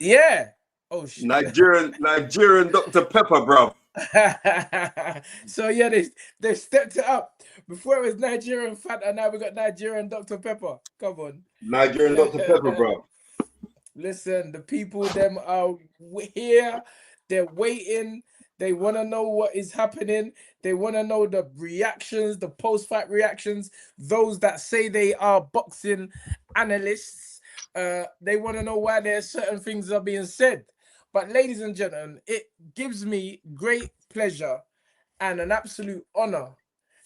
Yeah. Oh shit. Nigerian Dr. Pepper, bro. So yeah, they stepped it up. Before it was Nigerian Fanta, now we got Nigerian Dr. Pepper. Come on. Nigerian Dr. Pepper, bro. Listen, the people them are here. They're waiting. They want to know what is happening. They want to know the reactions, the post-fight reactions. Those that say they are boxing analysts, they want to know why there's certain things are being said. But ladies and gentlemen, it gives me great pleasure and an absolute honor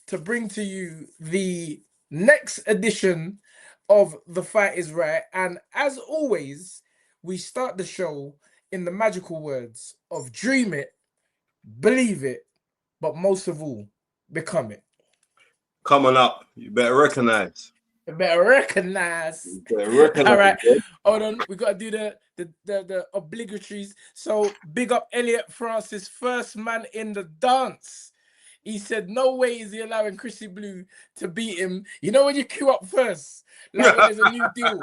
to bring to you the next edition of The Fight Is Right. And as always, we start the show in the magical words of dream it, believe it, but most of all, become it. Coming up, you better recognize. You better recognize. You better recognize. All right, hold on. We got to do the obligatories. So big up Elliot Francis, first man in the dance. He said, no way is he allowing Chrissy Blue to beat him. You know when you queue up first? Like when there's a new deal.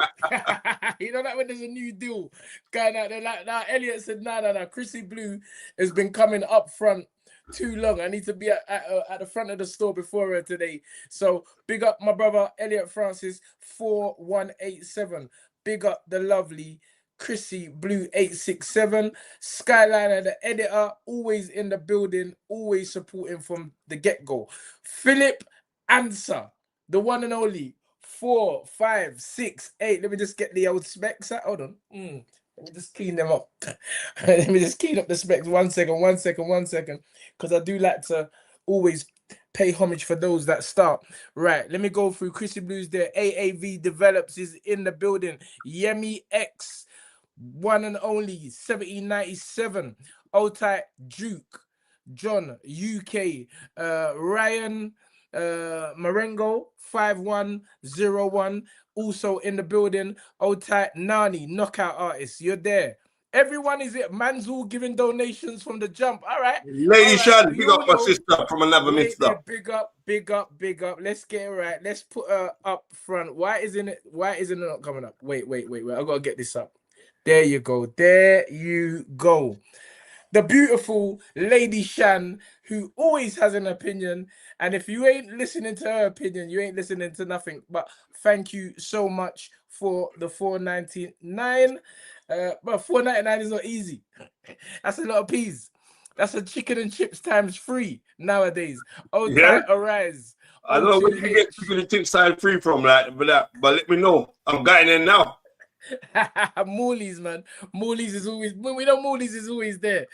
You know that when there's a new deal going out there. Like, nah, Elliot said, no. Chrissy Blue has been coming up front too long. I need to be at the front of the store before her today. So big up my brother, Elliot Francis, 4187. Big up the lovely Chrissy Blue 867, Skyliner the editor, always in the building, always supporting from the get-go. Philip Answer, the one and only 4568. Let me just get the old specs out. Hold on. Let me just clean them up. Let me just clean up the specs. One second. Because I do like to always pay homage for those that start. Right, let me go through Chrissy Blues there. AAV Develops is in the building. Yemi X, one and only 1797. Otai Duke, John UK, Ryan Marengo 5101, also in the building. Otai Nani, knockout artist, you're there. Everyone is it. Man's all giving donations from the jump. All right. Lady Shan, big up my sister from another mister. Big up. Let's get it right. Let's put her up front. Why isn't it not coming up? Wait. I gotta get this up. There you go. The beautiful Lady Shan, who always has an opinion. And if you ain't listening to her opinion, you ain't listening to nothing. But thank you so much for the $4.99. But $4.99 is not easy. That's a lot of peas. That's a chicken and chips times 3 nowadays. Arise. I don't know where you get chicken and chips times 3 from, but let me know. I'm getting in now. Morley's, man. Morley's is always, when we know Morley's is always there.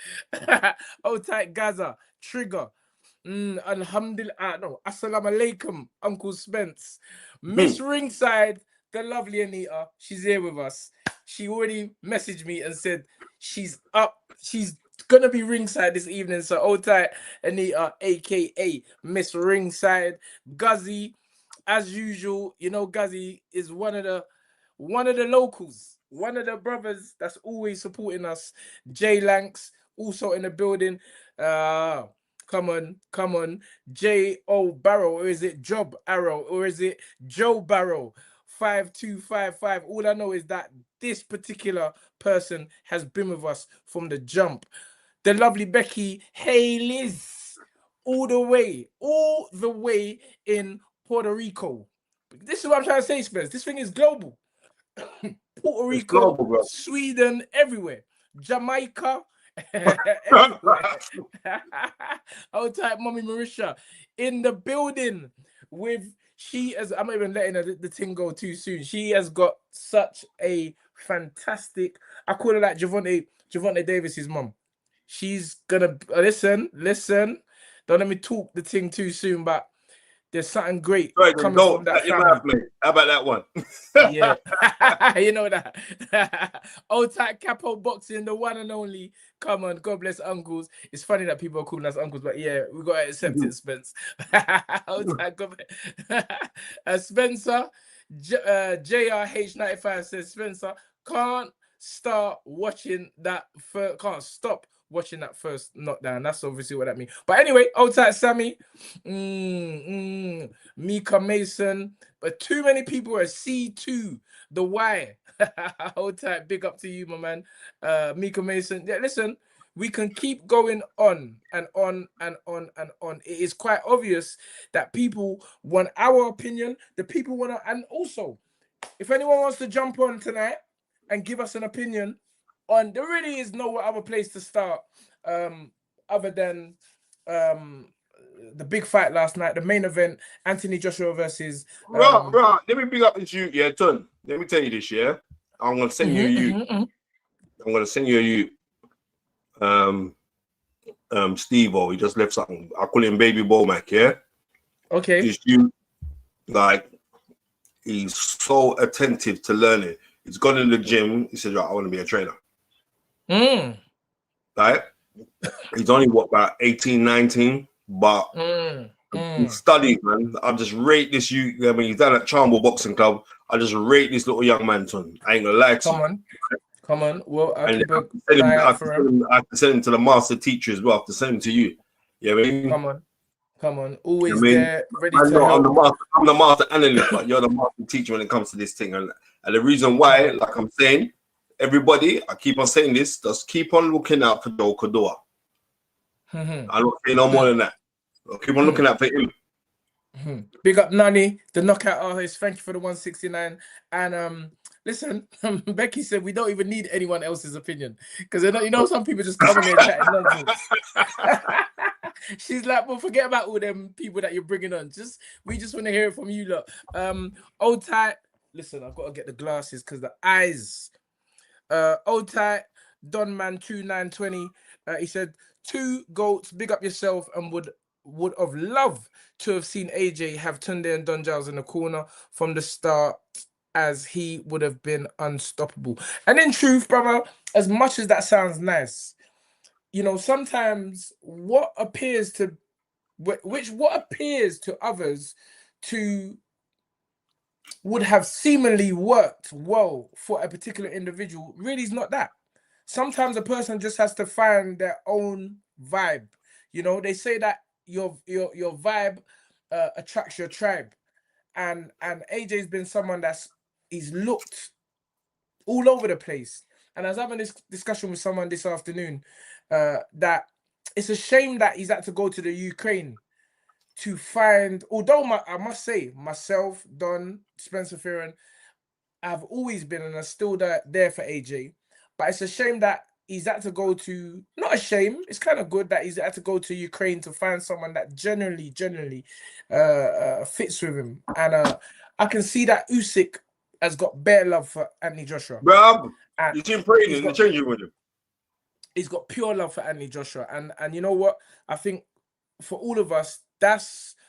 Tight Gaza, Trigger. Alhamdulillah. No, assalamu alaikum, Uncle Spence. Miss Ringside, the lovely Anita, she's here with us. She already messaged me and said she's up. She's gonna be ringside this evening. So tight Anita, aka Miss Ringside. Guzzy, as usual, you know, Guzzy is one of the locals, one of the brothers that's always supporting us. Jay Lanks, also in the building. Come on. J.O. Barrow, or is it Job Arrow, or is it Joe Barrow? 5255. All I know is that this particular person has been with us from the jump. The lovely Becky, hey Liz, all the way in Puerto Rico. This is what I'm trying to say, Spence. This thing is global. Puerto Rico, global, Sweden, everywhere. Jamaica, type Mommy Marisha in the building with, I'm not even letting the thing go too soon. She has got such a fantastic, I call her like Javonte Davis's mom. She's gonna listen. Don't let me talk the thing too soon, but there's something great coming from that family. How about that one? Yeah, you know that. Tight Capo Boxing, the one and only. Come on, God bless uncles. It's funny that people are calling us uncles, but yeah, we got to accept it, Spence. Spencer, JRH95 says, Spencer, can't start watching that can't stop watching that first knockdown. That's obviously what that means. But anyway, old tight Sammy, Mika Mason, but too many people are C2, the Y. Hold tight, big up to you, my man. Mika Mason. Yeah, listen, we can keep going on and on and on and on. It is quite obvious that people want our opinion. The people want to, and also, if anyone wants to jump on tonight and give us an opinion on, there really is no other place to start other than the big fight last night, the main event, Anthony Joshua versus right. Let me bring up this you, yeah, Ton. Let me tell you this, yeah. I'm gonna send you I'm gonna send you Steve-O. He just left something. I call him Baby Bomac, yeah. Okay. Just you, like, he's so attentive to learning. He's gone in the gym. He said, right, I want to be a trainer. Right? He's only, what, about 18, 19? But he studied, man. I just rate this I mean, he's done at Charmel Boxing Club. I just rate this little young man, Ton. I ain't gonna lie to you. Come on. Well, I have to send him to the master teacher as well. I have to send him to you. Yeah, I mean? Come on. Always there, ready to help. I'm the master analyst, but you're the master teacher when it comes to this thing. And the reason why, like I'm saying, everybody, I keep on saying this, just keep on looking out for Joe Cordova. I don't say no more than that. I'll keep on looking out for him. Big up Nani, the knockout artist. Thank you for the 169. And listen, Becky said we don't even need anyone else's opinion because you know some people just come in there chatting nonsense. She's like, well, forget about all them people that you're bringing on. We just want to hear it from you lot. Old tight. Listen, I've got to get the glasses because the eyes. Old tight. Donman 2920. He said, 2 GOATs. Big up yourself and would have loved to have seen AJ have Tunde and Don Giles in the corner from the start, as he would have been unstoppable. And in truth, brother, as much as that sounds nice, you know, sometimes what appears to others to would have seemingly worked well for a particular individual really is not that. Sometimes a person just has to find their own vibe. You know, they say that your vibe attracts your tribe, and AJ's been someone he's looked all over the place. And I was having this discussion with someone this afternoon that it's a shame that he's had to go to the Ukraine to find, although I must say, myself, Don, Spencer Fearon, I've always been and are still there for AJ. But it's a shame that he's had to go to, not a shame, it's kind of good that he's had to go to Ukraine to find someone that generally fits with him. And I can see that Usyk has got better love for Anthony Joshua. Bro, you team praying in the changing with him. He's got pure love for Anthony Joshua. And you know what? I think for all of us,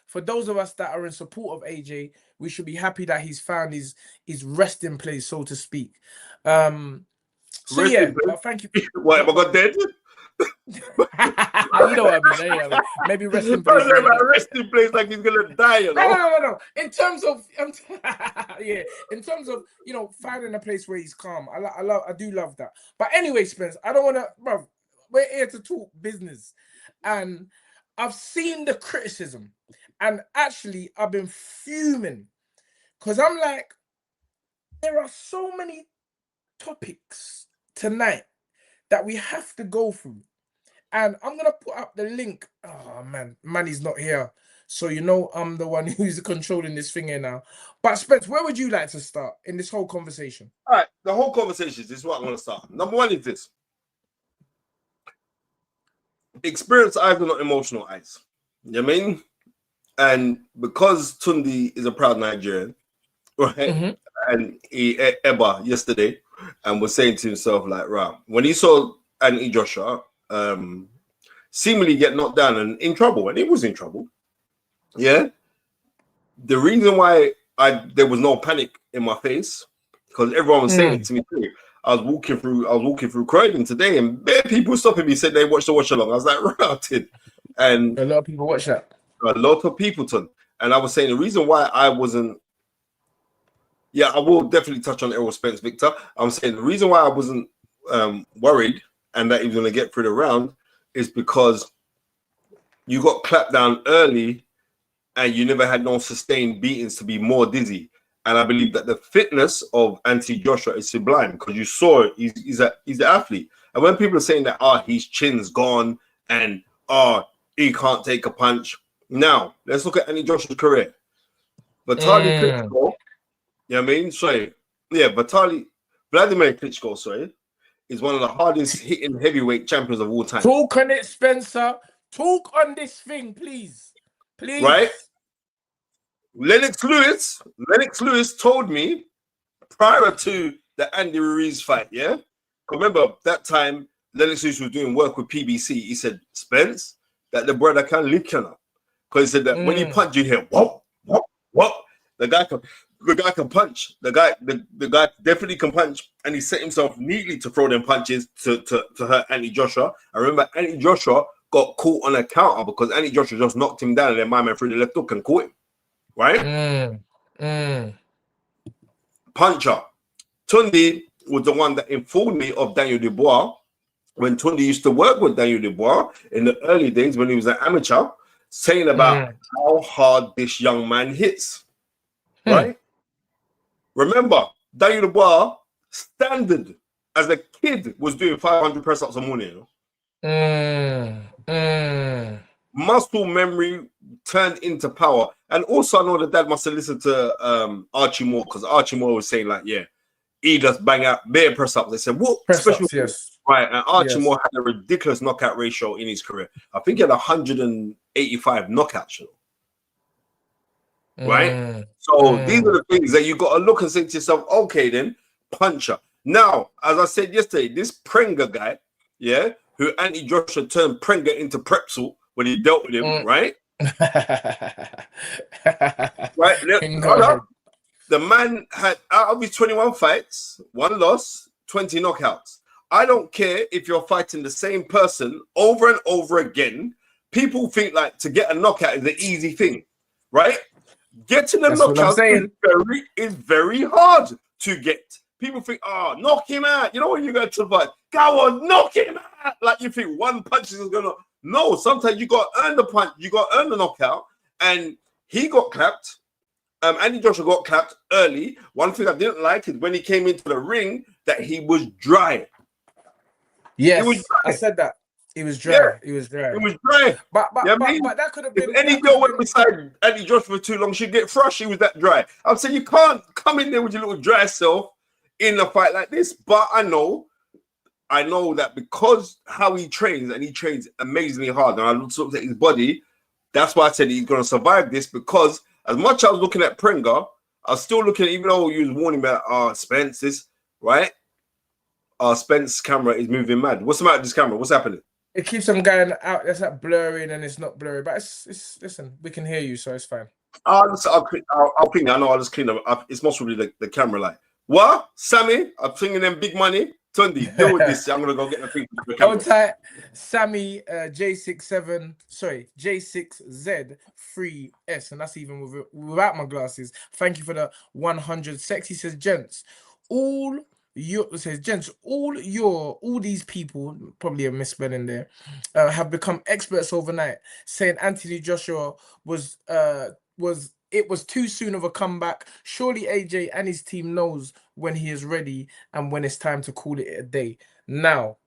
for those of us that are in support of AJ, we should be happy that he's found his resting place, so to speak. So yeah, well, thank you. What, have I got dead? You know what I mean? Maybe resting place. Resting place like he's gonna die. You know? No. In terms of in terms of, you know, finding a place where he's calm. I do love that. But anyway, Spence, I don't want to, bro. We're here to talk business, and I've seen the criticism, and actually I've been fuming because I'm like, there are so many topics tonight that we have to go through, and I'm gonna put up the link. Oh man, Manny's not here, so you know I'm the one who's controlling this thing here now. But Spence, where would you like to start in this whole conversation? All right, the whole conversation, this is what I'm gonna start. Number one is this: experience eyes are not emotional eyes. You know what I mean? And because Tundi is a proud Nigerian, right? And he ate Eba yesterday and was saying to himself, like, right, when he saw Anthony Joshua seemingly get knocked down and in trouble, and he was in trouble, yeah, the reason why there was no panic in my face, because everyone was saying it to me too. I was walking through Croydon today, and bare people stopping me said they watched the watch along. I was like, routed, and a lot of people watch that. A lot of people, and I was saying the reason why I wasn't Yeah, I will definitely touch on Errol Spence, Victor. I'm saying the reason why I wasn't worried and that he was going to get through the round is because you got clapped down early and you never had no sustained beatings to be more dizzy. And I believe that the fitness of Anthony Joshua is sublime because you saw it, he's an athlete. And when people are saying that, his chin's gone and he can't take a punch. Now, let's look at Anthony Joshua's career. Vitaly Klitschko, you know what I mean? Sorry. Yeah, Vladimir Klitschko, sorry, is one of the hardest hitting heavyweight champions of all time. Talk on it, Spencer. Talk on this thing, please. Please. Right? Lennox Lewis told me prior to the Andy Ruiz fight, yeah? Remember that time Lennox Lewis was doing work with PBC. He said, Spence, that the brother can lick you now. Because he said that when he punch, you hear whoop, whoop, whoop. The guy can punch. The guy definitely can punch, and he set himself neatly to throw them punches to hurt Anthony Joshua. I remember Anthony Joshua got caught on a counter because Anthony Joshua just knocked him down, and then my man threw the left hook and caught him. Right? Puncher. Tundi was the one that informed me of Daniel Dubois when Tundi used to work with Daniel Dubois in the early days when he was an amateur, saying about how hard this young man hits. Right? Remember, Daniel Dubois standard as a kid was doing 500 press-ups a morning. Muscle memory turned into power. And also, I know that dad must have listened to Archie Moore because Archie Moore was saying, like, yeah, he does bang out bare press-ups. They said, what? Press-ups, yes. Right, and Archie Moore had a ridiculous knockout ratio in his career. I think he had 185 knockouts, you know? Right? So these are the things that you got to look and say to yourself, okay, then, puncher. Now, as I said yesterday, this Prenga guy, yeah, who Anthony Joshua turned Prenga into Pretzel when he dealt with him, right? Right? The man had, out of his 21 fights, 1 loss, 20 knockouts. I don't care if you're fighting the same person over and over again. People think like to get a knockout is an easy thing, right? Getting a knockout is very hard to get. People think, knock him out. You know when you go to fight, go on, knock him out. Like you think one punch is gonna. No, sometimes you got to earn the punch, you got to earn the knockout, and he got clapped. Andy Joshua got clapped early. One thing I didn't like is when he came into the ring that he was dry. Yes, was dry. I said that. He was dry. Yeah. He was dry. It was dry. But that could have been. If any girl went beside Andy Joshua for too long, she'd get thrust. She was that dry. I'm saying you can't come in there with your little dry self in a fight like this. But I know that because how he trains, and he trains amazingly hard, and I looked at his body, that's why I said he's going to survive this, because as much as I was looking at Prenga, I was still looking, even though you was warning about Spence's, right? Spence's camera is moving mad. What's the matter with this camera? What's happening? It keeps them going out. That's like blurring, and it's not blurry. But it's listen, we can hear you, so it's fine. I'll clean it. I know I'll just clean it. It's most probably the camera light. What? Sammy? I'm thinking them big money. Tundi, deal with this. I'm gonna go get the thing. Hold tight, Sammy. J6Z3S, and that's even without my glasses. Thank you for the 100 sexy. Says gents, all these people, probably a misspelling there, have become experts overnight, saying Anthony Joshua was too soon of a comeback. Surely AJ and his team knows when he is ready and when it's time to call it a day. Now,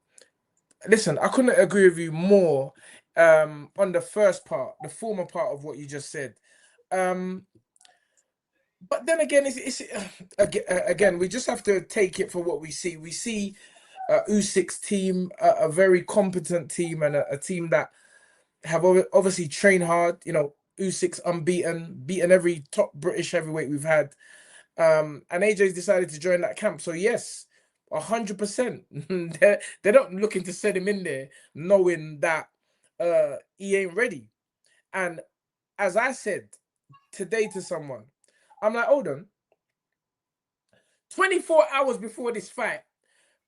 listen, I couldn't agree with you more on the first part, the former part of what you just said. But then again, again, we just have to take it for what we see. We see Usyk's team, a very competent team, and a team that have obviously trained hard. You know, Usyk's unbeaten, beaten every top British heavyweight we've had. And AJ's decided to join that camp. So yes, 100%. They're not looking to set him in there knowing that he ain't ready. And as I said today to someone, I'm like, hold on. 24 hours before this fight,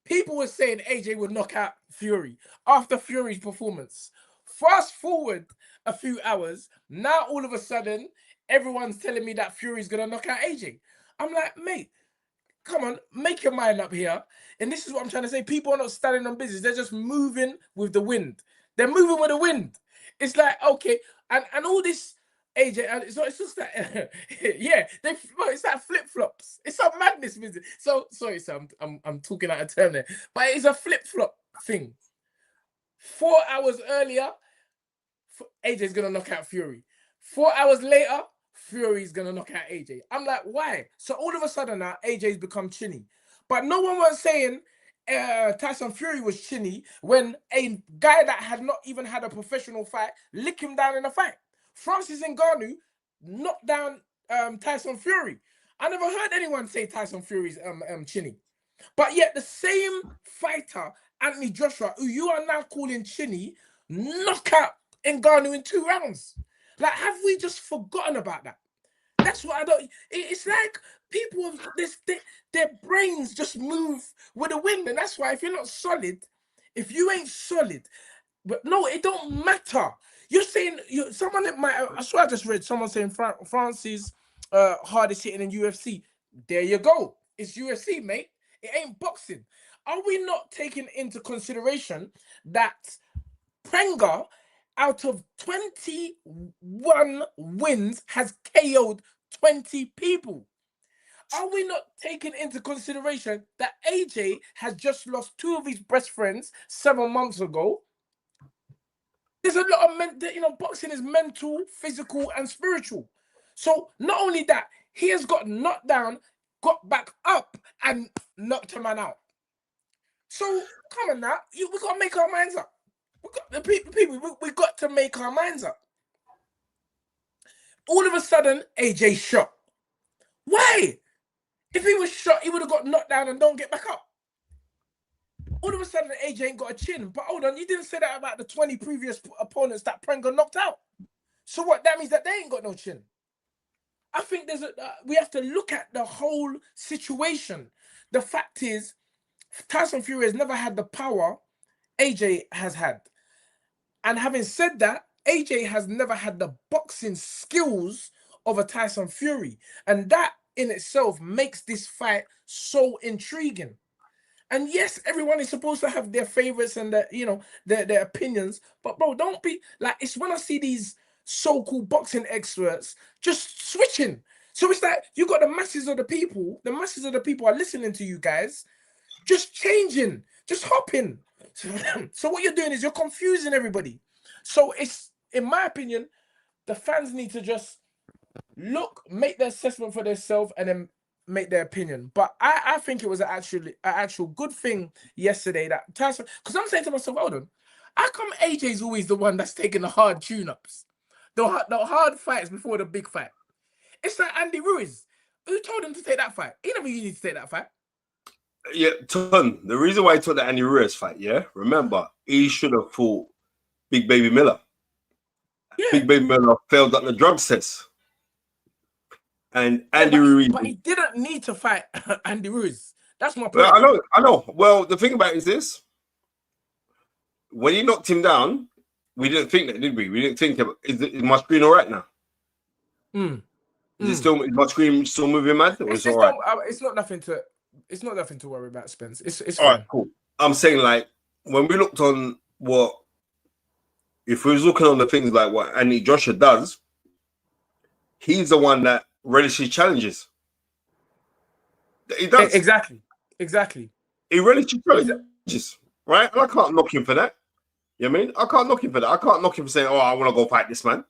people were saying AJ would knock out Fury after Fury's performance. Fast forward a few hours, now all of a sudden, everyone's telling me that Fury's going to knock out AJ. I'm like, mate, come on, make your mind up here. And this is what I'm trying to say. People are not standing on business. They're just moving with the wind. They're moving with the wind. It's like, okay, and all this, AJ, and it's just that, yeah, it's like flip-flops. It's a madness business. So, sorry, sir, I'm talking out of turn there. But it's a flip-flop thing. 4 hours earlier, AJ's going to knock out Fury. 4 hours later, Fury's going to knock out AJ. I'm like, why? So all of a sudden now, AJ's become chinny. But no one was saying Tyson Fury was chinny when a guy that had not even had a professional fight licked him down in a fight. Francis Ngannou knocked down Tyson Fury. I never heard anyone say Tyson Fury's chinny. But yet the same fighter, Anthony Joshua, who you are now calling chinny, knock out Ngannou in 2 rounds. Like, have we just forgotten about that? That's what I don't. It's like people have this. Their brains just move with the wind, and that's why if you're not solid, if you ain't solid, but no, it don't matter. You're saying someone that might. I swear I just read someone saying Francis hardest hitting in UFC. There you go. It's UFC, mate. It ain't boxing. Are we not taking into consideration that Prenga, out of 21 wins, has KO'd 20 people? Are we not taking into consideration that AJ has just lost 2 of his best friends 7 months ago? There's a lot of boxing is mental, physical, and spiritual. So not only that, he has got knocked down, got back up, and knocked a man out. So come on now, we got to make our minds up. We got to make our minds up. All of a sudden, AJ shot. Why? If he was shot, he would have got knocked down and don't get back up. All of a sudden, AJ ain't got a chin. But hold on, you didn't say that about the 20 previous opponents that Prenga knocked out. So what? That means that they ain't got no chin. I think we have to look at the whole situation. The fact is, Tyson Fury has never had the power AJ has had. And having said that, AJ has never had the boxing skills of a Tyson Fury. And that in itself makes this fight so intriguing. And yes, everyone is supposed to have their favorites and their opinions. But bro, don't be like, it's when I see these so-called boxing experts just switching. So it's like you got the masses of the people are listening to you guys, just changing, just hopping. So what you're doing is you're confusing everybody. So it's, in my opinion, the fans need to just make their assessment for themselves and then make their opinion. But I think it was an actual good thing yesterday that Tyson, because I'm saying to myself, hold on, how come AJ's always the one that's taking the hard tune-ups, the hard fights before the big fight? It's like Andy Ruiz. Who told him to take that fight? He never needed to take that fight. Yeah, Ton, the reason why he took the Andy Ruiz fight, yeah, remember, he should have fought Big Baby Miller. Yeah. Big Baby Miller failed at the drug test. And Andy Ruiz. But he didn't need to fight Andy Ruiz. That's my point. Well, I know. Well, the thing about it is this. When he knocked him down, we didn't think that, did we? We didn't think, is my screen all right now? Is my screen still moving mad? Or it's all right? It's not nothing to worry about, Spence. It's all right, cool. I'm saying, like, when we looked on if we was looking on the things like what Anthony Joshua does, he's the one that relishes challenges. He does. Exactly. He relishes challenges, right? And I can't knock him for that. You know what I mean? I can't knock him for that. I can't knock him for saying, oh, I want to go fight this man.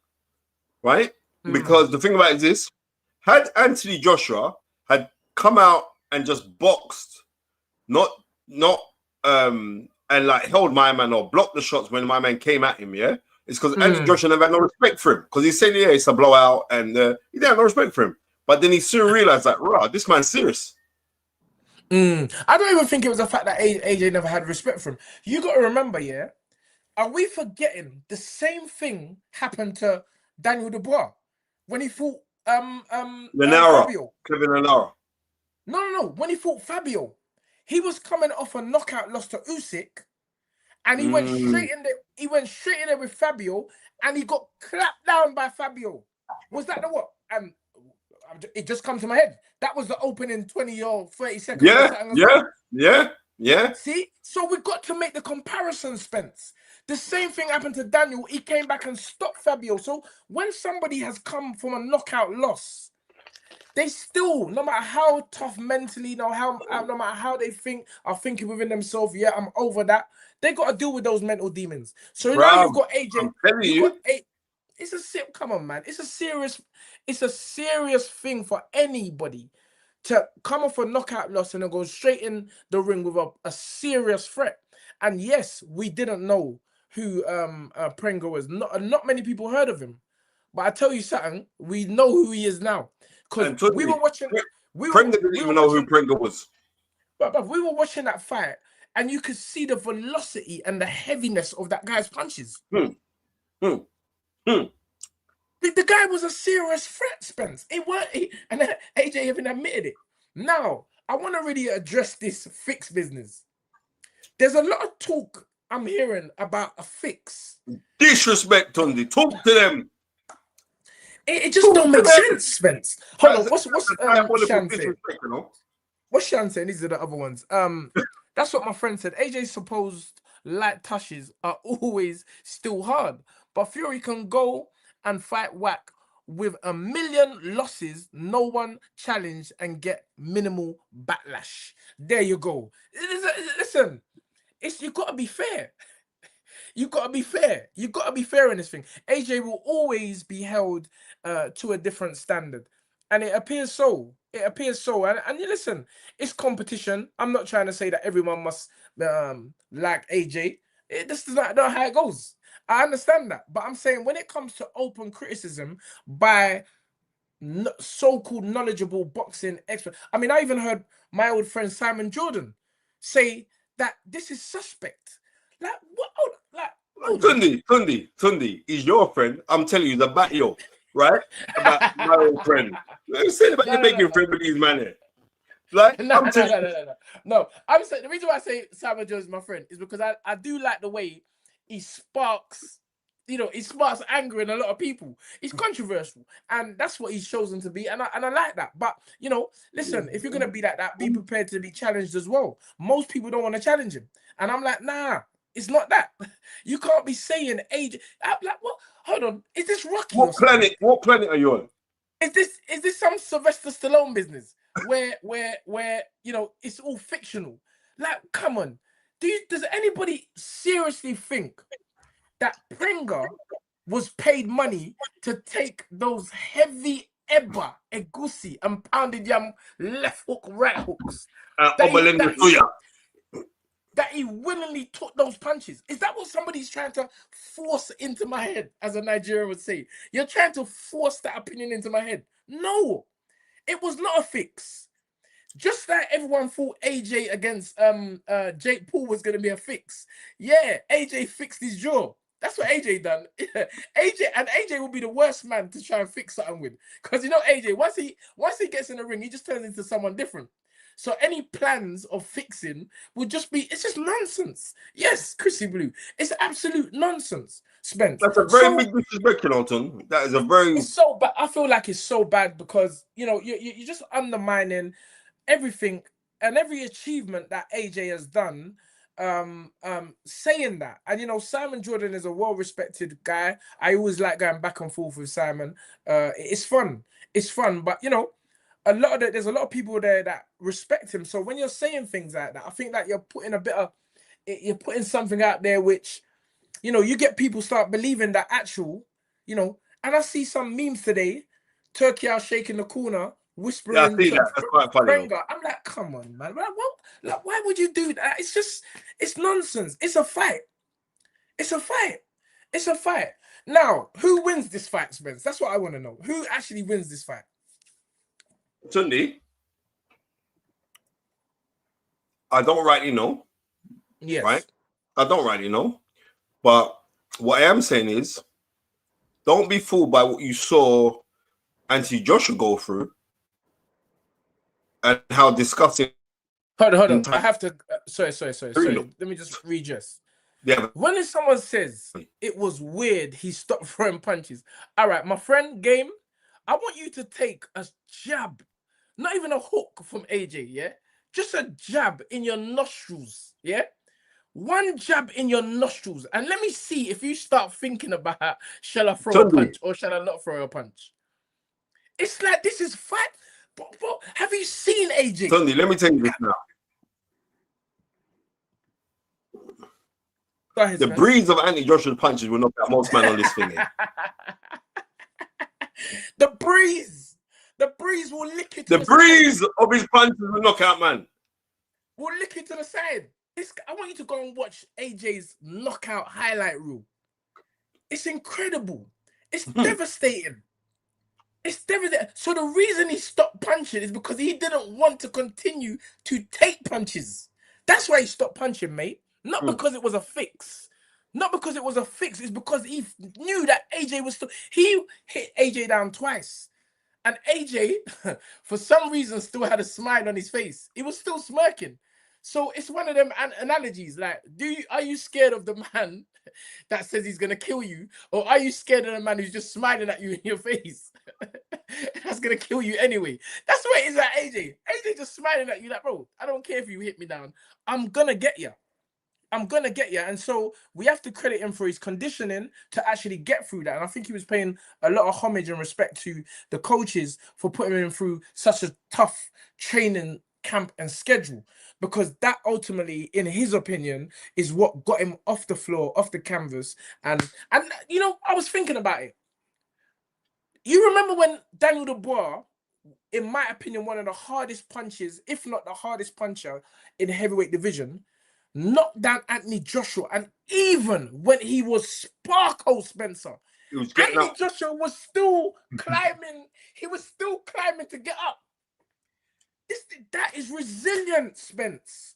Right? Because the thing about it is this, had Anthony Joshua had come out and just boxed, and like held my man or blocked the shots when my man came at him, yeah, it's because Anthony Joshua never had no respect for him. Because he's saying, yeah, it's a blowout, and he didn't have no respect for him. But then he soon realized that, right, this man's serious. I don't even think it was the fact that AJ never had respect for him. You got to remember, yeah, are we forgetting the same thing happened to Daniel Dubois when he fought Fabio? Kevin Lanara. No. When he fought Fabio, he was coming off a knockout loss to Usyk, and he went straight in there. He went straight in there with Fabio, and he got clapped down by Fabio. Was that the what? And it just come to my head. That was the opening 20 or 30 seconds. Yeah. See, so we got to make the comparison, Spence. The same thing happened to Daniel. He came back and stopped Fabio. So when somebody has come from a knockout loss, they still, no matter how tough mentally, no matter how they are thinking within themselves, yeah, I'm over that. They got to deal with those mental demons. So now you've got AJ. I'm telling you. Come on, man. It's a serious thing for anybody to come off a knockout loss and then go straight in the ring with a serious threat. And yes, we didn't know who Prenga was. Not many people heard of him. But I tell you something, we know who he is now. Because we were watching. Prenga didn't even know who Prenga was. But we were watching that fight, and you could see the velocity and the heaviness of that guy's punches. The guy was a serious threat, Spence. And AJ even admitted it. Now, I want to really address this fix business. There's a lot of talk I'm hearing about a fix. Disrespect, Tundi. Talk to them. It just don't make sense, Spence. Hold on, what's Shan saying? What's Shan saying? These are the other ones. That's what my friend said. AJ's supposed light touches are always still hard, but Fury can go and fight Whack with 1 million losses, no one challenged, and get minimal backlash. There you go. Listen, you got to be fair. You got to be fair. You got to be fair in this thing. AJ will always be held to a different standard. And it appears so. And you listen, it's competition. I'm not trying to say that everyone must like AJ. This is not how it goes. I understand that. But I'm saying when it comes to open criticism by so-called knowledgeable boxing experts, I mean, I even heard my old friend Simon Jordan say that this is suspect. Like, what? Tundi is your friend. I'm telling you, the battle, right? About my old friend. You said about you making friend with these man here. Like, no. I'm saying the reason why I say Simon Jordan is my friend is because I do like the way he sparks, he sparks anger in a lot of people. He's controversial, and that's what he's chosen to be, and I like that. But listen, if you're gonna be like that, be prepared to be challenged as well. Most people don't want to challenge him, and I'm like, nah, it's not that. You can't be saying AJ. I'm like, what? Hold on, is this Rocky? What planet are you on? Is this some Sylvester Stallone business where it's all fictional? Like, come on. Does anybody seriously think that Prenga was paid money to take those heavy Eba, Egusi, and pounded yam left hook, right hooks? That he willingly took those punches? Is that what somebody's trying to force into my head, as a Nigerian would say? You're trying to force that opinion into my head. No, it was not a fix. Just like everyone thought AJ against Jake Paul was going to be a fix. Yeah, AJ fixed his jaw. That's what AJ done. AJ will be the worst man to try and fix something with. Because AJ, once he gets in the ring, he just turns into someone different. So any plans of fixing would it's just nonsense. Yes, Chrissy Blue. It's absolute nonsense, Spence. That's a very big disrespect, Ton. That is a very... It's so bad. I feel like it's so bad because, you're just undermining everything and every achievement that AJ has done, saying that. And Simon Jordan is a well-respected guy. I always like going back and forth with Simon. It's fun, but there's a lot of people there that respect him. So when you're saying things like that, I think that you're putting something out there which you get people start believing that and I see some memes today, Turkey out shaking the corner, whispering. Yeah, I see that. That's quite funny. I'm like, come on, man. Why would you do that? It's nonsense. It's a fight. Now, who wins this fight, Spence? That's what I want to know. Who actually wins this fight? Tundi, I don't rightly know. Yes. Right? I don't rightly know. But what I am saying is, don't be fooled by what you saw Anthony Joshua go through and how disgusting. Hold on. I have to. Sorry. Let me just readjust. Yeah. When someone says it was weird, he stopped throwing punches. All right, my friend, game. I want you to take a jab, not even a hook from AJ, yeah? Just a jab in your nostrils, yeah? One jab in your nostrils, and let me see if you start thinking about, shall I throw a punch or shall I not throw a punch? It's like, this is fight. But have you seen AJ? Sunday, let me tell you this now. Go ahead, the breeze of Anthony Joshua's punches will knock out most man on this thing. The breeze will lick it. The breeze of his punches will knock out man. We'll lick it to the side. I want you to go and watch AJ's knockout highlight reel. It's incredible. It's devastating. It's devastating. So the reason he stopped punching is because he didn't want to continue to take punches. That's why he stopped punching, mate. Not because it was a fix. Not because it was a fix. It's because he knew that AJ was still... He hit AJ down twice. And AJ, for some reason, still had a smile on his face. He was still smirking. So it's one of them analogies. Like, are you scared of the man that says he's gonna kill you, or are you scared of the man who's just smiling at you in your face? That's gonna kill you anyway. That's what it is at AJ. AJ just smiling at you, like, bro, I don't care if you hit me down. I'm gonna get you. I'm gonna get you. And so we have to credit him for his conditioning to actually get through that. And I think he was paying a lot of homage and respect to the coaches for putting him through such a tough training camp and schedule, because that ultimately, in his opinion, is what got him off the floor, off the canvas. And you know, I was thinking about it. You remember when Daniel Dubois, in my opinion, one of the hardest punches, if not the hardest puncher in the heavyweight division, knocked down Anthony Joshua, and even when he was Sparko Spencer, Anthony Joshua was still climbing. He was still climbing to get up. That is resilience, Spence.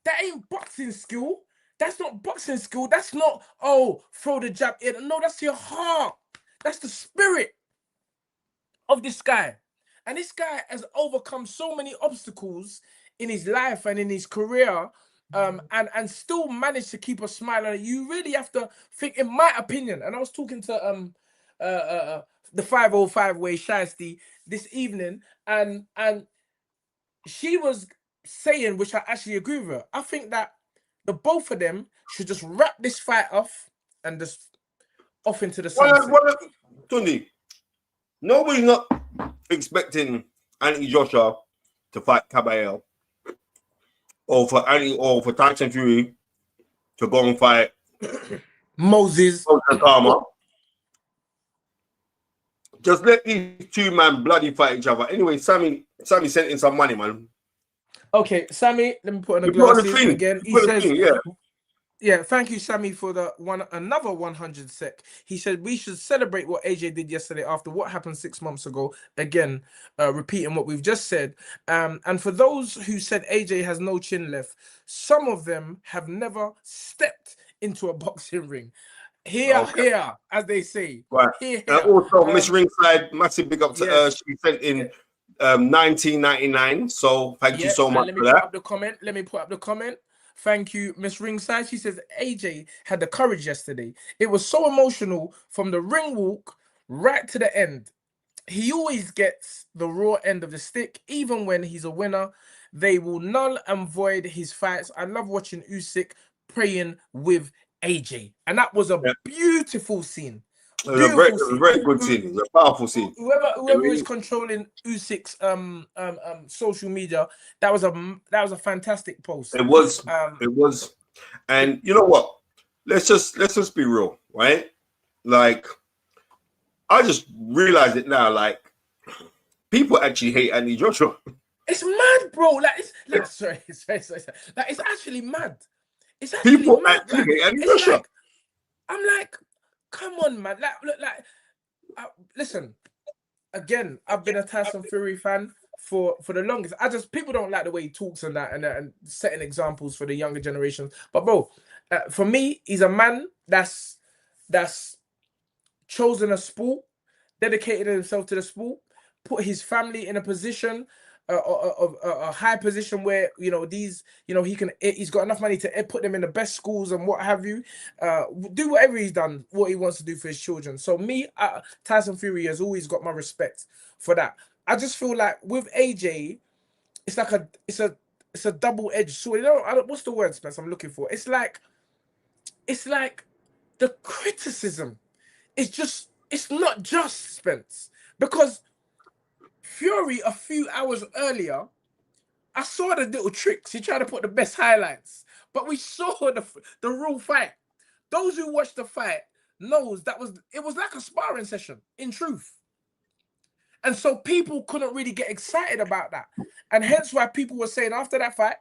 That ain't boxing skill. That's not boxing skill. That's not, oh, throw the jab in. No, that's your heart. That's the spirit of this guy. And this guy has overcome so many obstacles in his life and in his career, and still managed to keep a smile on it. You really have to think, in my opinion, and I was talking to the 505 way Shiesty this evening, and she was saying, which I actually agree with her, I think that the both of them should just wrap this fight off and just off into the sunset. Tundi, nobody's not expecting Anthony Joshua to fight Caballero, or for Tyson Fury to go and fight Moses Kama. Just let these two men bloody fight each other. Anyway, Sammy sent in some money, man. Okay, Sammy, let me put on the glasses again. He says, yeah, thank you, Sammy, for another 100 sec. He said we should celebrate what AJ did yesterday after what happened 6 months ago. Again, repeating what we've just said. And for those who said AJ has no chin left, some of them have never stepped into a boxing ring. Here, as they say. Right. Here. And also, Miss Ringside, massive big up to her. She sent in 1999. So thank you so much for that. Let me put up the comment. Thank you, Miss Ringside. She says AJ had the courage yesterday. It was so emotional from the ring walk right to the end. He always gets the raw end of the stick, even when he's a winner. They will null and void his fights. I love watching Usyk praying with AJ, and that was a beautiful scene. It was a very good scene. It was a powerful scene. Whoever is controlling Usyk's social media, that was a fantastic post. It was. And you know what? Let's just be real, right? Like, I just realized it now. Like, people actually hate Anthony Joshua. It's mad, bro. Like, sorry. Like, it's actually mad. It's actually people mad. Actually hate Anthony Joshua. Like, I'm like, come on, man. Listen. Again, I've been a Tyson Fury fan for the longest. People don't like the way he talks and that, and setting examples for the younger generations. But bro, for me, he's a man that's chosen a sport, dedicated himself to the sport, put his family in a position a high position where he's got enough money to put them in the best schools and what have you. Do whatever he's done, what he wants to do for his children. So me, Tyson Fury has always got my respect for that. I just feel like with AJ, it's like it's a double-edged sword. What's the word, Spence, I'm looking for? It's like the criticism. It's not just, Spence, because Fury a few hours earlier, I saw the little tricks. He tried to put the best highlights, but we saw the real fight. Those who watched the fight knows it was like a sparring session, in truth. And so people couldn't really get excited about that. And hence why people were saying after that fight,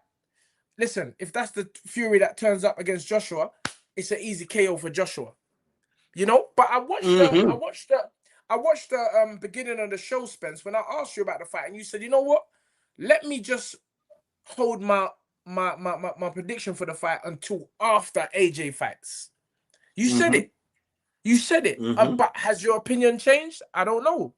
listen, if that's the Fury that turns up against Joshua, it's an easy KO for Joshua. But I watched the beginning of the show, Spence, when I asked you about the fight, and you said, you know what? Let me just hold my prediction for the fight until after AJ fights. You said it. You said it. But has your opinion changed? I don't know.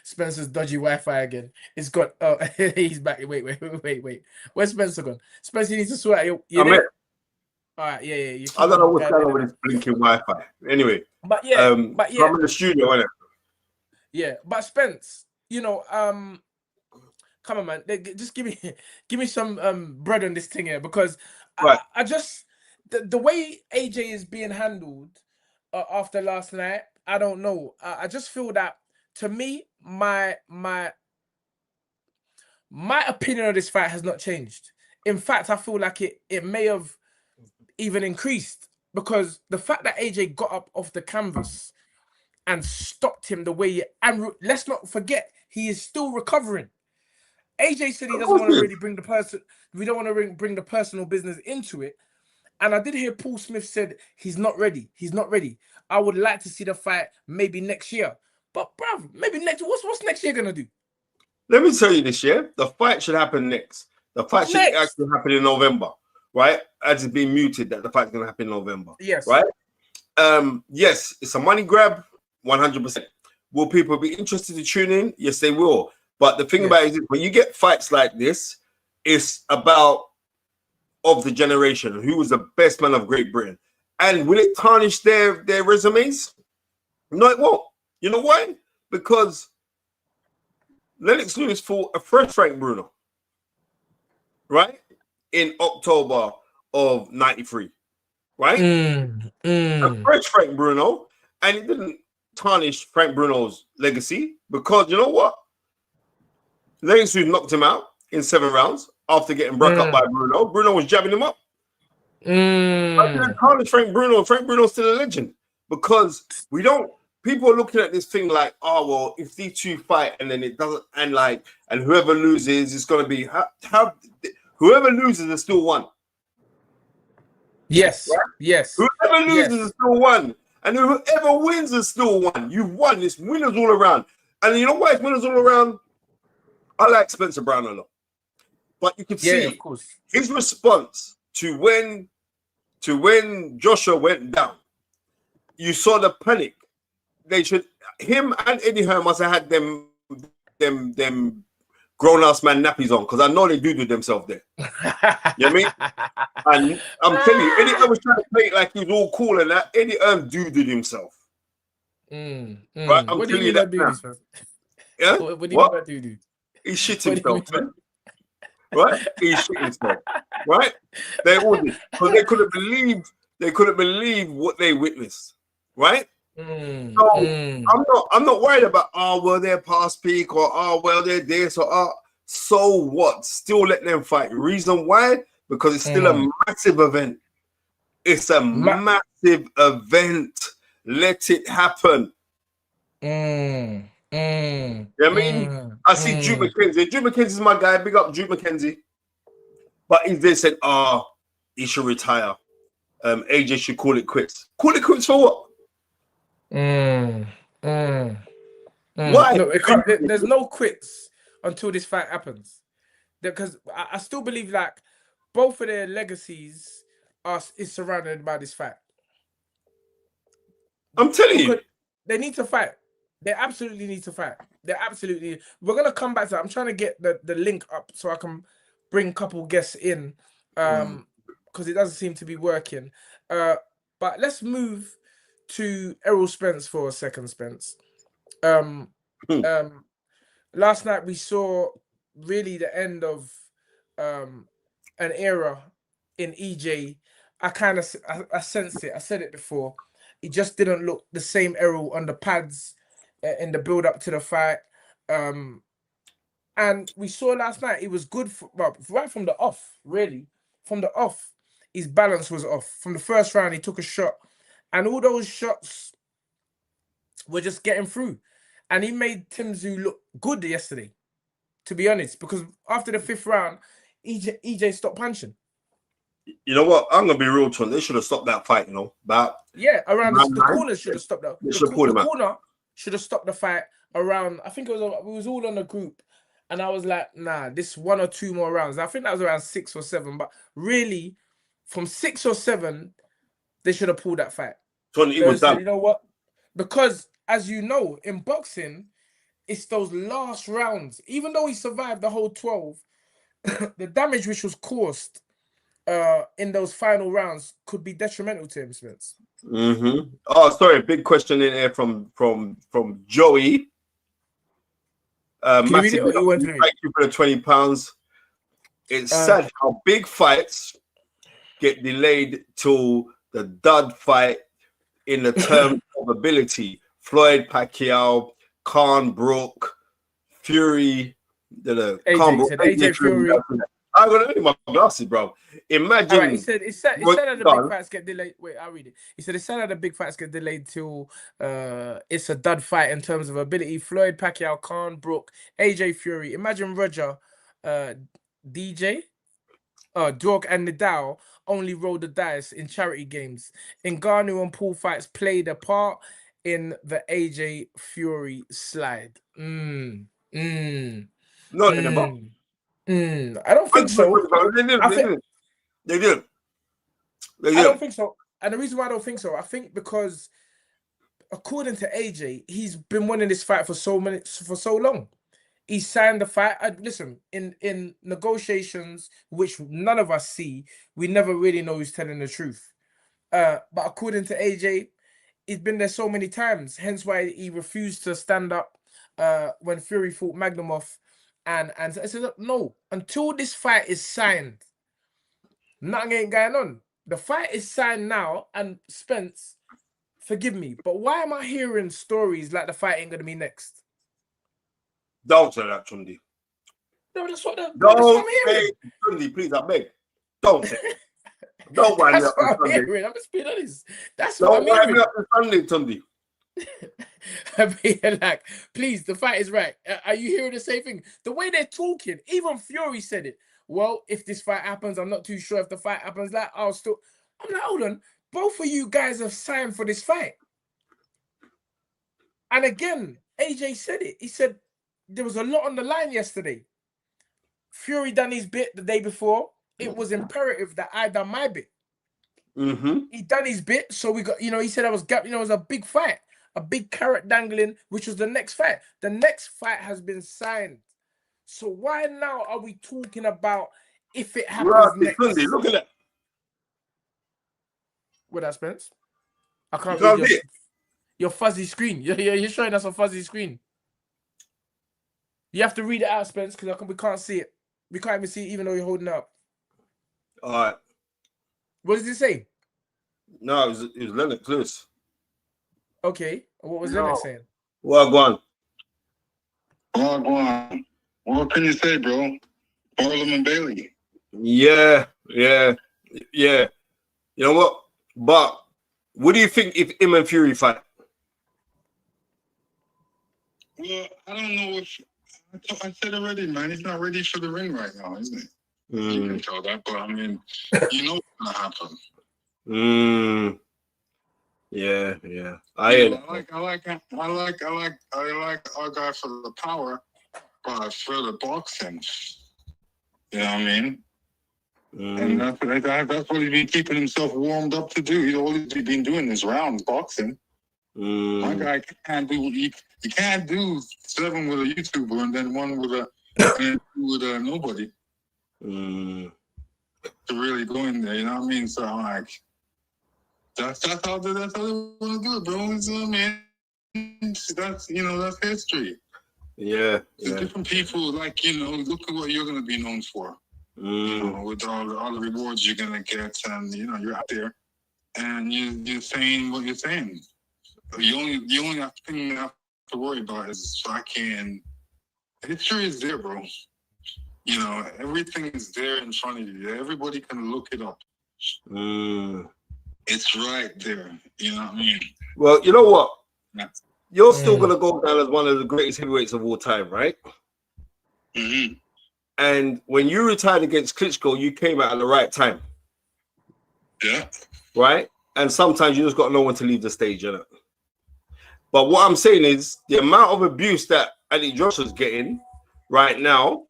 Spencer's dodgy Wi-Fi again. It's got. Oh, he's back. Wait. Where's Spencer gone? Spencer, you need to swear. You're there? All right. Yeah. I don't know what's going on with this blinking Wi-Fi. Anyway. But yeah. I'm in the studio, isn't it? Yeah, but Spence, come on, man. Just give me some bread on this thing here, because right. I just the way AJ is being handled after last night, I don't know. I just feel that, to me, my opinion of this fight has not changed. In fact, I feel like it may have even increased, because the fact that AJ got up off the canvas and stopped him the way and let's not forget, he is still recovering. AJ said he doesn't want to really bring the personal business into it. And I did hear Paul Smith said he's not ready. I would like to see the fight maybe next year. But bruv, maybe what's next year gonna do? Let me tell you this year, the fight should happen next. The fight should actually happen in November, right? As it's been muted that the fight's gonna happen in November. Yes. Right? Yes, it's a money grab, 100%. Will people be interested to tune in? Yes, they will. But the thing about it is, when you get fights like this, it's about of the generation, who was the best man of Great Britain. And will it tarnish their resumes? No, it won't. You know why? Because Lennox Lewis fought a fresh Frank Bruno, right? In October of 93, right? A fresh Frank Bruno, and it didn't tarnish Frank Bruno's legacy, because you know what? Lennox Lewis knocked him out in 7 rounds after getting broke up by Bruno. Bruno was jabbing him up. I didn't tarnish Frank Bruno. Frank Bruno's still a legend, because people are looking at this thing like, oh well, if these two fight and then it doesn't, and whoever loses is going to be whoever loses is still won. Yes, right? Yes. Whoever loses is still won, and whoever wins is still won. You've won. It's winners all around, and you know why it's winners all around? I like Spencer Brown a lot, but you can see of course, his response to when Joshua went down. You saw the panic. Him and Eddie Hearn must have had them grown ass man nappies on, because I know they do themselves there. You know what I mean? And I'm telling you, Eddie Hearn was trying to play it like he was all cool and that. Eddie Hearn did himself. Right? I'm what telling you that now. Yeah? What do you mean by do? He shit himself. Right? He shit himself. Right? They all did. Because they couldn't believe what they witnessed. Right? I'm not worried about, oh well, they're past peak, or oh well, they're this, or so what? Still let them fight. Reason why? Because it's still a massive event. It's a massive event. Let it happen. You know what I mean? I see Drew McKenzie. Drew McKenzie's my guy. Big up Drew McKenzie. But they said, he should retire. AJ should call it quits. Call it quits for what? Why? No, there's no quits until this fight happens. Because I still believe like both of their legacies is surrounded by this fight. I'm telling you. They need to fight. They absolutely need to fight. We're gonna come back to that. I'm trying to get the link up so I can bring a couple guests in. Because it doesn't seem to be working. But let's move to Errol Spence for a second, Spence. Last night we saw really the end of an era in EJ. I sensed it. I said it before. He just didn't look the same Errol on the pads in the build up to the fight. And we saw last night it was good right from the off, really. From the off, his balance was off. From the first round, he took a shot, and all those shots were just getting through. And he made Tim Tszyu look good yesterday, to be honest, because after the 5th round, EJ stopped punching. You know what? I'm gonna be real to him. They should have stopped that fight. Around the corner should have stopped that. The corner should have stopped the fight around. I think it was all on the group, and I was like, nah, this 1 or 2 more rounds. I think that was around 6 or 7, but really, from 6 or 7, they should have pulled that fight. Tony was done. You know what? Because as you know, in boxing, it's those last rounds. Even though he survived the whole 12, the damage which was caused in those final rounds could be detrimental to him, Spence. Oh, sorry, big question in here from Joey. Thank you for the £20. It's sad how big fights get delayed till the dud fight in the terms of ability. Floyd, Pacquiao, Khan, Brook, Fury, AJ Fury. I'm gonna need my glasses, bro. Imagine. Right, he said that the big fights get delayed. Wait, I'll read it. He said it's sad that the big fights get delayed till it's a dud fight in terms of ability. Floyd, Pacquiao, Khan, Brook, AJ Fury. Imagine Roger, DJ, Dog and Nadal only rolled the dice in charity games. Ngannou and Paul fights played a part in the AJ Fury slide. Not in the box. I don't think so. They did. I don't think so. And the reason why I don't think so, I think because according to AJ, he's been winning this fight for so long. He signed the fight. Listen, in negotiations, which none of us see, we never really know who's telling the truth. But according to AJ, he's been there so many times. Hence why he refused to stand up when Fury fought Magnumov. And I said, no, until this fight is signed, nothing ain't going on. The fight is signed now, and Spence, forgive me, but why am I hearing stories like the fight ain't going to be next? Don't say that, Tundi. No, that's what I'm hearing. Tundi, please, I beg. Don't say it. Don't wind me up on Sunday. I'm just being honest. That's what I'm hearing. Don't wind me up on Sunday, Tundi. I'm being like, please, the fight is right. Are you hearing the same thing? The way they're talking, even Fury said it. Well, if this fight happens, I'm not too sure if the fight happens. I'm like, hold on. Both of you guys have signed for this fight. And again, AJ said it. He said there was a lot on the line yesterday. Fury done his bit the day before. It was imperative that I done my bit. He done his bit, so we got, he said I was it was a big fight. A big carrot dangling, which was the next fight. The next fight has been signed. So why now are we talking about if it happens next? Look at that. What that, Spence? I can't read your fuzzy screen. You're showing us a fuzzy screen. You have to read it out, Spence, because we can't see it. We can't even see it, even though you're holding it up. All right. What does it say? No, it was Lennox Lewis. Okay. What was Lennox saying? Well, go on. What can you say, bro? Parliament Bailey. Yeah. You know what? But what do you think if him and Fury fight? Well, I don't know if I said already, man. He's not ready for the ring right now, isn't he? You can tell that, but I mean, you know what's gonna happen. Yeah. I like our guy for the power, but for the boxing, you know what I mean? And that's what he's been keeping himself warmed up to do. All he's been doing is rounds boxing. My guy can't do you can't do 7 with a YouTuber and then 1 with a nobody. To really go in there, you know what I mean? So I'm like, that's how they want to do it, bro. You know what I mean? That's history. Yeah. Different people, like, look at what you're gonna be known for. With all the rewards you're gonna get, and you're out there, and you're saying what you're saying. The only thing you have to worry about is fucking history is there, bro. Everything is there in front of you. Everybody can look it up. It's right there. You know what I mean? Well, you know what? Yeah. You're still gonna go down as one of the greatest heavyweights of all time, right? Mm-hmm. And when you retired against Klitschko, you came out at the right time. Yeah. Right? And sometimes you just got to know when to leave the stage, innit? But what I'm saying is the amount of abuse that Anthony Joshua's getting right now,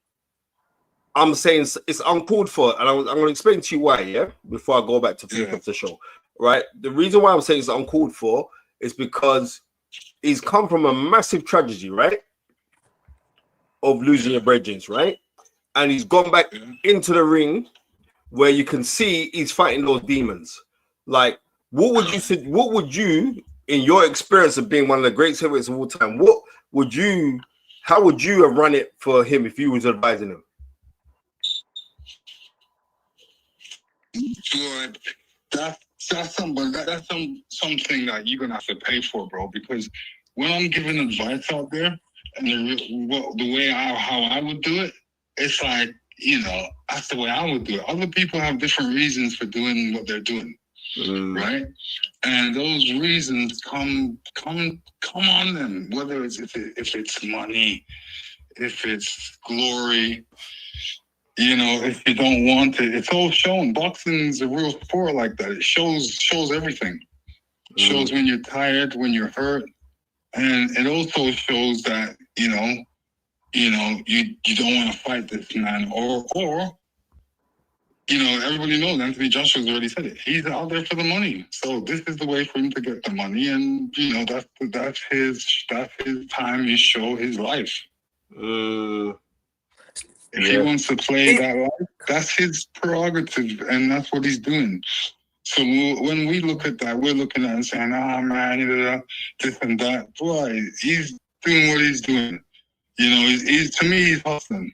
I'm saying it's uncalled for. And I'm going to explain to you why, yeah? Before I go back to finish up the show. Right? The reason why I'm saying it's uncalled for is because he's come from a massive tragedy, right? Of losing your brethren, right? And he's gone back into the ring where you can see he's fighting those demons. Like, what would you, in your experience of being one of the greatest heavyweights of all time, how would you have run it for him if you was advising him? Good. That's something that you're gonna have to pay for, bro. Because when I'm giving advice out there, and the way how I would do it, it's like, that's the way I would do it. Other people have different reasons for doing what they're doing, right? And those reasons come on them. Whether it's if it's money, if it's glory. If you don't want it, it's all shown. Boxing is a real sport like that. It shows everything. It shows when you're tired, when you're hurt, and it also shows that you don't want to fight this man, or everybody knows Anthony Joshua's already said it. He's out there for the money, so this is the way for him to get the money, and that's his time, his show, his life. If he wants to play that life, that's his prerogative, and that's what he's doing. So when we look at that, we're looking at it and saying, man, this and that. Boy, he's doing what he's doing. He's to me, he's hustling.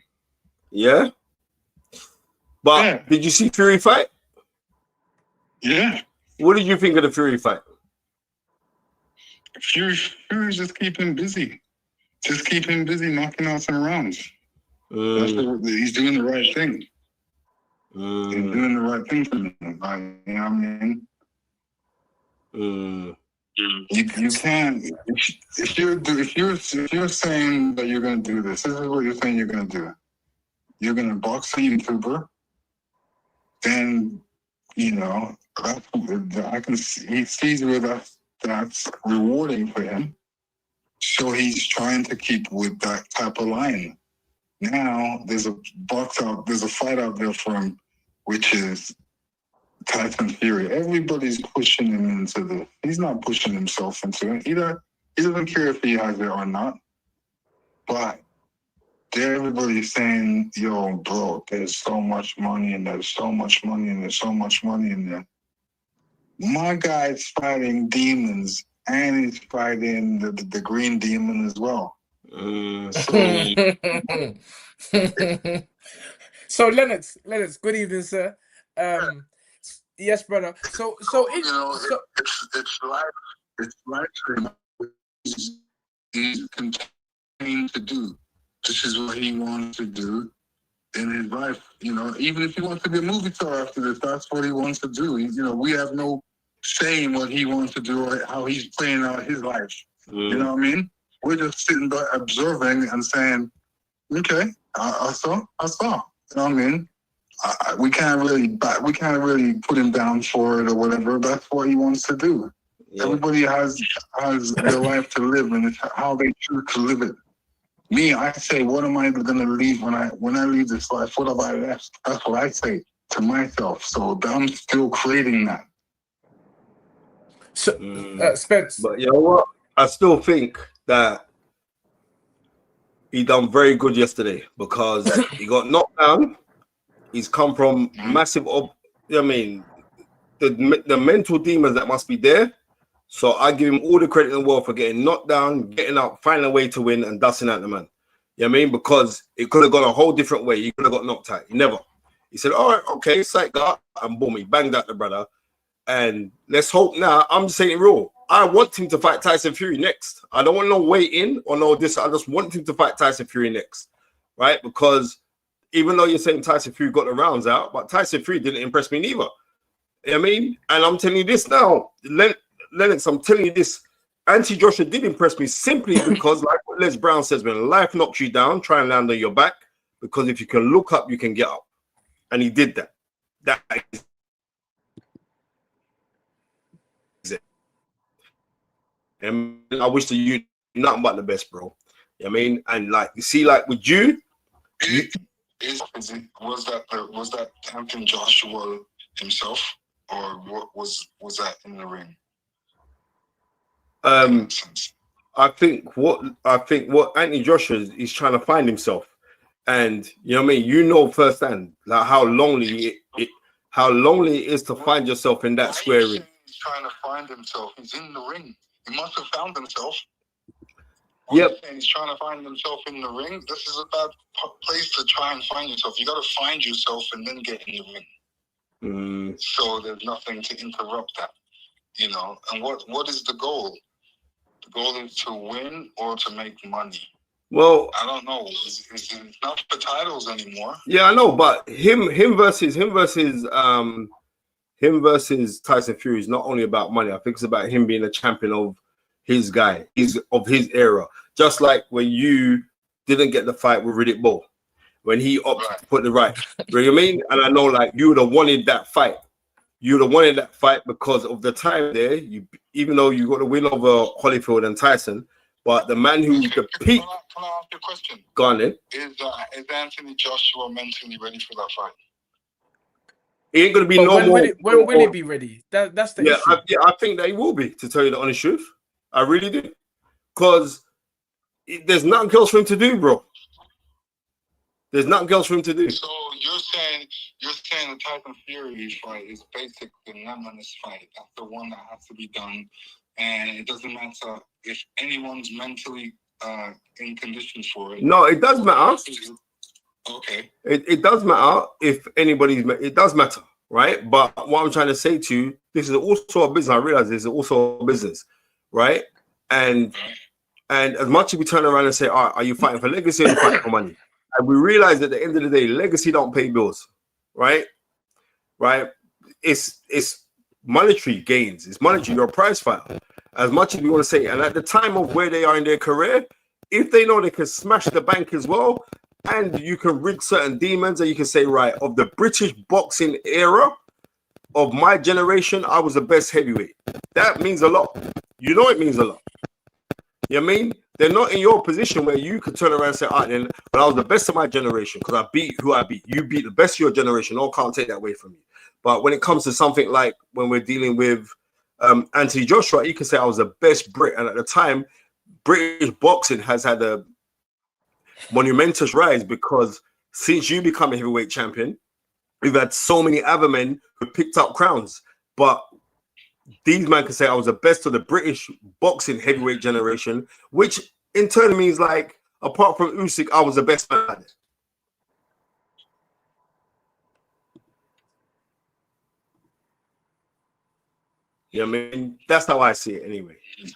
Yeah? But did you see Fury fight? Yeah. What did you think of the Fury fight? Fury's just keep him busy. Just keep him busy knocking out some rounds. He's doing the right thing. He's doing the right thing for me. You know what I mean? You can't. If you're saying that you're gonna do this is what you're saying you're gonna do. You're gonna box a YouTuber. Then I can see he sees where that's rewarding for him. So he's trying to keep with that type of line. Now there's a fight out there for him, which is Tyson Fury. Everybody's pushing him into this. He's not pushing himself into it. He doesn't care if he has it or not. But everybody's saying, yo, bro, there's so much money and there's so much money and there's so much money in there. My guy's fighting demons and he's fighting the green demon as well. So Lennox, good evening, sir. Yes, brother. So it's like he's continuing to do. This is what he wants to do in his life. Even if he wants to be a movie star after this, that's what he wants to do. We have no say in what he wants to do or how he's playing out his life. You know what I mean? We're just sitting back observing and saying, okay, I saw. You know what I mean? We can't really put him down for it or whatever. That's what he wants to do. Yeah. Everybody has their life to live, and it's how they choose to live it. Me, I say, what am I going to leave when I leave this life? What have I left? That's what I say to myself. So I'm still creating that. So, Spence. But you know what? I still think that he done very good yesterday because he got knocked down. He's come from massive. I mean, the mental demons that must be there. So I give him all the credit in the world for getting knocked down, getting up, finding a way to win, and dusting out the man. You know what I mean? Because it could have gone a whole different way. He could have got knocked out. He never. He said, all right, okay, psych that, and boom, he banged out the brother. And let's hope now, I'm saying it real. I want him to fight Tyson Fury next. I don't want no way in or no this. I just want him to fight Tyson Fury next, right? Because even though you're saying Tyson Fury got the rounds out, but Tyson Fury didn't impress me neither. You know what I mean? And I'm telling you this now, Lennox, I'm telling you this, Anthony Joshua did impress me simply because, like what Les Brown says, when life knocks you down, try and land on your back, because if you can look up, you can get up. And he did that. That is it. And I wish to you nothing but the best, bro. You know what I mean? And like, you see, like with you, was that Anthony Joshua himself, or what was that in the ring? I think what Anthony Joshua is trying to find himself, and you know what I mean. You know firsthand like how lonely it is to find yourself in that square ring. He's trying to find himself. He's in the ring. He must have found himself. Yep. He's trying to find himself in the ring. This is a bad place to try and find yourself. You got to find yourself and then get in the ring. So there's nothing to interrupt that, you know. And what is the goal? The goal is to win or to make money. Well, I don't know. It's not for titles anymore. Yeah, I know, but him versus Tyson Fury is not only about money. I think it's about him being a champion of his guy, of his era. Just like when you didn't get the fight with Riddick Bowe, when he opted to put the right. You know what I mean? And I know, like, you would have wanted that fight. You would have wanted that fight because of the time there. Even though you got the win over Holyfield and Tyson, but the man who the peak. Can I ask you a question? Go on then. Is Anthony Joshua mentally ready for that fight? He ain't gonna be when will he be ready? That's the issue. I think that he will be, to tell you the honest truth. I really do. Because there's nothing else for him to do, bro. There's nothing else for him to do. So you're saying the Tyson Fury fight is basically the Nemesis fight. That's the one that has to be done. And it doesn't matter if anyone's mentally in condition for it. No, it does matter. Okay. It does matter if anybody's. It does matter, right? But what I'm trying to say to you, this is also a business. I realize this is also a business, right? And as much as we turn around and say, "All right, are you fighting for legacy or are you fighting for money?" And we realize at the end of the day, legacy don't pay bills, right? Right? It's monetary gains. It's monetary. You're a prize fighter. As much as we want to say, and at the time of where they are in their career, if they know they can smash the bank as well, and you can rid certain demons, and you can say, right, of the British boxing era of my generation, I was the best heavyweight. That means a lot. You know it means a lot. You know what I mean? They're not in your position where you could turn around and say, all right, then, but I was the best of my generation because I beat who I beat. You beat the best of your generation. No one can't take that away from you. But when it comes to something like when we're dealing with Anthony Joshua, you can say I was the best Brit. And at the time, British boxing has had a monumentous rise because since you become a heavyweight champion, we've had so many other men who picked up crowns. But these men can say I was the best of the British boxing heavyweight generation, which in turn means, like, apart from Usyk, I was the best man. You know what I mean? That's how I see it anyway. You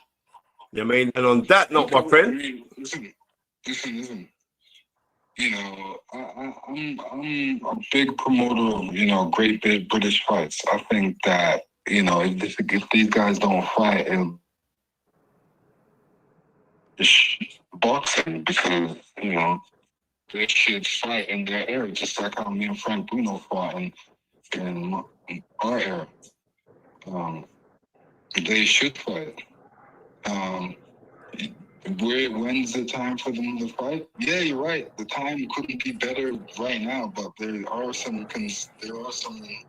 know what I mean? And on that note, my friend. Listen. You know, I'm a big promoter of, you know, great big British fights. I think that, you know, if these guys don't fight in boxing, because, you know, they should fight in their era, just like how me and Frank Bruno fought in our era. They should fight. When's the time for them to fight? Yeah, you're right. The time couldn't be better right now, but there are some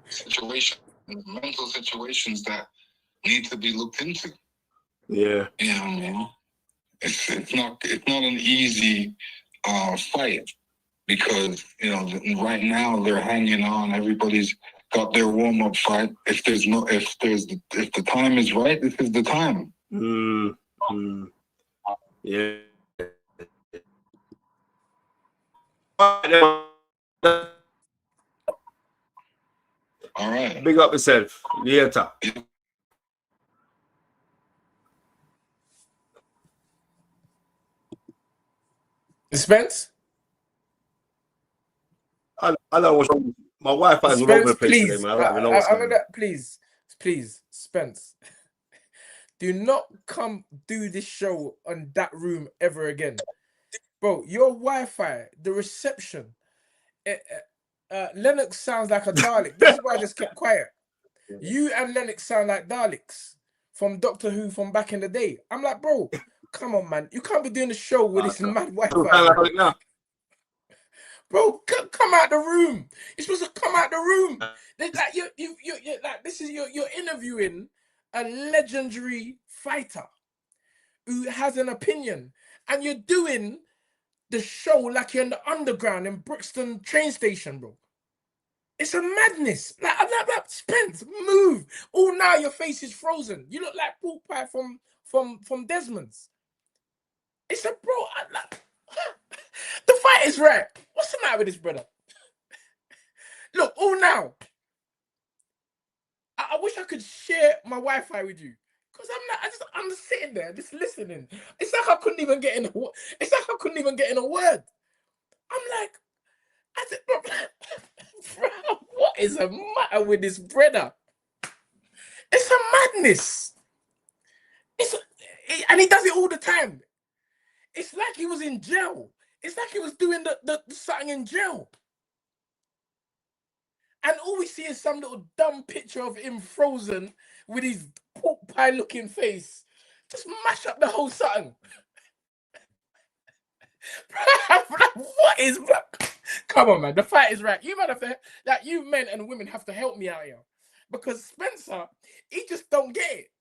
situations, mental situations that need to be looked into. Yeah. You know what I mean? It's not an easy fight, because right now they're hanging on. Everybody's got their warm up fight. If the time is right, this is the time. Yeah. All right. Big up yourself. Later. Spence? I don't know what's wrong. My Wi-Fi is all over the place today, man. I don't even know what's going on. Please, Spence. Do not come do this show on that room ever again. Bro, your Wi-Fi, the reception, Lennox sounds like a Dalek. This is why I just kept quiet. You and Lennox sound like Daleks from Doctor Who from back in the day. I'm like, bro, come on, man. You can't be doing the show with this mad Wi-Fi. Bro, come out the room. You're supposed to come out the room. Like you're like, this is you're interviewing a legendary fighter who has an opinion, and you're doing the show like you're in the underground in Brixton train station, bro. It's a madness. Like Spence, move. Oh, now your face is frozen. You look like Pork Pie from Desmond's. It's a bro. The fight is right. What's the matter with this brother? Look, now. I wish I could share my Wi-Fi with you, because I'm just sitting there, just listening. It's like I couldn't even get in. It's like I couldn't even get in a word. I'm like, bro, what is the matter with this brother? It's a madness. And he does it all the time. It's like he was in jail. It's like he was doing the something in jail. And all we see is some little dumb picture of him frozen with his pork pie looking face. Just mash up the whole something. What is that? Come on, man. The fight is right. You man have to, like, you men and women have to help me out here. Because Spencer, he just don't get it.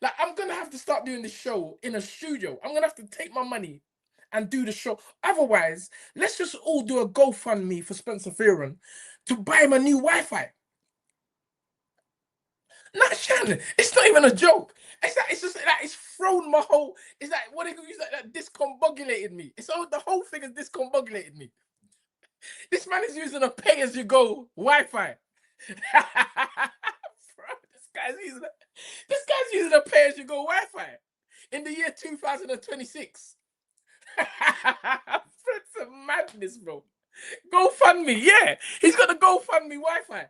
Like, I'm going to have to start doing the show in a studio. I'm going to have to take my money and do the show. Otherwise, let's just all do a GoFundMe for Spencer Fearon to buy him a new Wi-Fi. Not Shannon. It's not even a joke. It's just like it's thrown my whole. It's like what they use that discombobulated me. It's all the whole thing has discombobulated me. This man is using a pay-as-you-go Wi-Fi. This guy's using a pay-as-you-go Wi-Fi in the year 2026. It's a madness, bro. GoFundMe, yeah. He's got the GoFundMe Wi-Fi.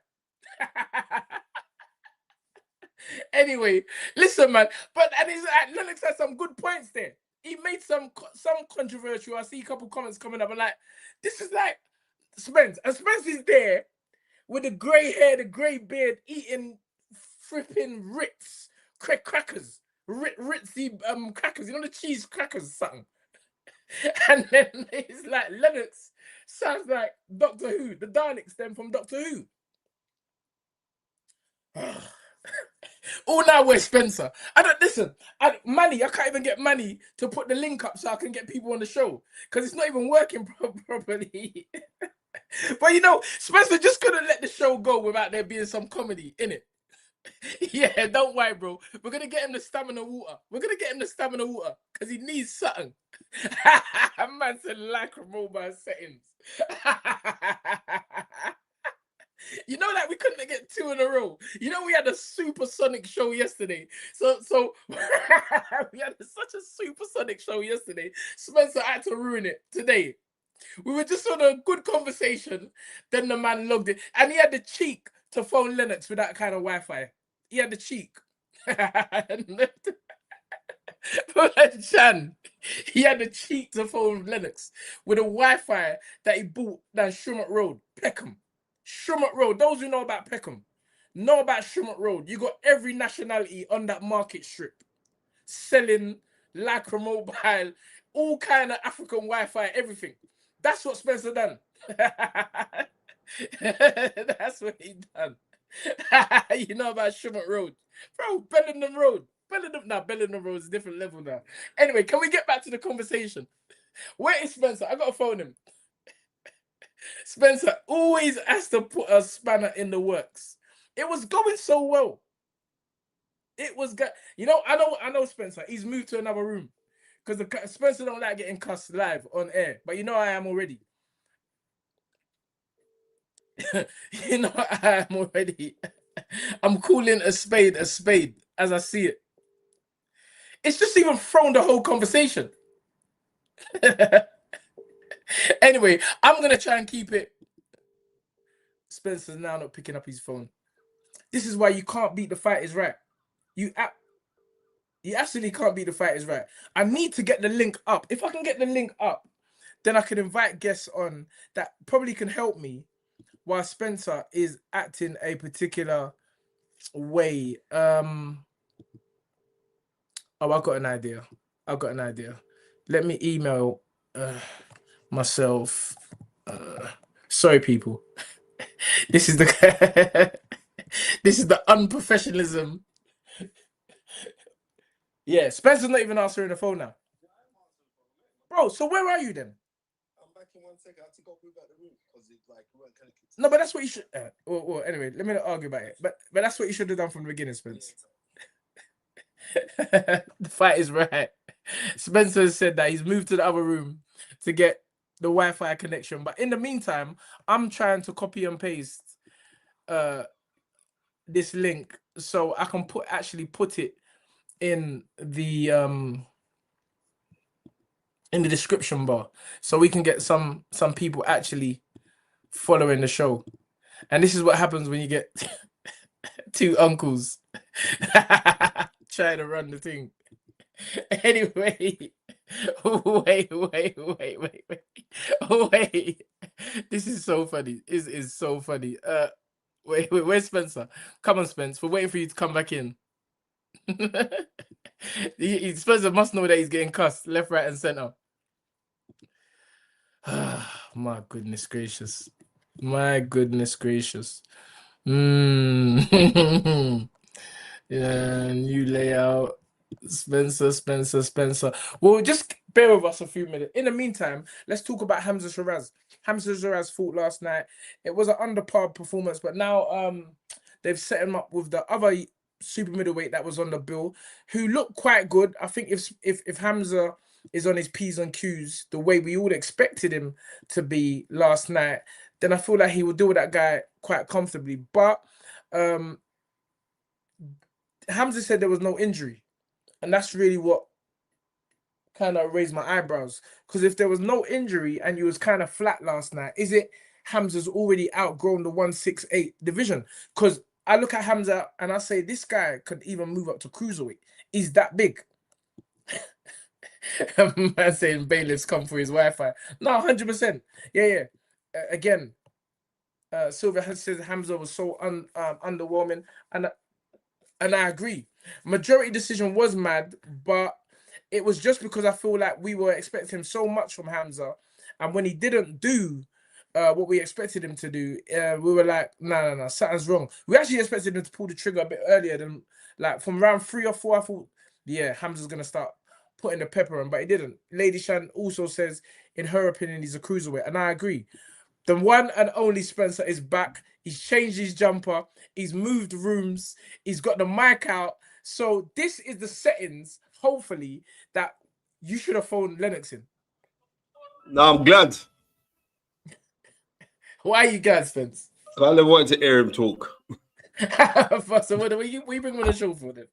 Anyway, listen, man. And Lennox had some good points there. He made some controversial. I see a couple comments coming up. I'm like, this is like Spence. And Spence is there with the grey hair, the grey beard, eating fripping Ritz crackers. Ritzy crackers. You know the cheese crackers or something. And then it's like Lennox sounds like Doctor Who, the Daleks then from Doctor Who. Now we're Spencer. Manny, I can't even get Manny to put the link up so I can get people on the show, because it's not even working properly. But Spencer just couldn't let the show go without there being some comedy in it. Yeah, don't worry, bro. We're gonna get him the stamina water. Because he needs something. Man said lacrimobile settings. Like we couldn't get 2 in a row. We had a supersonic show yesterday. So we had such a supersonic show yesterday. Spencer had to ruin it today. We were just on a good conversation. Then the man logged it, and he had the cheek to phone Lennox with that kind of Wi-Fi. He had the cheek. Chan, he had the cheek to phone Lennox with a Wi-Fi that he bought down Shumat Road, Peckham. Shumat Road. Those who know about Peckham know about Shumat Road. You got every nationality on that market strip selling lacrimobile, all kind of African Wi-Fi, everything. That's what Spencer done. That's what he done. You know about Shumat Road. Bro, Bellingham Road. Bellingham Road is a different level now. Anyway, can we get back to the conversation? Where is Spencer? I gotta phone him. Spencer always has to put a spanner in the works. It was going so well. It was good. You know, I know Spencer. He's moved to another room because Spencer don't like getting cussed live on air. But you know I am already. You know I am already. I'm calling a spade as I see it. It's just even thrown the whole conversation. Anyway, I'm gonna try and keep it. Spencer's now not picking up his phone. This is why you can't beat the Fight Is Right. You absolutely can't beat the Fight Is Right. I need to get the link up. If I can get the link up, then I can invite guests on that probably can help me while Spencer is acting a particular way. Oh, I've got an idea. Let me email myself. Sorry, people. This is the unprofessionalism. Yeah, Spencer's not even answering the phone now. Bro, so where are you then? I'm back in 1 second. I have to go move out the room because it like we weren't connected. No, but that's what you should. Well, anyway, let me not argue about it. But that's what you should have done from the beginning, Spence. The Fight Is Right. Spencer said that he's moved to the other room to get the Wi-Fi connection. But in the meantime, I'm trying to copy and paste this link so I can actually put it in the description bar so we can get some people actually following the show. And this is what happens when you get two uncles trying to run the thing. Anyway, wait. This is so funny. This is so funny. Wait, where's Spencer? Come on, Spence. We're waiting for you to come back in. Spencer must know that he's getting cussed left, right, and center. My goodness gracious. Yeah, new layout. Spencer. Well, just bear with us a few minutes. In the meantime, let's talk about Hamza Shiraz. Hamza Shiraz fought last night. It was an under par performance, but now they've set him up with the other super middleweight that was on the bill, who looked quite good. I think if Hamza is on his P's and Q's the way we all expected him to be last night, then I feel like he would deal with that guy quite comfortably. But Hamza said there was no injury. And that's really what kind of raised my eyebrows. Because if there was no injury and you was kind of flat last night, is it Hamza's already outgrown the 168 division? Because I look at Hamza and I say, this guy could even move up to cruiserweight. He's that big. Man saying bailiffs come for his Wi-Fi. No, 100%. Yeah. Again, Silver has said Hamza was so underwhelming. And I agree. Majority decision was mad, but it was just because I feel like we were expecting so much from Hamza, and when he didn't do what we expected him to do, we were like, no, something's wrong. We actually expected him to pull the trigger a bit earlier than, like, from round 3 or 4. I thought, yeah, Hamza's gonna start putting the pepper on, but he didn't. Lady Shan also says, in her opinion, he's a cruiserweight, and I agree. The one and only Spencer is back. He's changed his jumper. He's moved rooms. He's got the mic out. So this is the settings, hopefully, that you should have phoned Lennox in. No, I'm glad. Why are you glad, Spence? I never wanted to hear him talk. So what are you bring on the show for then?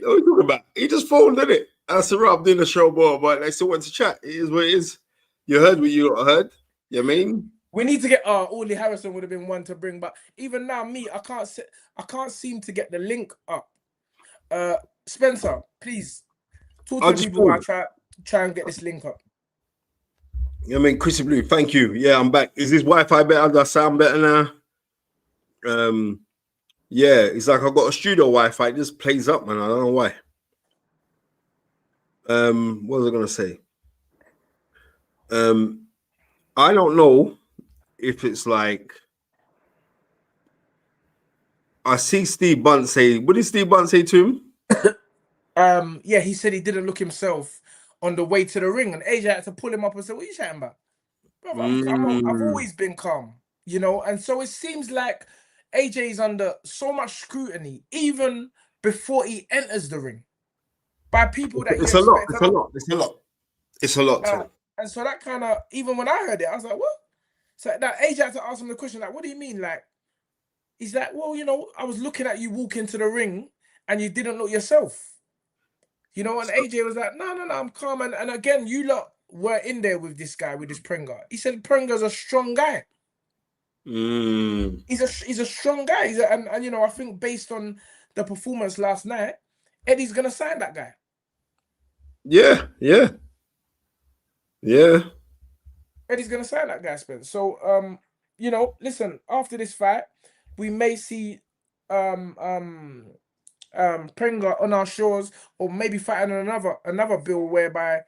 What are you talking about? He just phoned, didn't it? I said, right, I'm doing the show, but I still want to chat. It is what it is. You heard what you heard. You know what I mean? We need to get Orly Harrison would have been one to bring, but even now, I can't seem to get the link up. Spencer, please talk to the people. I'll try and get this link up. I mean, Chrissy Blue, thank you. Yeah, I'm back. Is this Wi-Fi better? Does I sound better now? Yeah, it's like I've got a studio Wi-Fi. It just plays up, man. I don't know why. What was I gonna say? I don't know if it's like I see Steve Bunt say, what did Steve Bunt say to him? Yeah, he said he didn't look himself on the way to the ring, and AJ had to pull him up and say, "What are you chatting about?" Bro, I've always been calm, you know, and so it seems like AJ is under so much scrutiny, even before he enters the ring, by people that It's you a lot. expect. It's a lot. It's a lot. It's a lot. Tony. And so that kind of, even when I heard it, I was like, "What?" So that AJ had to ask him the question, like, "What do you mean?" Like, he's like, "Well, you know, I was looking at you walk into the ring, and you didn't look yourself." You know, and AJ was like, no, I'm calm. And again, you lot were in there with this guy, with this Prenga. He said Prenga's a strong guy. He's a strong guy. And you know, I think based on the performance last night, Eddie's gonna sign that guy. Yeah. Eddie's gonna sign that guy, Spence. So you know, listen, after this fight, we may see Prenga on our shores, or maybe fighting on another bill whereby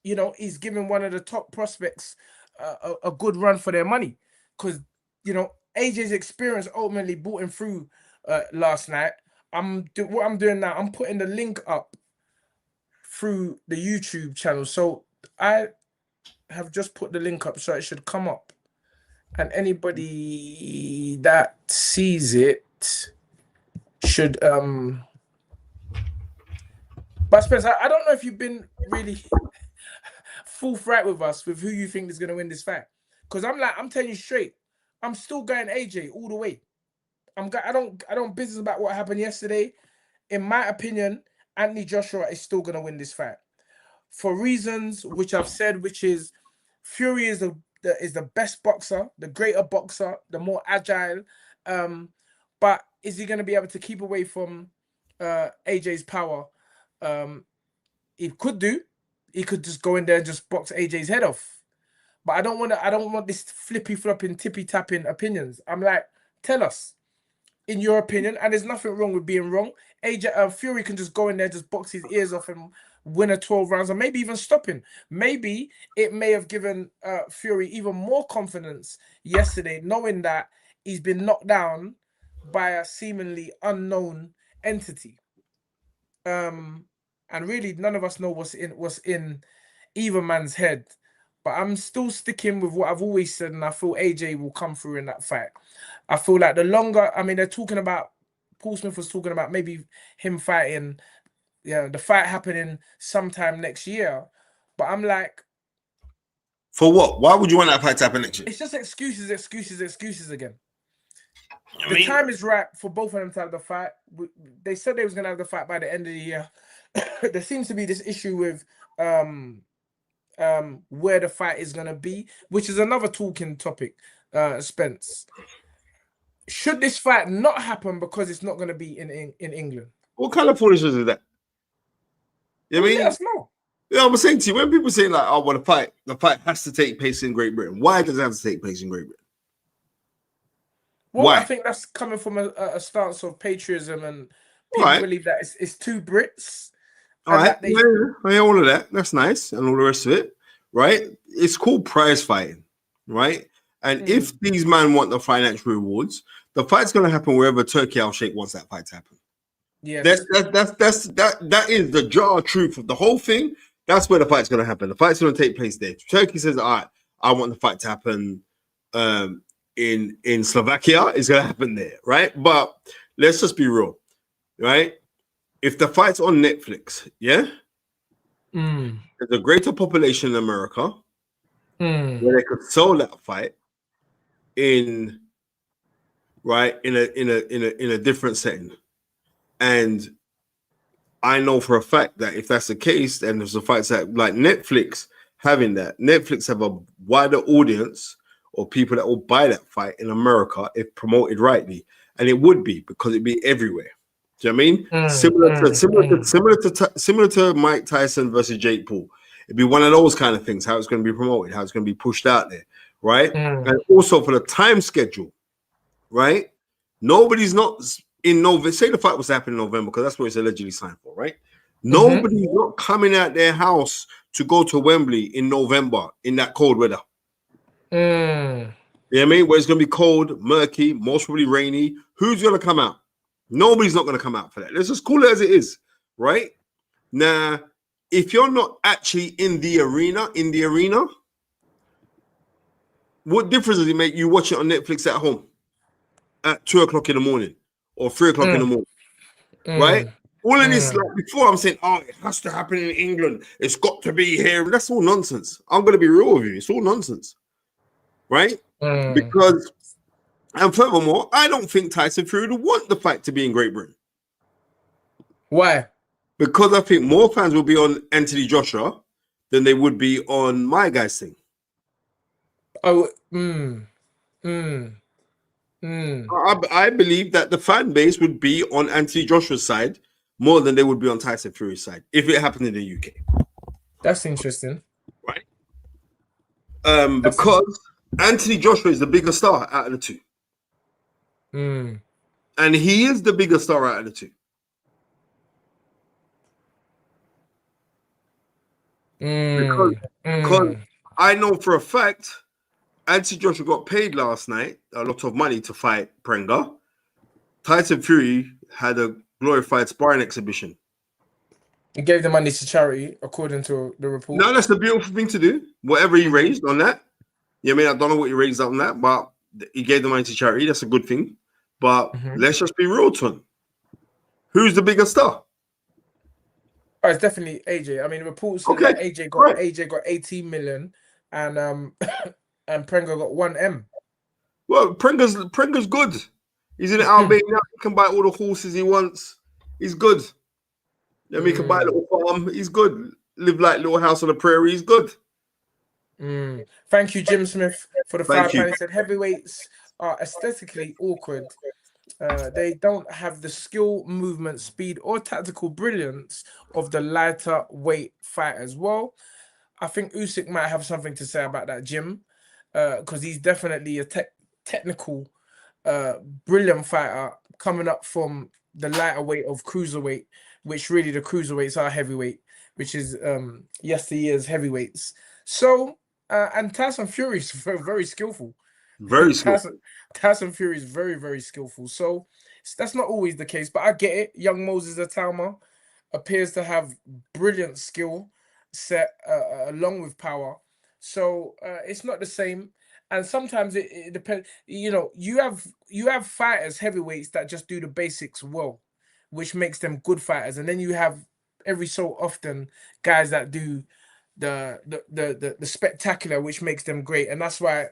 you know, he's giving one of the top prospects a good run for their money, because you know AJ's experience ultimately brought him through last night. What I'm doing now, I'm putting the link up through the YouTube channel. So I have just put the link up, so it should come up, and anybody that sees it should but Spence, I don't know if you've been really forthright with us with who you think is going to win this fight, because I'm telling you straight, I'm still going AJ all the way. I don't business about what happened yesterday. In my opinion, Anthony Joshua is still going to win this fight for reasons which I've said, which is Fury is the best boxer, the greater boxer, the more agile, but is he going to be able to keep away from AJ's power? He could do. He could just go in there and just box AJ's head off. But I don't want this flippy flopping, tippy tapping opinions. I'm like, tell us, in your opinion, and there's nothing wrong with being wrong. AJ Fury can just go in there, just box his ears off and win a 12 rounds, or maybe even stop him. Maybe it may have given Fury even more confidence yesterday, knowing that he's been knocked down by a seemingly unknown entity. And really, none of us know what's in either man's head. But I'm still sticking with what I've always said, and I feel AJ will come through in that fight. I feel like the longer, I mean, they're talking about, Paul Smith was talking about maybe him fighting, the fight happening sometime next year. But I'm like, for what? Why would you want that fight to happen next year? It's just excuses again. The time is right for both of them to have the fight. They said they was gonna have the fight by the end of the year. There seems to be this issue with where the fight is gonna be, which is another talking topic. Spence, should this fight not happen because it's not gonna be in England? What kind of foolishness is that? You know what I mean? Let us know. Yeah, I'm saying to you, when people say like, "Oh, well, the fight has to take place in Great Britain," why does it have to take place in Great Britain? Well, why? I think that's coming from a stance of patriotism, and people believe that it's two Brits. All right, yeah, all of that. That's nice, and all the rest of it, right? It's called prize fighting, right? And if these men want the financial rewards, the fight's going to happen wherever Turkey Al Sheikh wants that fight to happen. Yeah, that is the jar of truth of the whole thing. That's where the fight's going to happen. The fight's going to take place there. Turkey says, "All right, I want the fight to happen in Slovakia." It's going to happen there, right? But let's just be real, right? If the fight's on Netflix, yeah, there's a greater population in America where they could sell that fight in a different setting. And I know for a fact that if that's the case, then there's a fight that like Netflix having that. Netflix have a wider audience or people that will buy that fight in America if promoted rightly. And it would be, because it'd be everywhere. Do you know what I mean? Similar to Mike Tyson versus Jake Paul. It'd be one of those kind of things, how it's going to be promoted, how it's going to be pushed out there, right? And also for the time schedule, right? Nobody's not in November. Say the fight was happening in November, because that's what it's allegedly signed for, right? Nobody's not coming out their house to go to Wembley in November in that cold weather. You know what I mean? Where it's going to be cold, murky, most probably rainy. Who's going to come out? Nobody's not going to come out for that. Let's just call it as it is, right? Now, if you're not actually in the arena, what difference does it make you watch it on Netflix at home at 2 o'clock in the morning or 3 o'clock in the morning, right? All of this, like before, I'm saying, oh, it has to happen in England. It's got to be here. That's all nonsense. I'm going to be real with you. It's all nonsense, right? Because, and furthermore, I don't think Tyson Fury would want the fight to be in Great Britain. Why? Because I think more fans will be on Anthony Joshua than they would be on my guy's thing. Oh, I believe that the fan base would be on Anthony Joshua's side more than they would be on Tyson Fury's side if it happened in the UK. That's interesting, right? Because Anthony Joshua is the bigger star out of the two, and he is the bigger star out of the two. Because I know for a fact Anthony Joshua got paid last night a lot of money to fight Prenga. Tyson Fury had a glorified sparring exhibition. He gave the money to charity, according to the report. No, that's a beautiful thing to do. Whatever he raised on that. Yeah, I mean, I don't know what he raised on that, but he gave the money to charity. That's a good thing. But let's just be real to him. Who's the bigger star? Oh, it's definitely AJ. I mean, reports say that AJ got 18 million and and Prenga got 1M. Well, Prenga's good. He's in Albania. He can buy all the horses he wants. He's good. I mean, he can buy a little farm. He's good. Live like little house on the prairie. He's good. Thank you, Jim Smith, for the £5. He said heavyweights are aesthetically awkward. They don't have the skill, movement, speed, or tactical brilliance of the lighter weight fighters. Well, I think Usyk might have something to say about that, Jim, because he's definitely a technical, brilliant fighter coming up from the lighter weight of cruiserweight, which really the cruiserweights are heavyweight, which is yesteryear's heavyweights. So, and Tyson Fury is very skillful. Very skillful. Tyson Fury is very, very skillful. So that's not always the case, but I get it. Young Moses Atalma appears to have brilliant skill set along with power. So it's not the same. And sometimes it depends. You know, you have fighters, heavyweights that just do the basics well, which makes them good fighters. And then you have every so often guys that do the spectacular, which makes them great. And that's why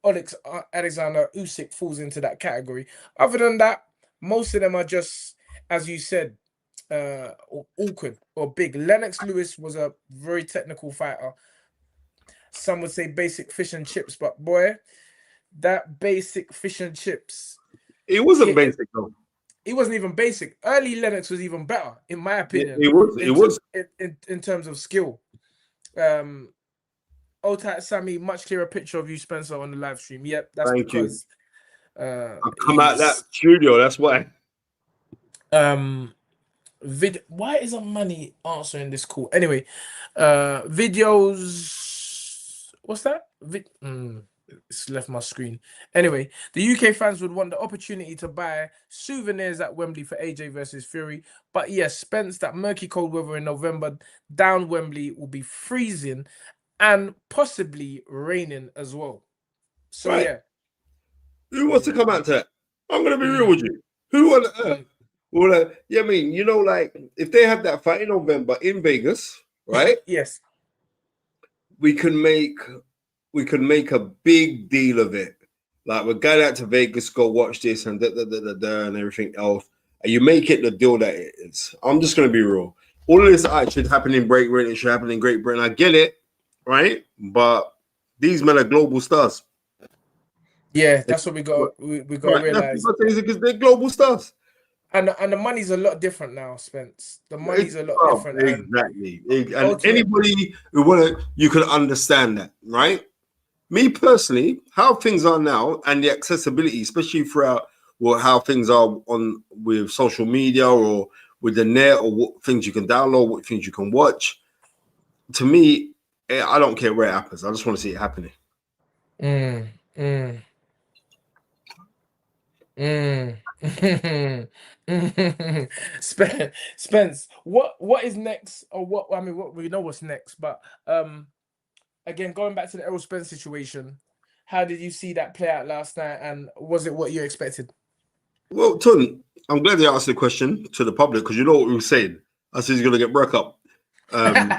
Alexander Usyk falls into that category. Other than that, most of them are just, as you said, awkward or big. Lennox Lewis was a very technical fighter. Some would say basic fish and chips, but boy, that basic fish and chips. It wasn't basic though. It wasn't even basic. Early Lennox was even better, in my opinion. It was. In terms of skill. Otat Sammy, much clearer picture of you, Spencer, on the live stream. Yep, that's Thank because I come out that studio. That's why. Why isn't Money answering this call? Anyway, videos. What's that? It's left my screen. Anyway, the UK fans would want the opportunity to buy souvenirs at Wembley for AJ versus Fury. But yes, Spence, that murky cold weather in November down Wembley will be freezing and possibly raining as well. So right. Yeah. Who wants to come out to that? I'm gonna be real with you. Who on earth? Well, yeah, I mean, you know, like if they have that fight in November in Vegas, right? Yes. We can make a big deal of it. Like we're going out to Vegas, go watch this and and everything else. And you make it the deal that it is. I'm just gonna be real. All of this should happen in Great Britain. It should happen in Great Britain. I get it, right? But these men are global stars. Yeah, that's what we got. We got to realize because they're global stars. And the money's a lot different now, Spence. The money's a lot different. Exactly. And anybody who you can understand that, right? Me personally, how things are now and the accessibility, especially throughout how things are on with social media or with the net or what things you can download, what things you can watch. To me, I don't care where it happens. I just want to see it happening. Mm. Spence, what is next, or what? I mean, what we know what's next, but again, going back to the Errol Spence situation, how did you see that play out last night, and was it what you expected? Well, Ton, I'm glad you asked the question to the public because you know what we were saying. I said he's going to get broke up. Me and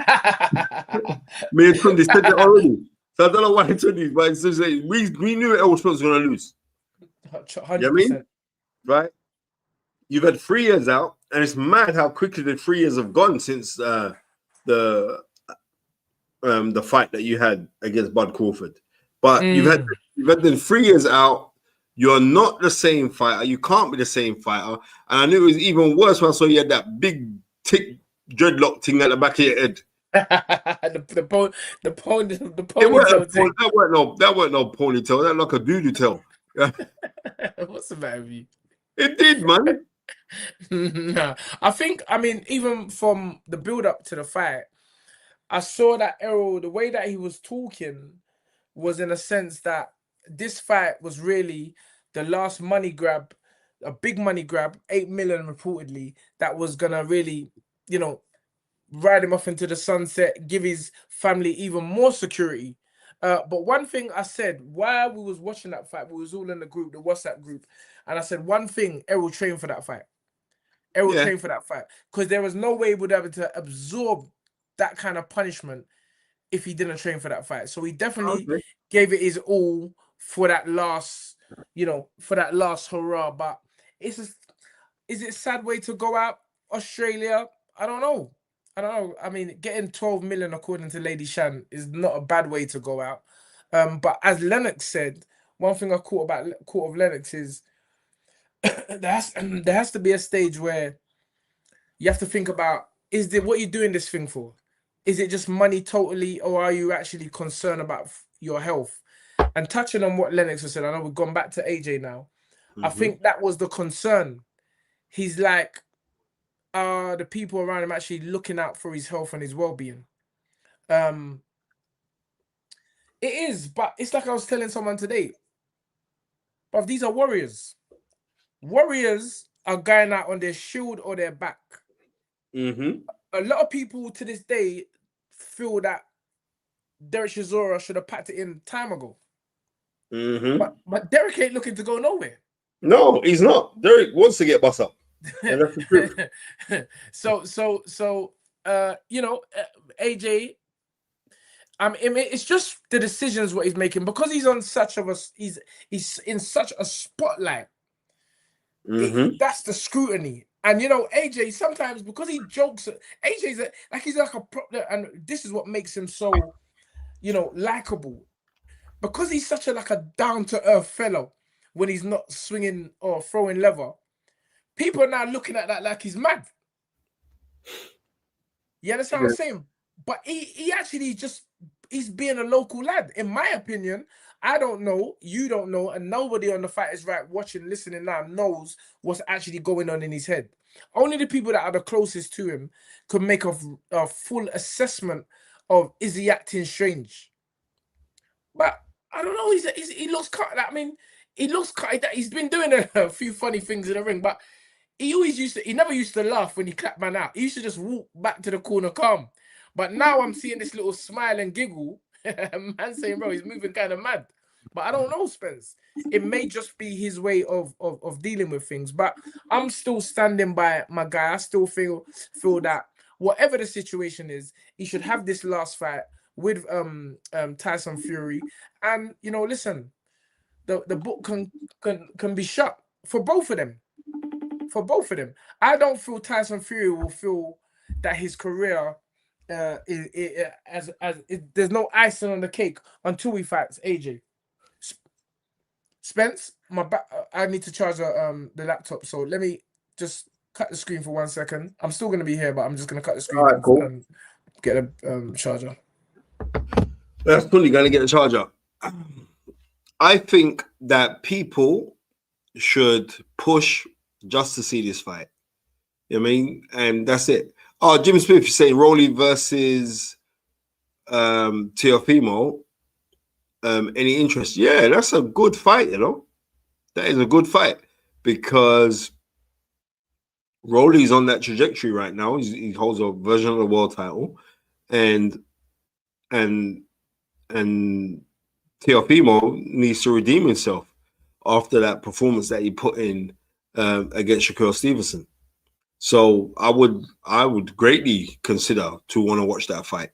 Tundi said that already. So I don't know why Tundi, but it's just, we knew Errol Spence was going to lose. 100%. You know what I mean? Right? You've had 3 years out, and it's mad how quickly the 3 years have gone since the fight that you had against Bud Crawford. But you've had them 3 years out. You're not the same fighter. You can't be the same fighter. And I knew it was even worse when I saw you had that big tick dreadlock thing at the back of your head. the ponytail. That weren't no ponytail. That like a doo-doo tail. What's the matter with you? It did, man. No, I mean, even from the build-up to the fight, I saw that Errol, the way that he was talking was in a sense that this fight was really the last money grab, a big money grab, 8 million reportedly, that was gonna really, ride him off into the sunset, give his family even more security. But one thing I said while we was watching that fight, we was all in the group, the WhatsApp group, and I said one thing: Errol trained for that fight. Trained for that fight because there was no way he would be able to absorb that kind of punishment if he didn't train for that fight. So he definitely gave it his all for that last, hurrah. But is it a sad way to go out? Australia, I don't know. I mean, getting 12 million according to Lady Shan is not a bad way to go out. But as Lennox said, one thing I caught of Lennox is there has to be a stage where you have to think about, what you're doing this thing for? Is it just money totally, or are you actually concerned about your health? And touching on what Lennox has said, I know we've gone back to AJ now. I think that was the concern. He's like, the people around him actually looking out for his health and his well-being? It is, but it's like I was telling someone today. But these are warriors. Warriors are going out on their shield or their back. A lot of people to this day feel that Derek Chisora should have packed it in time ago. But Derek ain't looking to go nowhere. No, he's not. Derek wants to get bust up. And that's the truth. So AJ, I mean, it's just the decisions what he's making because he's on he's in such a spotlight. That's the scrutiny. And AJ sometimes, because he jokes, AJ's he's like a and this is what makes him so, likable, because he's such a down-to-earth fellow. When he's not swinging or throwing leather, people are now looking at that like he's mad. You understand what I'm saying? But he actually he's being a local lad, in my opinion. I don't know, you don't know, and nobody on the Fight Is Right watching, listening now knows what's actually going on in his head. Only the people that are the closest to him could make a full assessment of, is he acting strange? But I don't know. He looks cut. I mean, he looks cut. He's been doing a few funny things in the ring, but he never used to laugh when he clapped man out. He used to just walk back to the corner calm. But now I'm seeing this little smile and giggle. Man saying, bro, he's moving kind of mad. But I don't know, Spence. It may just be his way of dealing with things. But I'm still standing by my guy. I still feel that whatever the situation is, he should have this last fight with Tyson Fury. And listen, the book can be shut for both of them. I don't feel Tyson Fury will feel that his career there's no icing on the cake until he fights AJ. Spence, I need to charge the laptop, so let me just cut the screen for 1 second. I'm still going to be here, but I'm just going to cut the screen. All right, cool. And get a charger. That's probably going to get a charger. I think that people should push just to see this fight. You know what I mean? And that's it. Oh, Jimmy Smith, you're saying Rolly versus Teofimo. Any interest? Yeah, that's a good fight, That is a good fight. because Rolly's on that trajectory right now. He holds a version of the world title, and Teofimo needs to redeem himself after that performance that he put in against Shakur Stevenson. So I would greatly consider to want to watch that fight.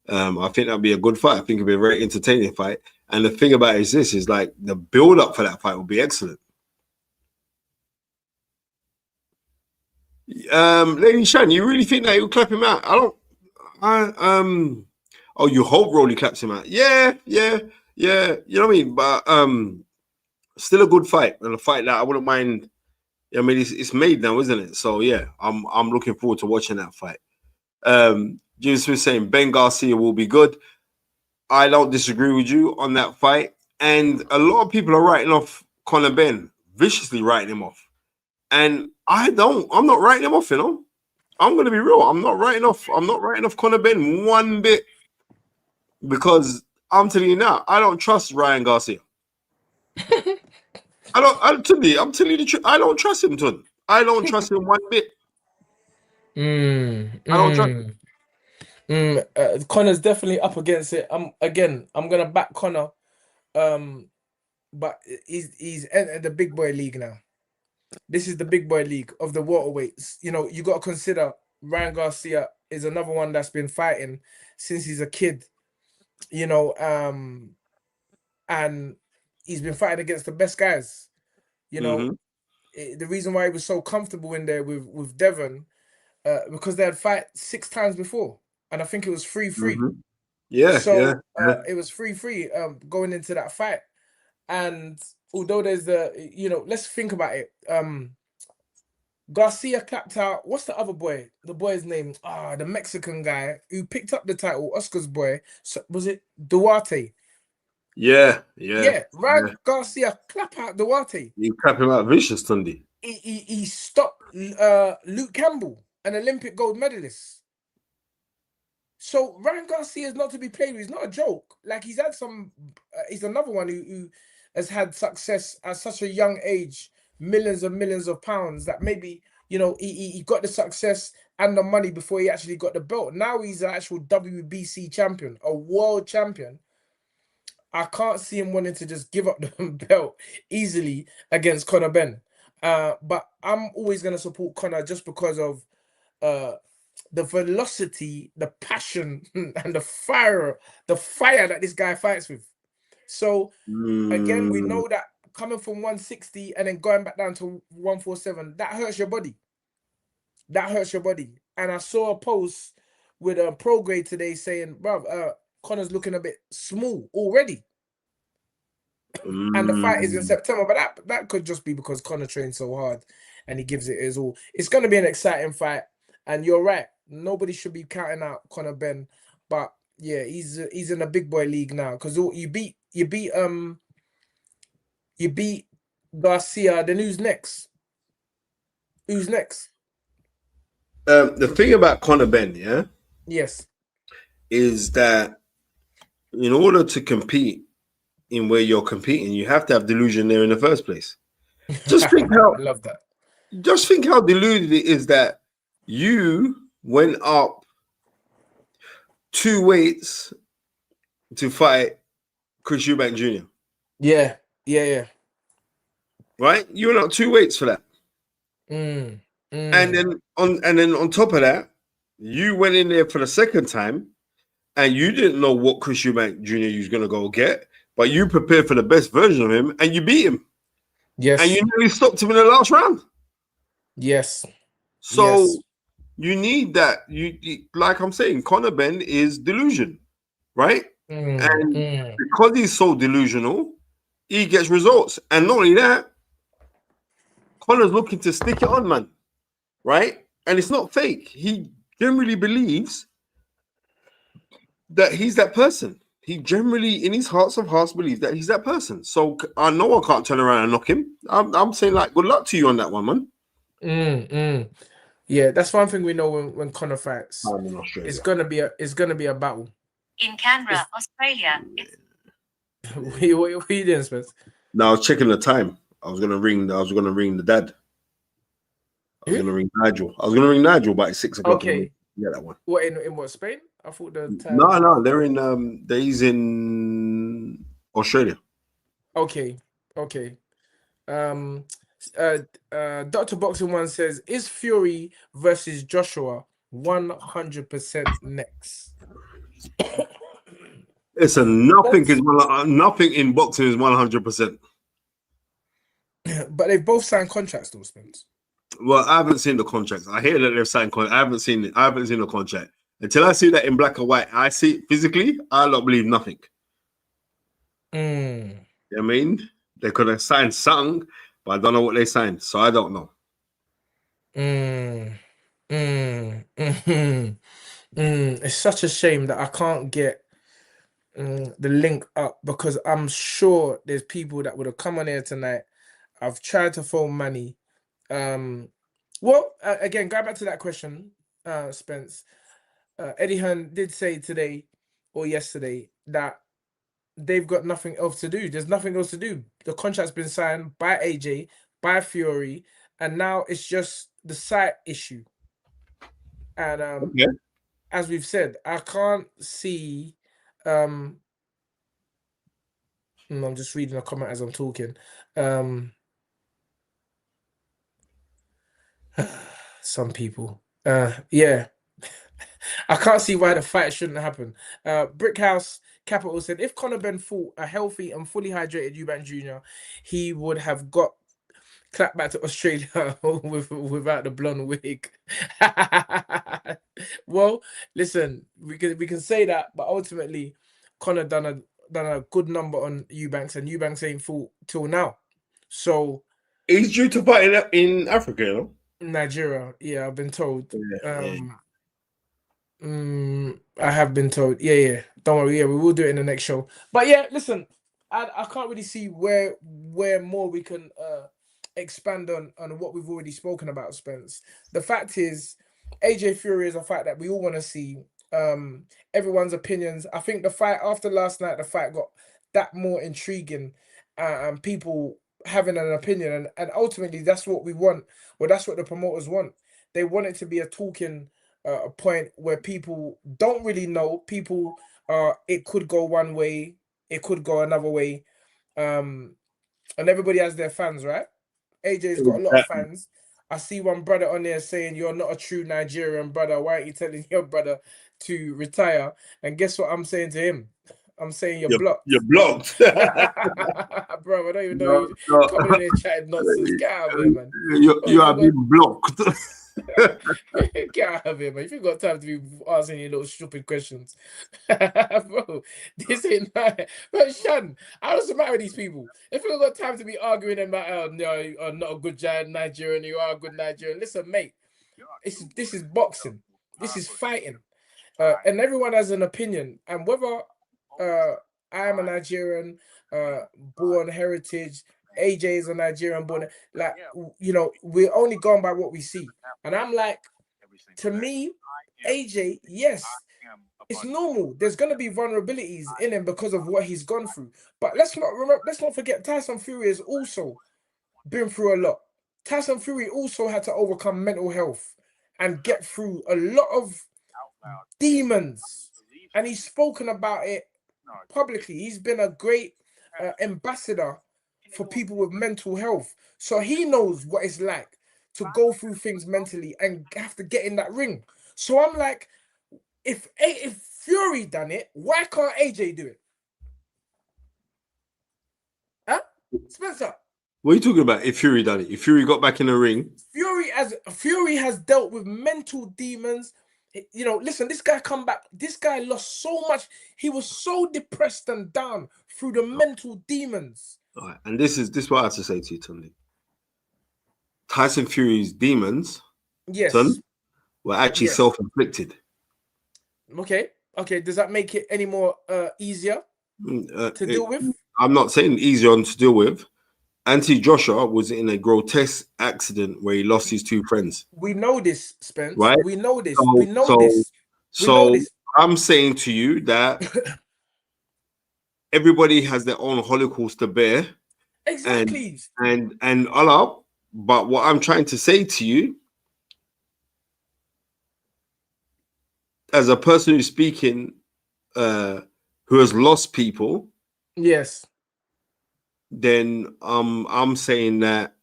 I think that'd be a good fight. I think it'd be a very entertaining fight. And the thing about it is like the build up for that fight will be excellent. Lady Shan, you really think that he'll clap him out? Oh, you hope Rolly claps him out. Yeah. You know what I mean? But still a good fight, and a fight that I wouldn't mind. I mean, it's made now, isn't it? So yeah, I'm looking forward to watching that fight. Jim Smith saying Ben Garcia will be good. I don't disagree with you on that fight. And a lot of people are writing off Conor Benn, viciously writing him off. And I'm not writing him off, you know. I'm gonna be real. I'm not writing off Conor Benn one bit, because I'm telling you now, I don't trust Ryan Garcia. I'm telling you the truth. I don't trust him, Tun. I don't trust him one bit. I don't trust him. Connor's definitely up against it. I'm gonna back Connor, but he's entered the big boy league now. This is the big boy league of the welterweights. You know, you got to consider Ryan Garcia is another one that's been fighting since he's a kid. You know, and he's been fighting against the best guys. You know, the reason why he was so comfortable in there with Devon, because they had fight 6 times before, and I think it was 3-3. Yeah, so it was 3-3 going into that fight. And although there's let's think about it. Garcia clapped out. What's the other boy? The boy's name? The Mexican guy who picked up the title, Oscar's boy. So, was it Duarte? Yeah. Ryan Garcia clap out Duarte. You clap him out vicious, Tundi. He stopped Luke Campbell, an Olympic gold medalist. So Ryan Garcia is not to be played with. He's not a joke. Like, he's had some. He's another one who has had success at such a young age, millions and millions of pounds. That maybe he got the success and the money before he actually got the belt. Now he's an actual WBC champion, a world champion. I can't see him wanting to just give up the belt easily against Conor Benn. But I'm always going to support Conor just because of the velocity, the passion, and the fire that this guy fights with. So, again, we know that coming from 160 and then going back down to 147, that hurts your body. And I saw a post with a pro grade today saying, bruv, Conor's looking a bit small already. And the fight is in September, but that could just be because Conor trained so hard and he gives it his all. It's going to be an exciting fight, and you're right. Nobody should be counting out Conor Benn, but yeah, he's in a big boy league now because you beat Garcia. Then who's next? The thing about Conor Benn, yes, is that in order to compete in where you're competing, you have to have delusion there in the first place. Just think how I love that. Just think how deluded it is that you went up 2 weights to fight Chris Eubank Jr. Yeah. Right? You went up 2 weights for that. And then on top of that, you went in there for the second time and you didn't know what Chris Eubank Jr. was going to go get, but you prepared for the best version of him and you beat him. Yes. And you nearly stopped him in the last round. Yes. So you need that. You like I'm saying, Conor Benn is delusion, right? And because he's so delusional, he gets results. And not only that, Conor's looking to stick it on, man. Right? And it's not fake. He generally believes that he's that person. He generally, in his hearts of hearts, believes that he's that person. So I know I can't turn around and knock him. I'm saying, like, good luck to you on that one, man. Yeah, that's one thing we know when Conor fights. It's gonna be a battle. In Canberra, Australia. What are you doing, Smith? No, I was checking the time. I was gonna ring the dad. I was Who? gonna ring Nigel. I was gonna ring Nigel by 6 o'clock. Okay. Yeah, that one. What in what, Spain? I thought the time. No, they're in he's in Australia. Okay. Dr. Boxing One says, is Fury versus Joshua 100% next? Listen, nothing in boxing is 100%. But they've both signed contracts, though, Spence. Well, I haven't seen the contracts. I hear that they've signed contracts. I haven't seen it. I haven't seen the contract. Until I see that in black and white, I see it physically, I don't believe nothing. You know what I mean? They could have signed something, but I don't know what they signed, so I don't know. It's such a shame that I can't get the link up, because I'm sure there's people that would have come on here tonight. I've tried to phone Manny. Well, again, going back to that question, Spence, Eddie Hearn did say today or yesterday that they've got nothing else to do. There's nothing else to do. The contract's been signed by AJ, by Fury, and now it's just the site issue. And as we've said, I can't see. I'm just reading a comment as I'm talking. Some people, yeah. I can't see why the fight shouldn't happen. Brickhouse Capital said, if Conor Benn fought a healthy and fully hydrated Eubank Jr., he would have got clapped back to Australia without the blonde wig. Well, listen, we can say that, but ultimately, Conor done a good number on Eubanks, and Eubanks ain't fought till now. So he's due to fight in Africa, you know? Nigeria, yeah, I've been told. Yeah. I have been told. Yeah. Don't worry. Yeah, we will do it in the next show. But yeah, listen, I can't really see where more we can expand on what we've already spoken about, Spence. The fact is, AJ Fury is a fight that we all want to see. Everyone's opinions. I think the fight after last night, the fight got that more intriguing, and people having an opinion, and ultimately that's what we want. Well, that's what the promoters want. They want it to be a talking a point where people don't really know. People it could go one way, it could go another way, and everybody has their fans, right? AJ's got a lot of fans. I see one brother on there saying, you're not a true Nigerian brother. Why aren't you telling your brother to retire? And guess what I'm saying to him? I'm saying you're blocked. You're blocked. Bro, I don't even know you coming in there chatting nonsense. Get out of here, man. You have been blocked. Get out of here, man. If you've got time to be asking you little stupid questions. Bro, this ain't right. But Shan, what's the matter with these people? If you've got time to be arguing about, no, you're not a good Nigerian, you are a good Nigerian. Listen, mate, this is boxing. This is fighting. And everyone has an opinion. And whether I am a Nigerian, born heritage, AJ is a Nigerian born, like, you know, we're only going by what we see. And I'm like, to me, AJ, yes, it's normal. There's going to be vulnerabilities in him because of what he's gone through. But let's not forget, Tyson Fury has also been through a lot. Tyson Fury also had to overcome mental health and get through a lot of demons. And he's spoken about it publicly. He's been a great ambassador for people with mental health. So he knows what it's like to go through things mentally and have to get in that ring. So I'm like, if Fury done it, why can't AJ do it? Huh? Spencer? What are you talking about? If Fury done it? If Fury got back in the ring? Fury has dealt with mental demons. You know, listen, this guy come back. This guy lost so much. He was so depressed and down through the mental demons. All right. And this is what I have to say to you, Tunde. Tyson Fury's demons, yes, were actually self-inflicted. Okay. Does that make it any more easier to deal with? I'm not saying easier to deal with. Anthony Joshua was in a grotesque accident where he lost his two friends. We know this, Spence. Right? We know this. So I'm saying to you that everybody has their own Holocaust to bear, Exactly. And Allah, but what I'm trying to say to you, as a person who's speaking, who has lost people, Yes. then I'm saying that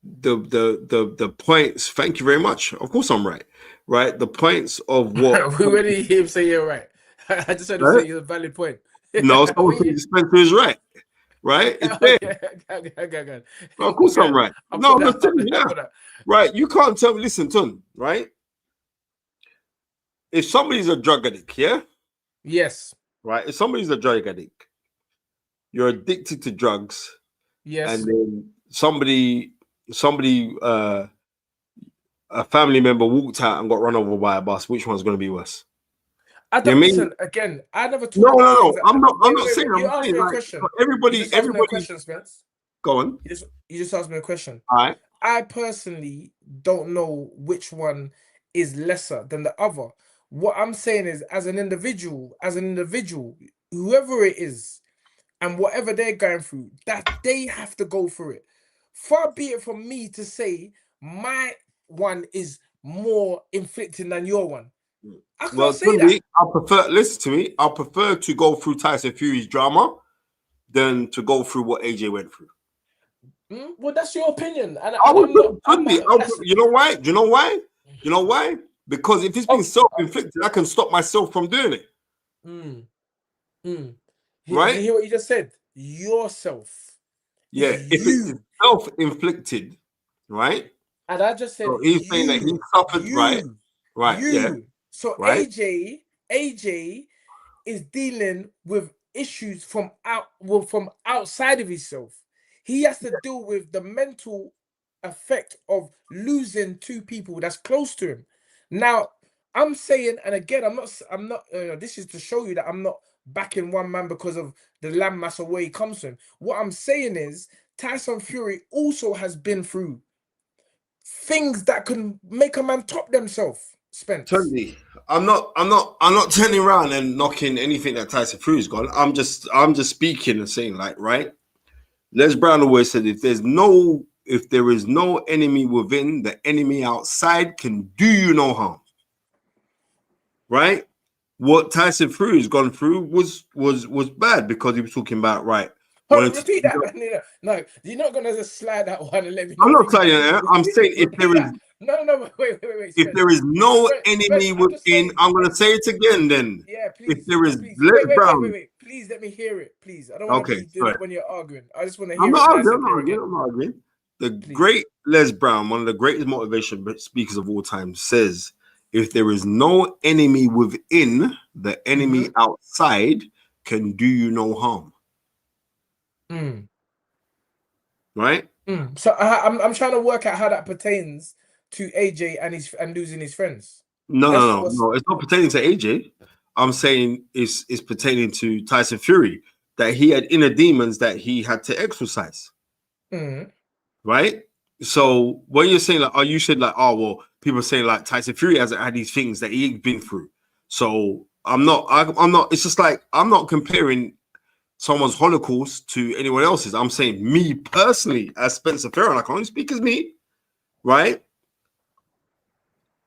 the points. Thank you very much. Of course, I'm right. Right, the points of what. We already hear him say you're right. I just heard him say it's a valid point. No, someone said Spencer is right. Right, it's there. Okay. Of course, I'm right. No, I'm not telling you I'll now. put that. Right, you can't tell me. Listen, Tun. Right, if somebody's a drug addict, yeah. Yes. Right, if somebody's a drug addict, you're addicted to drugs, Yes. and then somebody, a family member walked out and got run over by a bus. Which one's going to be worse? I don't listen again. I never talk about No. things I'm not saying. You I'm asked saying me a like question. everybody. A question, Spence. Go on. You just asked me a question. All right. I personally don't know which one is lesser than the other. What I'm saying is, as an individual, whoever it is, and whatever they're going through, that they have to go through it. Far be it from me to say my one is more inflicting than your one. I can't say that. Listen to me. I prefer to go through Tyson Fury's drama than to go through what AJ went through. Well, that's your opinion. And you know why? Do you know why? You know why? Because if it's been self-inflicted, I can stop myself from doing it. Right? You hear what you just said? Yourself. Yeah. If it's self-inflicted, right? And I just said, so he's saying that he suffered, right? Right. Yeah. So right? AJ is dealing with issues from outside of himself. He has to deal with the mental effect of losing two people that's close to him. Now, I'm saying, and again, I'm not. This is to show you that I'm not backing one man because of the landmass of where he comes from. What I'm saying is, Tyson Fury also has been through things that can make a man top themselves. Spence. Totally. I'm not turning around and knocking anything that Tyson Fury's got. I'm just speaking and saying, like, right. Les Brown always said, if there is no enemy within, the enemy outside can do you no harm. Right? What Tyson Fury's gone through was bad because he was talking about repeat that. No, you're not gonna just slide that one and let me. I'm not saying that. I'm saying if there is wait. If there is no enemy within, I'm gonna say it again. Then, yeah, please. If there is, wait. Please let me hear it, please. I don't want to be doing it when you're arguing. I just want to hear I'm it. not arguing. The great Les Brown, one of the greatest motivation speakers of all time, says, "If there is no enemy within, the enemy outside can do you no harm." Right. So I'm trying to work out how that pertains to AJ and losing his friends. No. It's not pertaining to AJ. I'm saying it's pertaining to Tyson Fury, that he had inner demons that he had to exorcise. Right. So when you're saying like, you said like, oh well, people saying like Tyson Fury hasn't had these things that he's been through. So I'm not. It's just like I'm not comparing someone's Holocaust to anyone else's. I'm saying me personally, as Spencer Farron, I can only speak as me, right?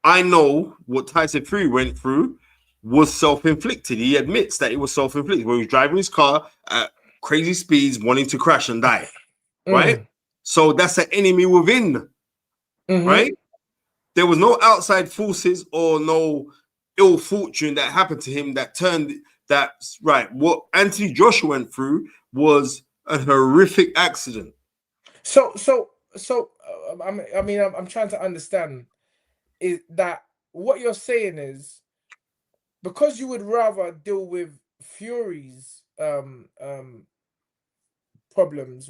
I know what Tyson Fury went through was self-inflicted. He admits that it was self-inflicted. When he was driving his car at crazy speeds, wanting to crash and die, right? So that's an enemy within, right? There was no outside forces or no ill fortune that happened to him that turned. That's right. What Anthony Joshua went through was a horrific accident. So, I'm trying to understand is that what you're saying is because you would rather deal with Fury's problems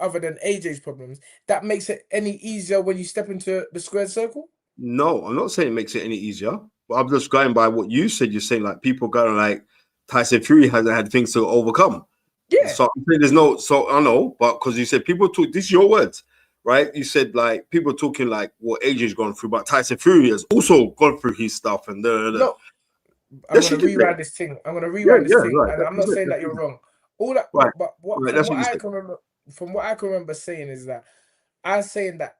other than AJ's problems, that makes it any easier when you step into the squared circle? No, I'm not saying it makes it any easier. But I'm just going by what you said. You're saying like people going like Tyson Fury hasn't had things to overcome. Yeah. So I'm saying there's no. So I know, but because you said people talk. This is your words, right? You said like people talking like what AJ's gone through, but Tyson Fury has also gone through his stuff and No, I'm gonna rewrite this thing. Right. And I'm not saying that you're wrong. All that, Right. but what Right, from that's what what you I said. can remember, from what I can remember saying is that I was saying that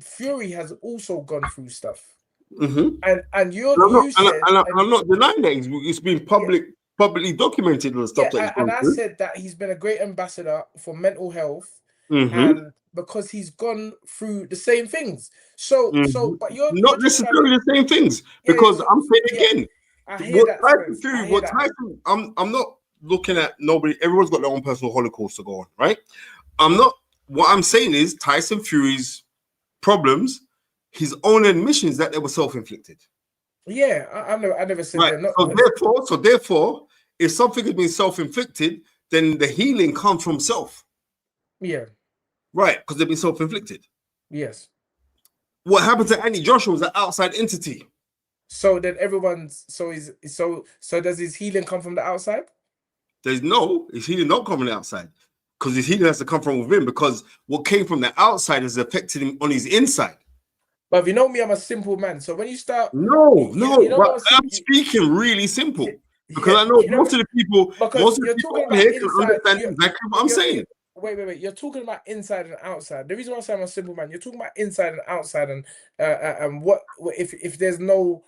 Fury has also gone through stuff, Mm-hmm. and you said, And and I'm not denying that it's been publicly documented and stuff that he's and gone I through. said that he's been a great ambassador for mental health, Mm-hmm. and because he's gone through the same things. So, Mm-hmm. but you're Not just trying to, necessarily the same things, yeah, because I'm saying yeah. again, I hear that, Spence. I hear what that. Tyson, I'm not looking at nobody. Everyone's got their own personal Holocaust to go on, right? I'm not. What I'm saying is Tyson Fury's problems, his own admissions that they were self-inflicted. Yeah, I never said Right. they're not. So therefore, if something has been self-inflicted, then the healing comes from self. Yeah. Right, because they've been self-inflicted. Yes. What happened to Andy Joshua was an outside entity. So then everyone's so does his healing come from the outside? His healing not coming outside, because his healing has to come from within, because what came from the outside has affected him on his inside. But if you know me, I'm a simple man. So when you start, No, but I'm speaking really simple, because yeah, I know most of the people talking about here can inside, understand exactly what I'm saying. Wait. You're talking about inside and outside. The reason why I'm saying I'm a simple man, you're talking about inside and outside, and what if there's no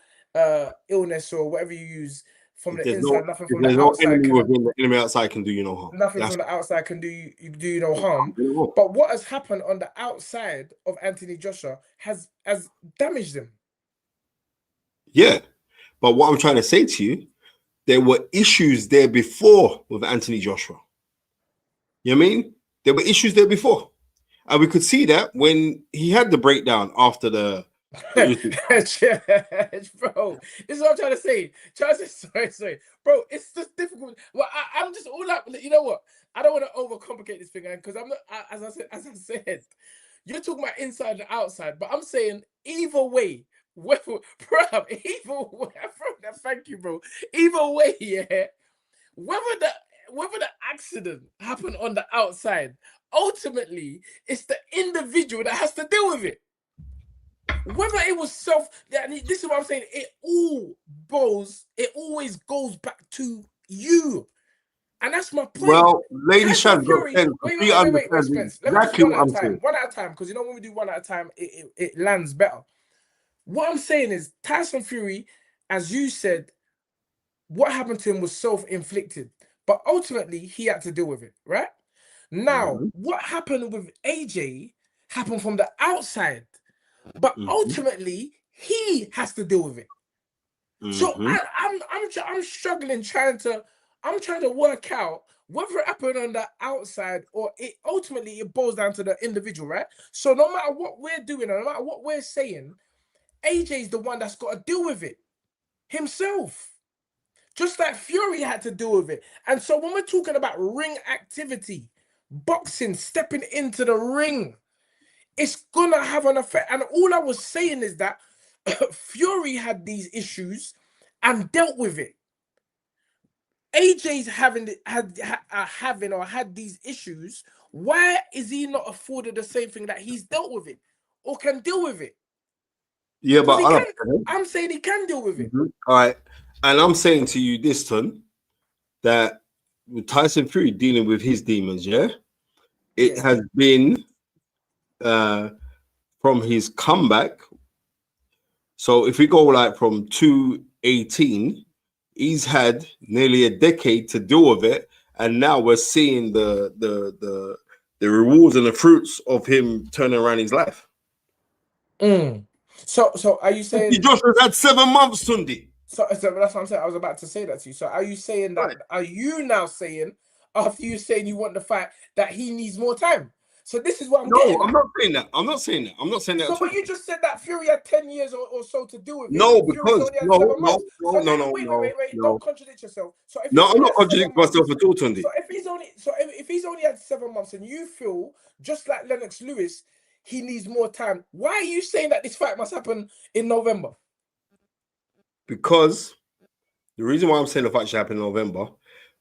illness or whatever you use from the inside, nothing from the outside. The enemy outside can do you no harm. Nothing from the outside can do you no harm. But what has happened on the outside of Anthony Joshua has damaged him. Yeah, but what I'm trying to say to you, there were issues there before with Anthony Joshua. You know what I mean? There were issues there before. And we could see that when he had the breakdown after the Bro, this is what I'm trying to say. Sorry. Bro, it's just difficult. Well, I'm just all up. You know what? I don't want to overcomplicate this thing, because I'm not, as I said, you're talking about inside and outside, but I'm saying either way, thank you, bro. Either way, yeah, whether the accident happened on the outside, ultimately, it's the individual that has to deal with it. Whether it was this is what I'm saying. It always goes back to you, and that's my point. Well, Lady Shaz, wait, exactly what I'm saying. One at a time, because you know when we do one at a time, it lands better. What I'm saying is Tyson Fury, as you said, what happened to him was self-inflicted, but ultimately he had to deal with it, right? Now, what happened with AJ happened from the outside, but ultimately he has to deal with it. So I'm struggling trying to work out whether it happened on the outside or it boils down to the individual, right? So no matter what we're doing, no matter what we're saying, AJ's the one that's got to deal with it himself. Just like Fury had to deal with it. And so when we're talking about ring activity, boxing, stepping into the ring, it's gonna have an effect. And all I was saying is that Fury had these issues and dealt with it. AJ's had these issues. Why is he not afforded the same thing that he's dealt with it or can deal with it? Yeah, but I'm saying he can deal with it. All right. And I'm saying to you this, Ton, that with Tyson Fury dealing with his demons, it has been from his comeback. So if we go like from 2018, he's had nearly a decade to deal with it, and now we're seeing the rewards and the fruits of him turning around his life. So are you saying Joshua's had 7 months, Tundi? So that's what I'm saying. I was about to say that to you. So are you saying that? Right. Are you now saying, after you saying you want the fight, that he needs more time? So this is what I'm getting. No, I'm not saying that. I'm not saying that. So, but you just said that Fury had 10 years or so to do with it. No, because no. Wait. Don't contradict yourself. So if I'm not contradicting myself at all, Tundi. So if he's only had 7 months, and you feel just like Lennox Lewis, he needs more time. Why are you saying that this fight must happen in November? Because the reason why I'm saying the fight should happen in November,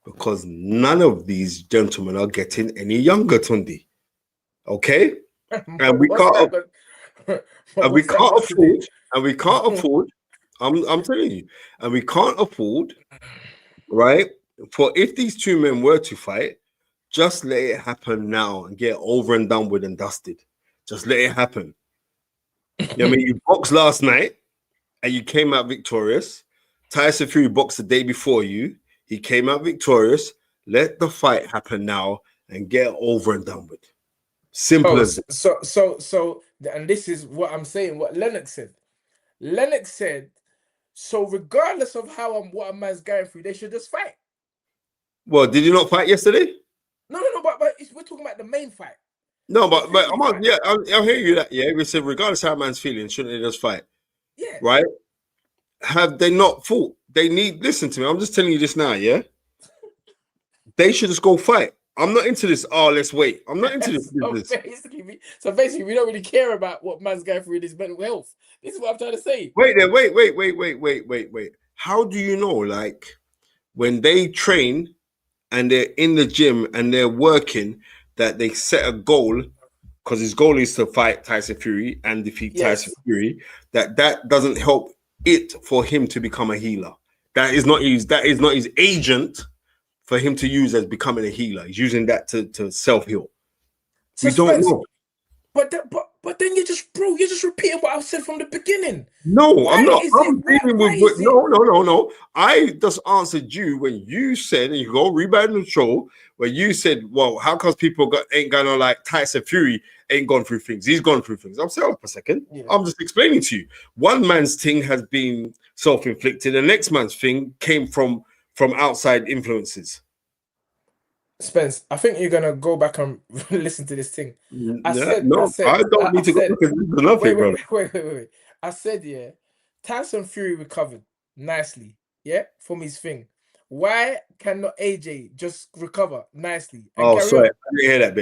because none of these gentlemen are getting any younger, Tundi. Okay? And we can't afford, I'm telling you, and we can't afford, right? For if these two men were to fight, just let it happen now and get over and done with and dusted. Just let it happen. You know what I mean? You boxed last night and you came out victorious. Tyson Fury boxed the day before you. He came out victorious. Let the fight happen now and get over and done with. Simple as so, and this is what I'm saying, what Lennox said. Lennox said, so regardless of what a man's going through, they should just fight. Well, did you not fight yesterday? No, but we're talking about the main fight. No, but I'm on, yeah, I'll hear you that. Yeah, we said regardless how a man's feeling, shouldn't they just fight? Yeah. Right? Have they not fought? Listen to me. I'm just telling you this now, yeah? They should just go fight. I'm not into this. Oh, let's wait. I'm not into this business. So basically, we don't really care about what man's going through in his mental health. This is what I'm trying to say. Wait. How do you know, like, when they train and they're in the gym and they're working, that they set a goal, because his goal is to fight Tyson Fury and defeat Tyson Fury, that doesn't help it for him to become a healer. That is not his agent for him to use as becoming a healer. He's using that to self-heal. We don't know. But then you're just repeating what I said from the beginning. No, I'm not. I'm dealing with no. I just answered you when you said, and you go read the show, where you said, well, how come people ain't gonna like Tyson Fury ain't gone through things? He's gone through things. I'm saying for a second. Yeah. I'm just explaining to you. One man's thing has been self-inflicted, the next man's thing came from outside influences. Spence, I think you're gonna go back and listen to this thing. I don't need to go because there's nothing, bro. Wait. I said, yeah, Tyson Fury recovered nicely, yeah, from his thing. Why cannot AJ just recover nicely? Sorry, I didn't hear that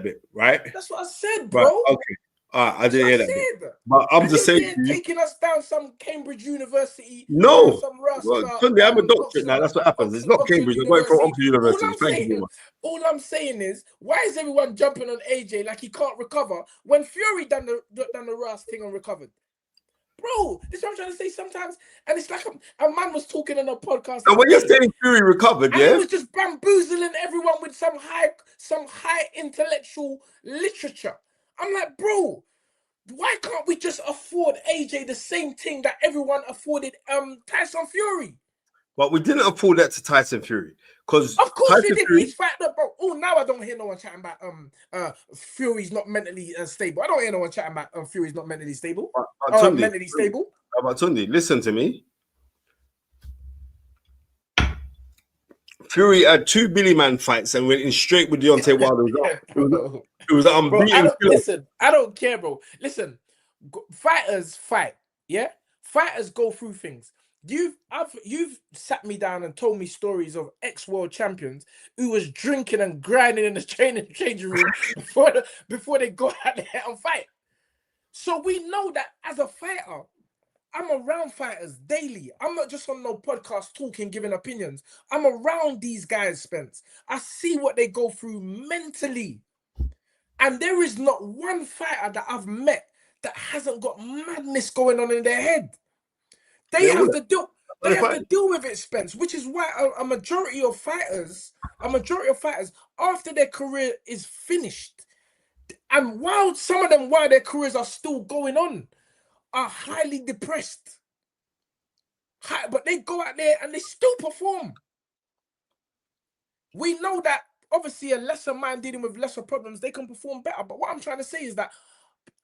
bit. Right? That's what I said, bro. Right, okay. I didn't hear that bit. But I'm just saying, taking us down some Cambridge University. No, some I'm a doctorate now. That's what happens. It's not Cambridge. It's going from Oxford University. All I'm saying is, why is everyone jumping on AJ like he can't recover when Fury done the Ross thing and recovered? Bro, this is what I'm trying to say sometimes. And it's like a man was talking on a podcast. And when you're saying Fury recovered, he was just bamboozling everyone with some high intellectual literature. I'm like, bro, why can't we just afford AJ the same thing that everyone afforded Tyson Fury? But we didn't afford that to Tyson Fury. Because of course we did. He's fighting up, bro. Oh, now I don't hear no one chatting about Fury's not mentally stable. I don't hear no one chatting about Fury's not mentally stable. Mentally stable. But Tundi, listen to me. Fury had 2 Billy Man fights and went in straight with Deontay Wilder. It was unbeaten. I don't care, bro. Listen, fighters fight. Yeah, fighters go through things. You've sat me down and told me stories of ex-world champions who was drinking and grinding in the changing room before they go out there and fight. So we know that as a fighter, I'm around fighters daily. I'm not just on no podcast talking, giving opinions. I'm around these guys, Spence. I see what they go through mentally. And there is not one fighter that I've met that hasn't got madness going on in their head. They have to deal with it, Spence, which is why a majority of fighters, after their career is finished, and while some of them, while their careers are still going on, are highly depressed. But they go out there and they still perform. We know that obviously a lesser man dealing with lesser problems, they can perform better. But what I'm trying to say is that,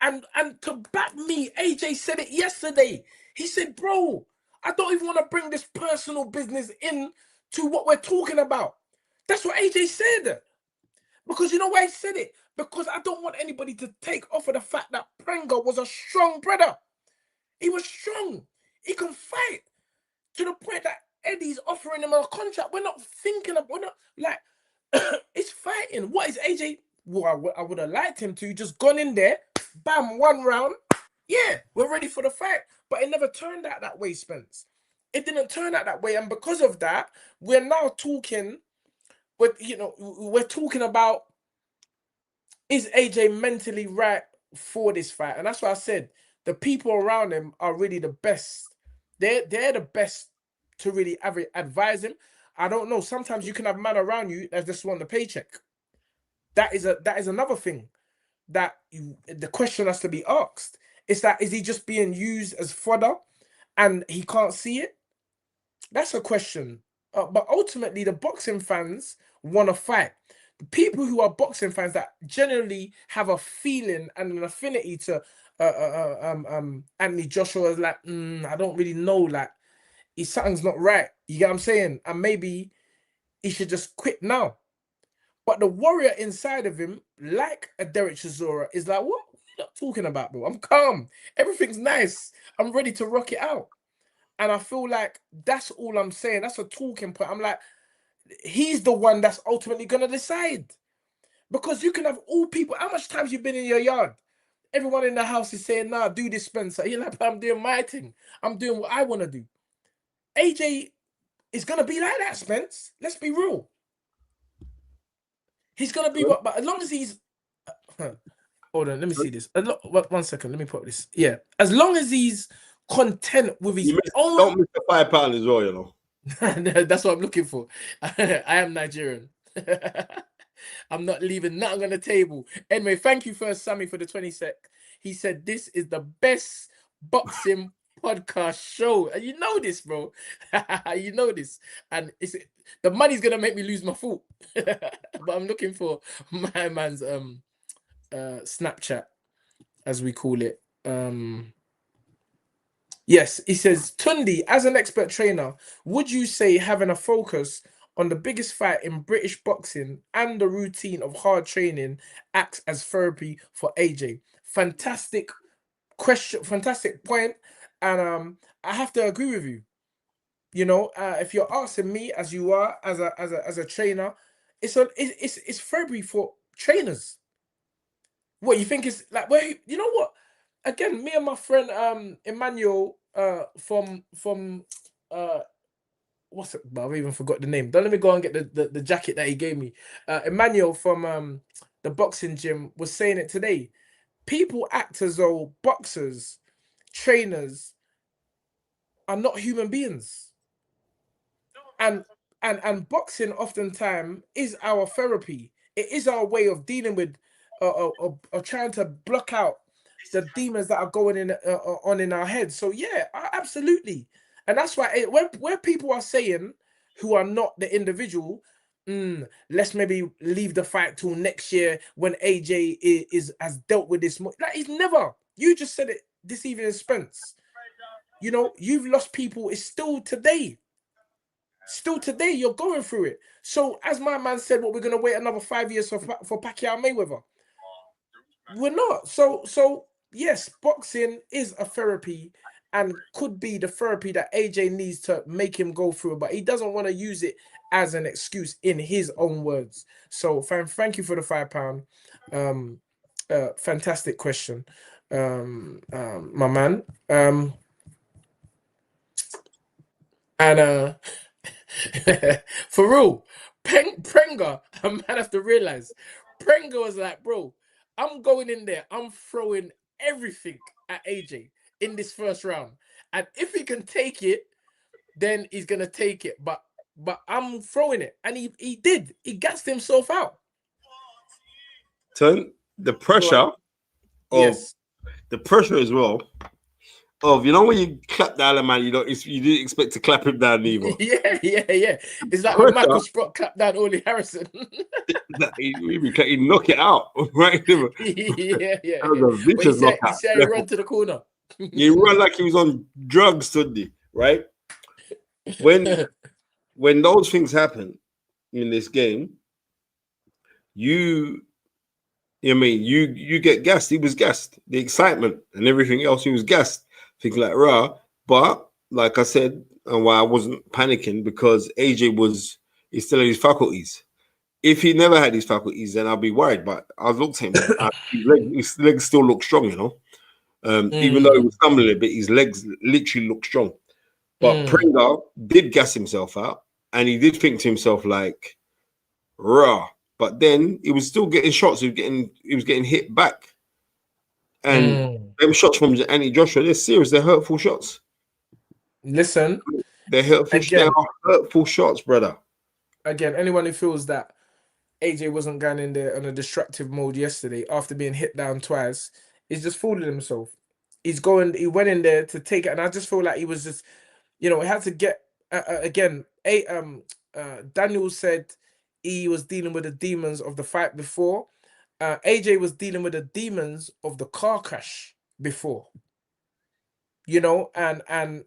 and to back me, AJ said it yesterday. He said, bro, I don't even want to bring this personal business in to what we're talking about. That's what AJ said. Because you know why he said it? Because I don't want anybody to take off of the fact that Prenga was a strong brother. He was strong. He can fight to the point that Eddie's offering him a contract. We're not like, it's fighting. What is AJ? Well, I would have liked him to just gone in there, bam, 1 round. Yeah, we're ready for the fight. But it never turned out that way, Spence. It didn't turn out that way. And because of that, we're now talking, we're talking about, is AJ mentally right for this fight? And that's what I said. The people around him are really the best. They're the best to really advise him. I don't know. Sometimes you can have man around you that just want the paycheck. That is another thing that the question has to be asked. Is he just being used as fodder and he can't see it? That's a question. But ultimately, the boxing fans want to fight. The people who are boxing fans that generally have a feeling and an affinity to Anthony Joshua is like, I don't really know, like, something's not right. You get what I'm saying? And maybe he should just quit now. But the warrior inside of him, like a Derek Chisora, is like, what are you not talking about, bro? I'm calm. Everything's nice. I'm ready to rock it out. And I feel like that's all I'm saying. That's a talking point. I'm like, he's the one that's ultimately going to decide. Because you can have all people. How much times you been in your yard? Everyone in the house is saying, nah, do this, Spencer. You're like, I'm doing my thing. I'm doing what I want to do. AJ is going to be like that, Spence. Let's be real. He's going to be what? But as long as he's... Hold on, let me see this. 1 second, let me put this. Yeah. As long as he's content with his own... Don't miss the £5 as well, you know. That's what I'm looking for. I am Nigerian. I'm not leaving nothing on the table. Anyway, thank you first, Sammy, for the 20 sec. He said this is the best boxing podcast show. And you know this, bro. You know this. And the money's gonna make me lose my foot. But I'm looking for my man's Snapchat, as we call it. Yes, he says, Tundi, as an expert trainer, would you say having a focus on the biggest fight in British boxing and the routine of hard training acts as therapy for AJ? Fantastic question, fantastic point. And I have to agree with you. You know, if you're asking me, as you are, as a trainer, it's therapy for trainers. What you think is like? Where you know what? Again, me and my friend Emmanuel from what's it? I've even forgot the name. Don't let me go and get the jacket that he gave me. Emmanuel from the boxing gym was saying it today. People act as though boxers, trainers are not human beings. And boxing oftentimes is our therapy. It is our way of dealing with of trying to block out the demons that are going on in our heads. So yeah, absolutely. And that's why where people are saying, who are not the individual, let's maybe leave the fight till next year when AJ has dealt with this. Like, he's never. You just said it this evening, Spence. You know, you've lost people. It's still today. Still today, you're going through it. So as my man said, what, we're going to wait another 5 years for Pacquiao Mayweather? We're not. So yes, boxing is a therapy and could be the therapy that AJ needs to make him go through, but he doesn't want to use it as an excuse, in his own words. So thank you for the £5. Fantastic question, my man. And for real, Prenga, a man have to realize, Prenga was like, bro, I'm going in there, I'm throwing everything at AJ in this first round. And if he can take it, then he's going to take it. But I'm throwing it. And he did. He gassed himself out. Turn the pressure the pressure as well of, you know, when you clap down a man, you didn't expect to clap him down either. Yeah. It's like when Michael Sprott clapped down Ollie Harrison. he knock it out, right? Yeah. That was a vicious knockout. He said he ran to the corner. He ran like he was on drugs, Sunday, right? When those things happen in this game, you get gassed. He was gassed. The excitement and everything else, he was gassed. Things like rah. But like I said, and why I wasn't panicking, because AJ he still had his faculties. If he never had his faculties, then I'd be worried. But I looked at him, his legs still look strong, you know. Even though he was stumbling a bit, his legs literally look strong. But Prenga did gas himself out, and he did think to himself like, rah. But then he was still getting shots. He was getting hit back. And them shots from Anthony Joshua, they're serious. They're hurtful shots. Listen, they're hurtful. They are hurtful shots, brother. again, anyone who feels that AJ wasn't going in there on a destructive mode yesterday after being hit down twice is just fooling himself. He went in there to take it, and I just feel like he was just, he had to get again. Daniel said he was dealing with the demons of the fight before. AJ was dealing with the demons of the car crash before. And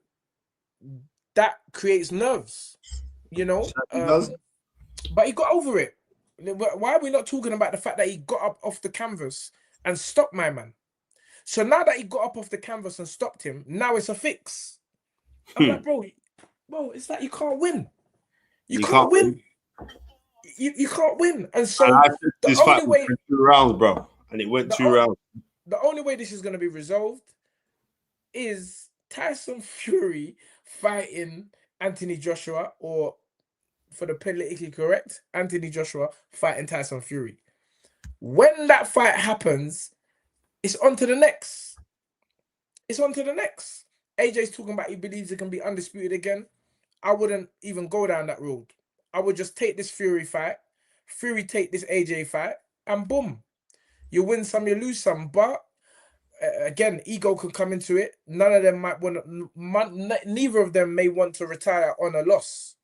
that creates nerves. But he got over it. Why are we not talking about the fact that he got up off the canvas and stopped my man? So now that he got up off the canvas and stopped him, now it's a fix. I'm like, bro, it's like you can't win. You can't win. You can't win. And so this fight went 2 rounds, bro. And it went 2 rounds. The only way this is going to be resolved is Tyson Fury fighting Anthony Joshua, or for the politically correct, Anthony Joshua fighting Tyson Fury. When that fight happens, it's on to the next. AJ's talking about he believes he can be undisputed again. I wouldn't even go down that road. I would just take this Fury fight, Fury take this AJ fight, and boom. You win some, you lose some. But again, ego can come into it. None of them might want to, neither of them may want to retire on a loss.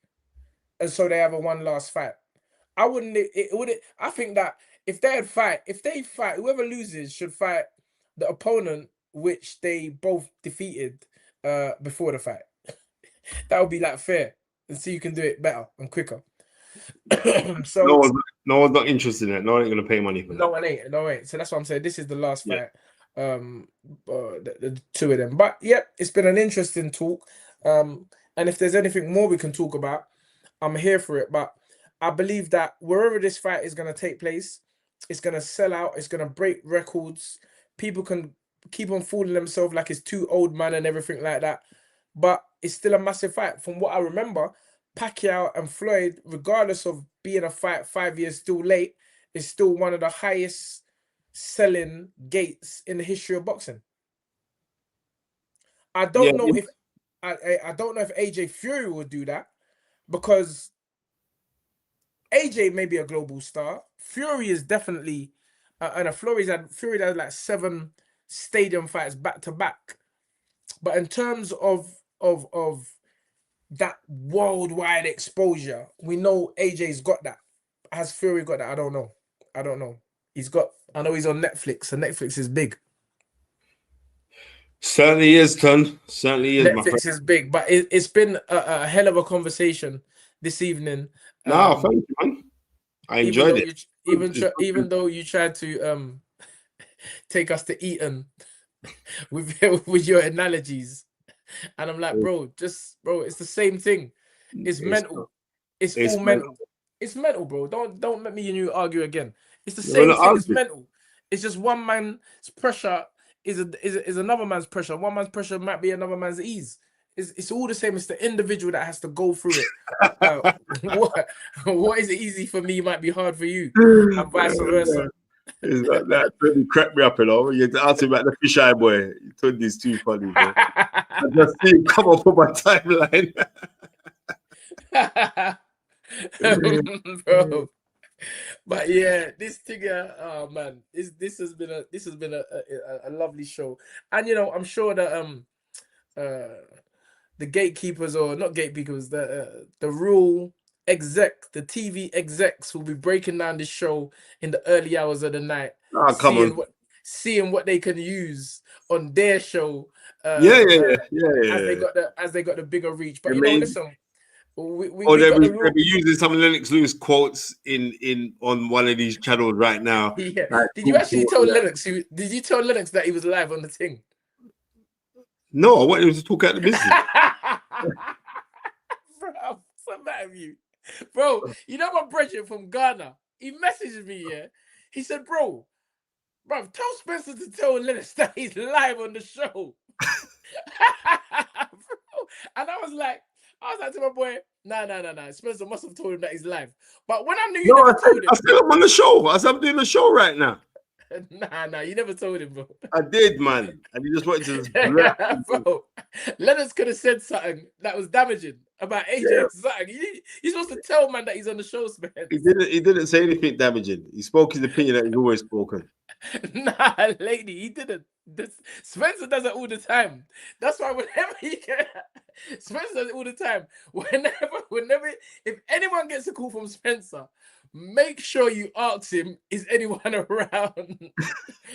And so they have a one last fight. I think that if they fight, whoever loses should fight the opponent which they both defeated before the fight. That would be like fair, and so you can do it better and quicker. So no one's not interested in it. No one ain't gonna pay money for that. No one ain't. So that's what I'm saying. This is the last fight. The two of them. But yeah, it's been an interesting talk. And if there's anything more we can talk about, I'm here for it. But I believe that wherever this fight is going to take place, it's going to sell out. It's going to break records. People can keep on fooling themselves like it's too old, man, and everything like that. But it's still a massive fight. From what I remember, Pacquiao and Floyd, regardless of being a fight 5 years still late, is still one of the highest selling gates in the history of boxing. I don't know if AJ Fury will do that, because AJ may be a global star. Fury is definitely, and Fury has like 7 stadium fights back to back. But in terms of that worldwide exposure, we know AJ's got that. Has Fury got that? I don't know. I know he's on Netflix, and Netflix is big. Certainly is, Ton. Certainly is. Netflix is big, but it's been a hell of a conversation this evening. No, thank you, man. I enjoyed it. Even though you tried to take us to Eton with your analogies, and I'm like, bro, it's the same thing. It's mental. It's all mental. It's mental, bro. Don't let me and you argue again. It's the same thing. It's mental. It's just one man's pressure is another man's pressure. One man's pressure might be another man's ease. It's all the same. It's the individual that has to go through it. What is easy for me might be hard for you, and vice versa. It's like that really cracked me up, you know. You asked him about the fisheye boy. You told these too funny, bro. I just see him come up on my timeline. Bro. But yeah, this thing, oh man, this has been a lovely show, and I'm sure that the gatekeepers, or not gatekeepers, the rule exec, the TV execs will be breaking down this show in the early hours of the night, seeing what they can use on their show. As they got the bigger reach. But listen. They'll be using some Lennox Lewis quotes on one of these channels right now. Yeah. Like, did you actually tell Lennox? Did you tell Lennox that he was live on the thing? No, I wanted him to talk out the business. Bro, what's that of you? Bro, you know my brother from Ghana? He messaged me, yeah. He said, bro, tell Spencer to tell Lennox that he's live on the show. Bro. And I was like to my boy, nah. Spencer must have told him that he's live. But when I knew I said I'm on the show. I said I'm doing the show right now. Nah, you never told him, bro. I did, man. And he just wanted to just Bro, Lennox could have said something that was damaging about AJ or something. You're supposed to tell man that he's on the show, man. He didn't say anything damaging. He spoke his opinion that he's always spoken. Nah, lady, he didn't. Spencer does it all the time. That's why whenever Spencer does it all the time. Whenever, if anyone gets a call from Spencer, make sure you ask him, is anyone around?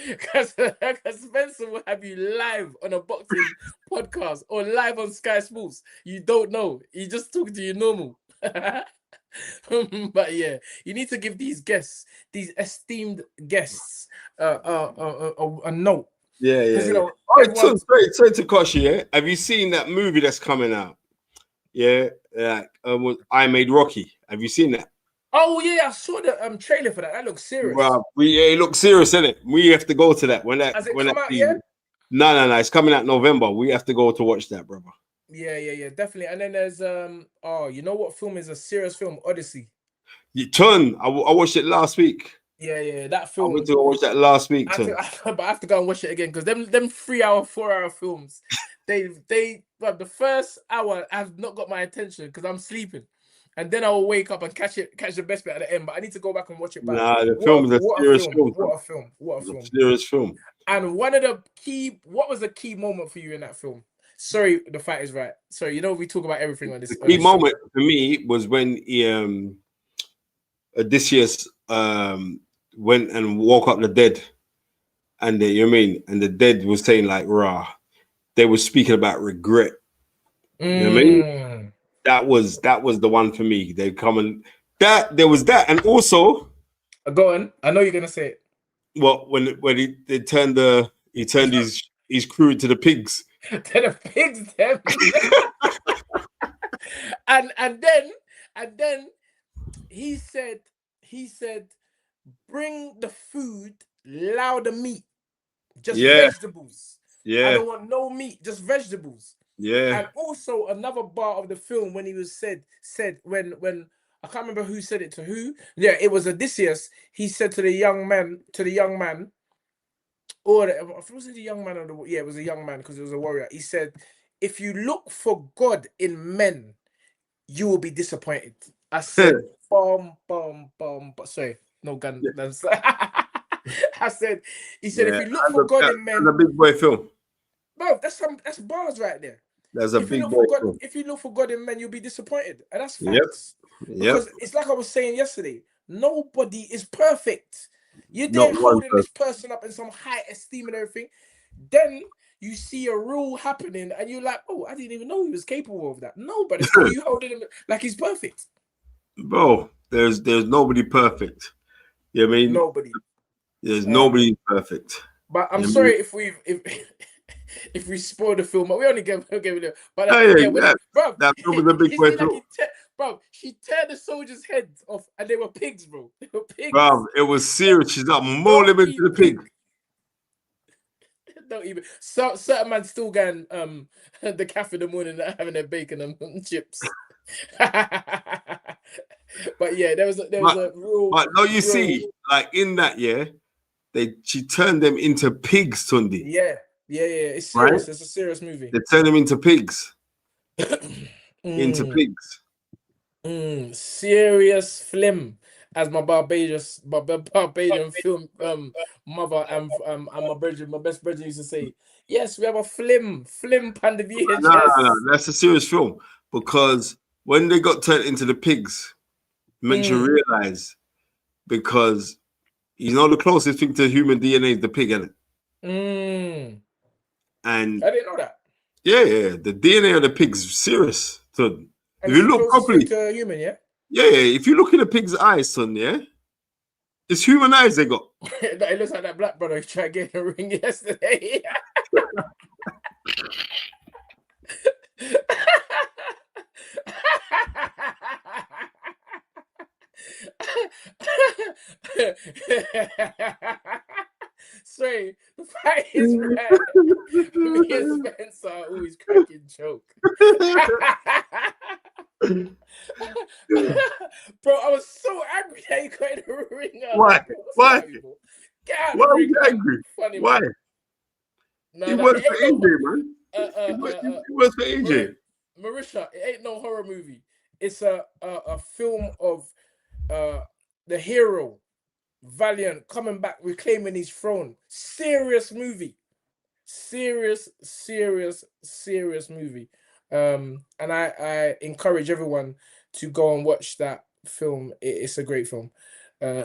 Because Spencer will have you live on a boxing podcast or live on Sky Sports. You don't know. He just talking to you normal. But yeah, you need to give these guests, these esteemed guests, a note. Yeah. You know, sorry to Koshi, yeah? Have you seen that movie that's coming out? Yeah, I Made Rocky. Have you seen that? Oh yeah, I saw the trailer for that. That looks serious. Well, it looks serious, isn't it? We have to go to that when that. Has it when come that out yet? No. It's coming out November. We have to go to watch that, brother. Yeah, definitely. And then there's you know what film is a serious film? Odyssey. I watched it last week. Yeah, that film. I went to watch that last week, but I have to go and watch it again because them 3-hour, 4-hour films, the first hour have not got my attention because I'm sleeping, and then I will wake up and catch the best bit at the end. But I need to go back and watch it back. Nah, the film is a serious film. What a film! Serious film. And what was the key moment for you in that film? Sorry, The Fight Is Right. Sorry, we talk about everything on this. The key moment for me was when he Odysseus went and woke up the dead, and you know what I mean, and the dead was saying like, "Rah," they were speaking about regret. You know what I mean? That was the one for me. They come and there was that, and also go on. I know you're gonna say it. Well, when he turned his crew into the pigs. To the pigs, them. and then he said, bring the food, allow the meat, just vegetables. Yeah, I don't want no meat, just vegetables. Yeah. And also another part of the film when he was said when I can't remember who said it to who. Yeah, it was Odysseus. He said to the young man, or was it the young man or it was a young man because it was a warrior. He said, if you look for God in men, you will be disappointed. I said, sorry, no gun. Yeah. I said, he said, if you look for God in men, that's a big boy film. Bro, that's bars right there. That's a big boy film. If you look for God in men, you'll be disappointed, and that's facts. Because it's like I was saying yesterday, nobody is perfect. You're there holding this person up in some high esteem and everything. Then you see a rule happening, and you're like, "Oh, I didn't even know he was capable of that." No, but it's you holding him like he's perfect. Bro, there's nobody perfect. You know what I mean? Nobody. There's nobody perfect. But I'm sorry if we spoil the film. We only gave it. But bro, that film was a big boy film. Bro, she tear the soldiers' heads off, and they were pigs, bro. They were pigs. Bro, it was serious. She's like maul him into the pig. Don't even. So certain man still going the cafe in the morning having their bacon and chips. But yeah, there was a rule. But no, you see, like in that, she turned them into pigs, Tundi. Yeah. It's serious. Right? It's a serious movie. They turned them into pigs. Into pigs. Serious film, as my Barbadian film mother and my best brother used to say. Yes, we have a film pan the VHS. No, that's a serious film because when they got turned into the pigs, it makes you realize because the closest thing to human DNA is the pig, isn't it? And I didn't know that. Yeah, the DNA of the pig's serious, son. If you look properly, to a human, yeah. If you look in the pig's eyes, son, it's human eyes they got. It looks like that black brother who tried getting a ring yesterday. Sorry, The Fight Is Right. Me and Spencer are always cracking joke. Bro, I was so angry that you got in the ring. Why? Get out Why of the are ring, you man. angry? Funny, Why? man. No, He no, works it for ain't no. AJ, man. He works for AJ. Marisha, it ain't no horror movie. It's a film of the hero Valiant coming back, reclaiming his throne. Serious movie. Serious movie. And I encourage everyone to go and watch that film. It's a great film. Yeah,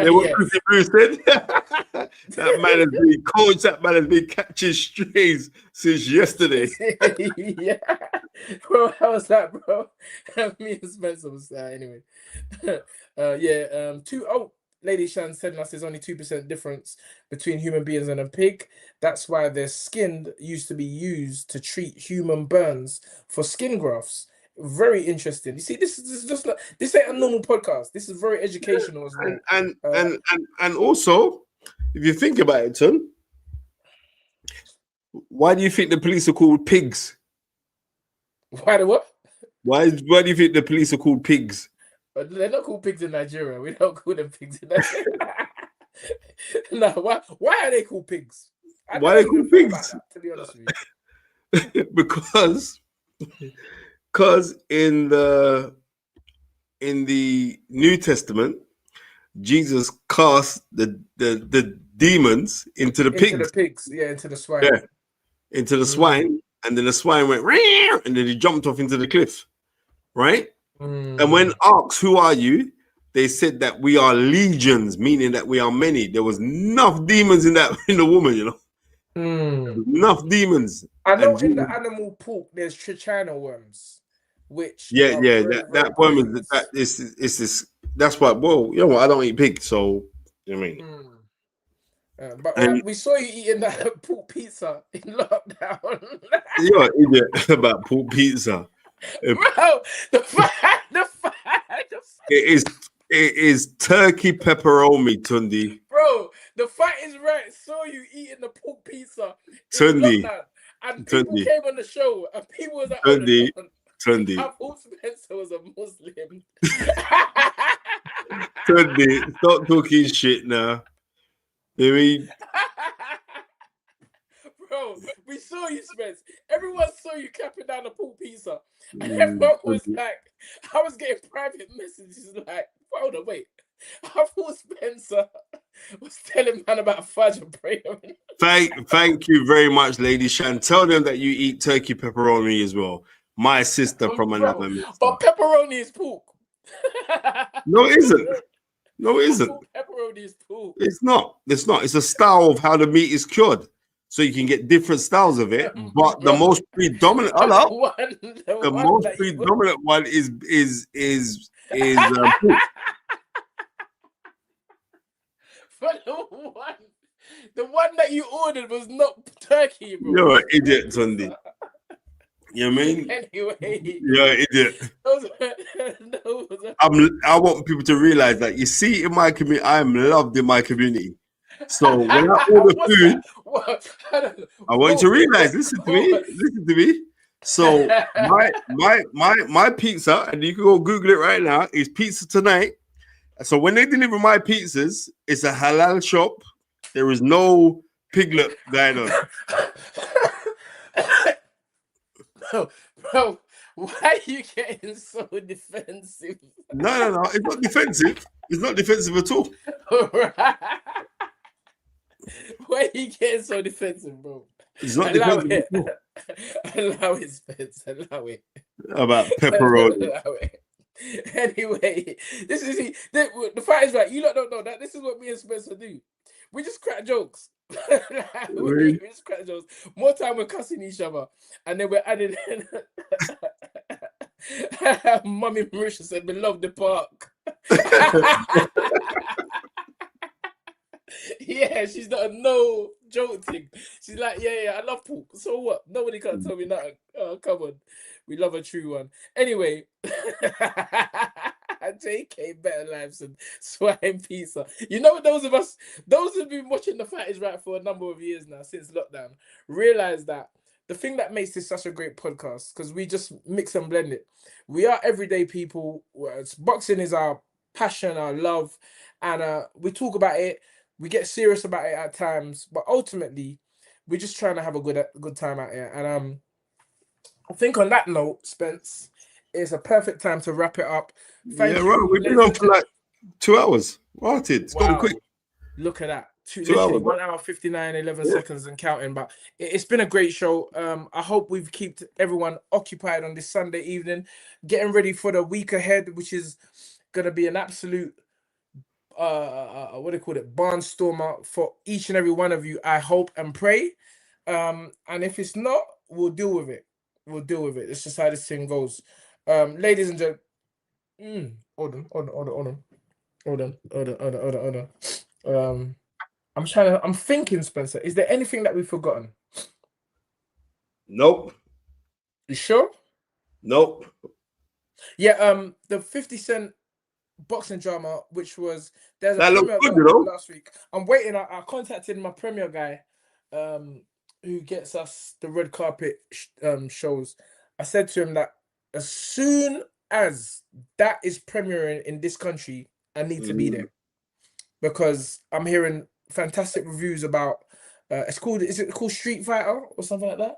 what Yeah. Chrissy Bruce said. That man has been coach. That man has been catching strays since yesterday. Yeah. Bro, how was that, bro? Me and Spencer was anyway. Yeah, Lady Shan's telling us there's only 2% difference between human beings and a pig. That's why their skin used to be used to treat human burns for skin grafts. Very interesting. You see, this is just like, this ain't a normal podcast. This is very educational as well. And also, if you think about it, son, why do you think the police are called pigs? Why the what? Why do you think the police are called pigs? They're not called pigs in Nigeria. We don't call them pigs in Nigeria. No, why are they called pigs? Why are they called pigs? That, to be honest with you. because in the New Testament, Jesus cast the demons into the pigs. Into the pigs, yeah, into the swine. Yeah, into the swine, and then the swine went, and then he jumped off into the cliff, right? And when asked, "Who are you?" they said that we are legions, meaning that we are many. There was enough demons in the woman, you know. Enough demons. I know in the animal pork there's trichina worms, which that worm is this. That's why. Well, you know what? I don't eat pig, so you know what I mean. But we saw you eating that pork pizza in lockdown. You're an idiot about pork pizza. Bro, the fact. It is turkey pepperoni, Tundi. Bro, the fact is right. Saw you eating the pork pizza in Tundi. lockdown, and people came on the show, and people was like, Tundi. I thought Spencer was a Muslim. Tundi, stop talking shit now. I mean, bro, we saw you, Spence. Everyone saw you capping down the pork pizza, and everyone was like, I was getting private messages like, hold on, wait. I thought Spencer was telling man about fudge and prayer. Thank you very much, Lady Shan. Tell them that you eat turkey pepperoni as well. My sister from another mister. But pepperoni is pork. No, it isn't. No, it isn't. Pepperoni is pork. It's not. It's not. It's a style of how the meat is cured. So you can get different styles of it. But the most predominant the most predominant one is pork. But the one that you ordered was not turkey, bro. You're an idiot, Sunday. You know what I mean? Anyway. You're an idiot. I want people to realize that, you see, in my community, I am loved in my community. So when I order food, I want you to realize, listen to me. So my pizza, and you can go Google it right now, is Pizza Tonight. So when they deliver my pizzas, it's a halal shop. There is no piglet going on. Bro, why are you getting so defensive? No. It's not defensive. It's not defensive at all. Why are you getting so defensive, bro? It's not defensive. Allow it, Spence. Allow it. About pepperoni. Allow it. Anyway, the fact is right. You lot don't know that this is what me and Spencer do. We just crack jokes. we just crack jokes. More time we're cussing each other, and then we're adding. Mummy Marisha said, "We love the park." Yeah, she's not a no joke thing. She's like, yeah, I love pork. So what? Nobody can tell me nothing. Oh, come on. We love a true one. Anyway, JK Better Lives and Swine Pizza. You know, those who've been watching The Fight Is Right for a number of years now, since lockdown, realize that the thing that makes this such a great podcast, because we just mix and blend it. We are everyday people. Boxing is our passion, our love, and we talk about it. We get serious about it at times, but ultimately, we're just trying to have a good time out here. And I think on that note, Spence, it's a perfect time to wrap it up. Thank Yeah, you, right. We've been ladies on and for like 2 hours. What? It's gone Wow. quick. Look at that. 2 Literally hours. 1 hour, 59, 11 Yeah. seconds and counting. But it's been a great show. I hope we've kept everyone occupied on this Sunday evening, getting ready for the week ahead, which is going to be an absolute, what do you call it, barnstormer for each and every one of you, I hope and pray. And if it's not, we'll deal with it. We'll deal with it. It's just how this thing goes. Ladies and gentlemen, hold on. I'm thinking, Spencer, is there anything that we've forgotten? Nope. You sure? Nope. Yeah, the 50 Cent boxing drama, which was there's a That looked premiere good, you know. last week. I'm waiting. I contacted my premiere guy, who gets us the red carpet shows. I said to him that as soon as that is premiering in this country, I need to be there, because I'm hearing fantastic reviews about is it called Street Fighter or something like that?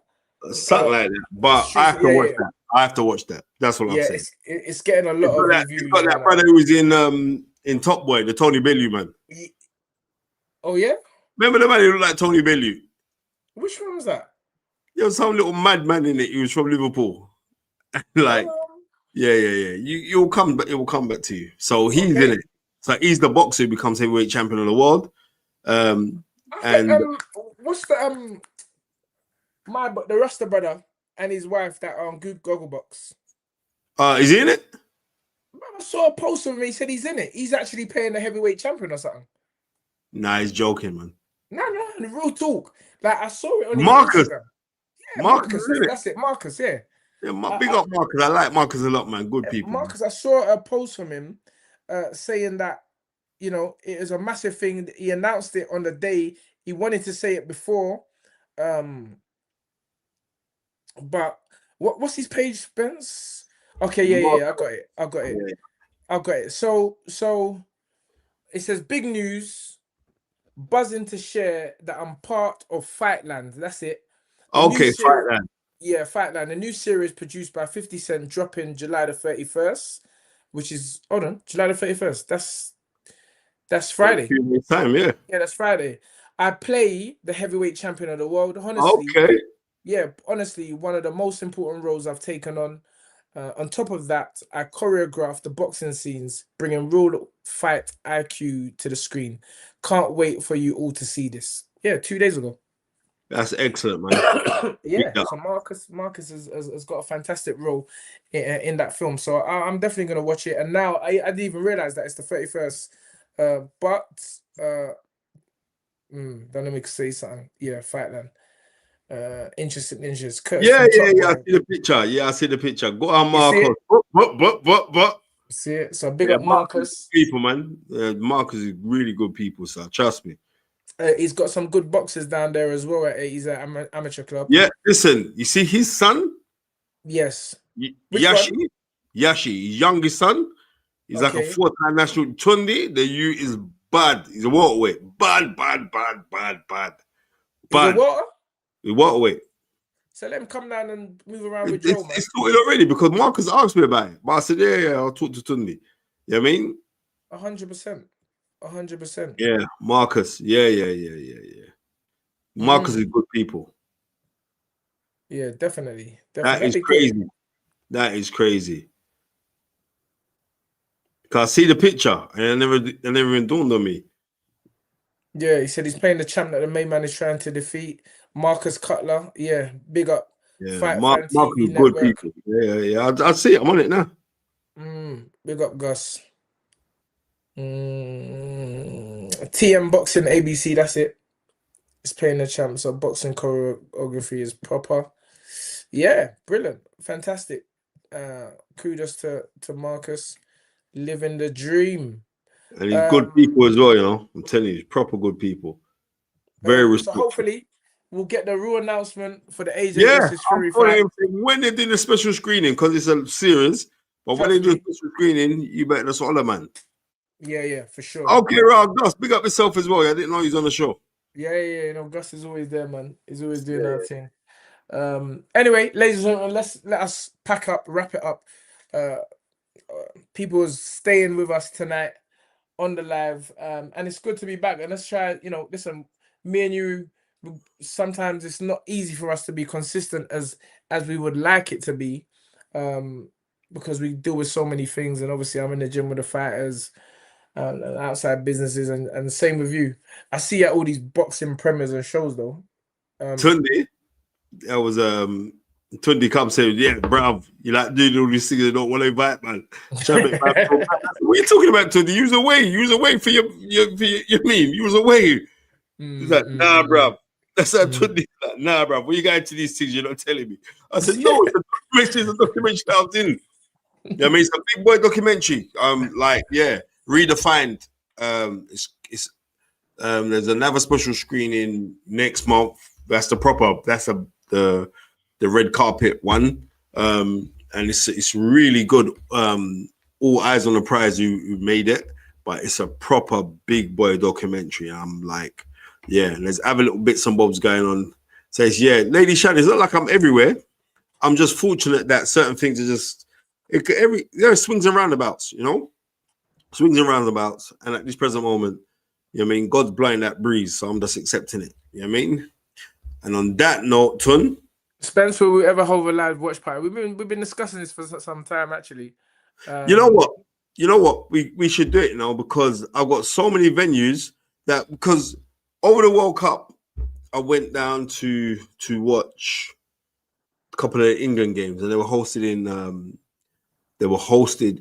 Something like that. But I have to watch that. I have to watch that. That's what I'm saying. It's getting a lot of reviews. You got that brother who was in Top Boy, the Tony Bellew man. Oh yeah? Remember the man who looked like Tony Bellew? Which one was that? There was some little madman in it. He was from Liverpool. Like, yeah. You'll come, but it will come back to you. So he's in it. So he's the boxer who becomes heavyweight champion of the world. And what's the the Rasta brother and his wife that good Gogglebox? Is he in it? I saw a post of him. He said he's in it. He's actually paying the heavyweight champion or something. Nah, he's joking, man. No, real talk. Like I saw it on Marcus. Instagram. Yeah, Marcus. That's it, Marcus. Yeah. Yeah, big up Marcus. I like Marcus a lot, man. Good people. Marcus, I saw a post from him saying that, you know, it is a massive thing. He announced it on the day. He wanted to say it before. But what's his page, Spence? Okay, yeah. I got it. So it says big news. Buzzing to share that I'm part of Fightland. That's it. Okay, Fightland. Yeah, Fightland. A new series produced by 50 Cent dropping July the 31st, which is July the 31st. That's Friday. Time, yeah. Yeah, that's Friday. I play the heavyweight champion of the world. Honestly, honestly, one of the most important roles I've taken on. On top of that, I choreographed the boxing scenes, bringing real fight IQ to the screen. Can't wait for you all to see this. Yeah, 2 days ago. That's excellent, man. Yeah, so Marcus has got a fantastic role in that film. So I'm definitely going to watch it. And now I didn't even realize that it's the 31st. Let me say something. Yeah, Fightland. Interesting ninjas. Yeah. I see the picture. Yeah, I see the picture. Go on, Marcus. But. See it. So big up Marcus. People, man. Marcus is really good people. So trust me. He's got some good boxers down there as well. He's at amateur club. Yeah, listen. You see his son? Yes. Yashi, his youngest son. He's like a 4-time national. Tundi, the U is bad. He's a waterweight. Bad. He's a water? He's waterweight. So let him come down and move around with Joe, man. It's sorted already because Marcus asked me about it. But I said, yeah, I'll talk to Tundi. You know what I mean? 100%. 100%. Yeah, Marcus. Yeah. Marcus is good people. Yeah, definitely. That is crazy. That is crazy. Because I see the picture and it never even dawned on me. Yeah, he said he's playing the champ that the main man is trying to defeat. Marcus Cutler. Yeah, big up. Yeah, Marcus is good people. Yeah. I see it. I'm on it now. Big up, Gus. TM Boxing ABC, that's it. It's playing the champ, so boxing choreography is proper. Yeah, brilliant. Fantastic. Kudos to Marcus. Living the dream. And he's good people as well, you know. I'm telling you, he's proper good people. Very respectful. So hopefully we'll get the real announcement for the AJ versus Fury fight. When they do the special screening, because it's a series, but when they do a special screening, you better that's all, man. Yeah, for sure. Okay, right, Gus, big up yourself as well. I didn't know he was on the show. Yeah. You know, Gus is always there, man. He's always doing our thing. Anyway, ladies and gentlemen, let us pack up, wrap it up. People is staying with us tonight on the live, and it's good to be back. And let's try, listen, me and you, sometimes it's not easy for us to be consistent as we would like it to be, because we deal with so many things. And obviously, I'm in the gym with the fighters, and outside businesses, and the same with you. I see you at all these boxing premieres and shows though. Tunde, that was Tunde come say, yeah, bruv, you like doing all these things you don't want to invite, man. What are you talking about, Tunde? You was away for your mean. You was away. He's like, nah, bruv. That's how Tunde. Like, nah, bruv. When you got into these things, you're not telling me. I said, no, it's a documentary I was in. Yeah, I mean, it's a big boy documentary. Redefined. There's another special screening next month. That's the red carpet one. And it's really good. All eyes on the prize who made it, but it's a proper big boy documentary. I'm like, yeah, there's other little bits and bobs going on. Says, yeah, Lady Shannon, it's not like I'm everywhere. I'm just fortunate that certain things are just there are swings and roundabouts, swings and roundabouts. And at this present moment, God's blowing that breeze, so I'm just accepting it. You know what I mean? And on that note, Tun, Spence, will we ever hold a live watch party? We've been discussing this for some time, actually. You know what? We should do it, because I've got so many venues because over the World Cup, I went down to watch a couple of the England games, and they were hosted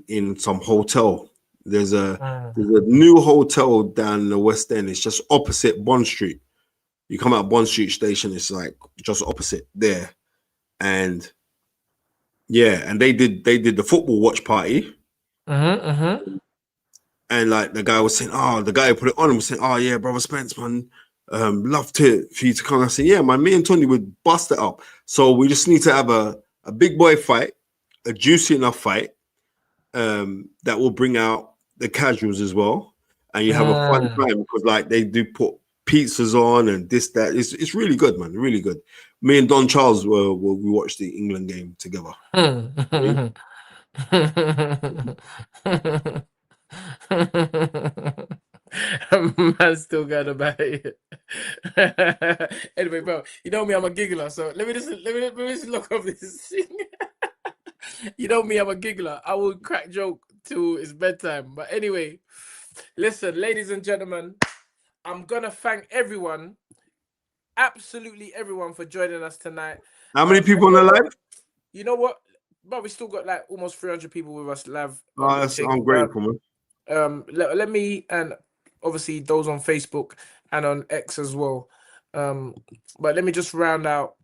in some hotel. There's a new hotel down in the West End. It's just opposite Bond Street. You come out Bond Street Station, it's like just opposite there. And yeah, and they did the football watch party. And like the guy was saying, the guy who put it on was saying, yeah, brother Spence, man, love for you to come. I said, yeah, man, me and Tony would bust it up. So we just need to have a big boy fight, a juicy enough fight, that will bring out the casuals as well. And you have a fun time because like they do put pizzas on and this, that. It's really good, man. Really good. Me and Don Charles we watched the England game together. Man still got about it. Anyway, bro, you know me, I'm a giggler, so let me just look up this thing. You know me, I'm a giggler. I will crack joke till it's bedtime. But anyway, listen, ladies and gentlemen, I'm gonna thank everyone, absolutely everyone, for joining us tonight. How many people on the live? You know what? But we still got like almost 300 people with us live. I'm grateful, man. Let me, and obviously those on Facebook and on X as well. But let me just round out,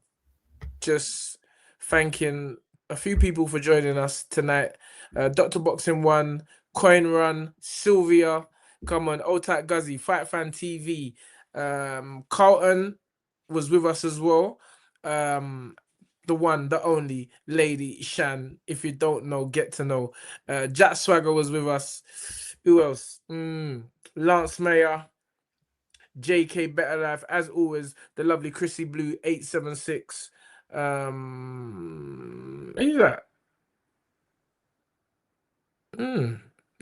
just thanking a few people for joining us tonight. Dr. Boxing 1, Coin Run, Sylvia, come on, Old-Tight Guzzy, Fight Fan TV. Carlton was with us as well. The one, the only Lady Shan. If you don't know, get to know. Jack Swagger was with us. Who else? Lance Mayer, JK Better Life, as always. The lovely Chrissy Blue 876. Who's that?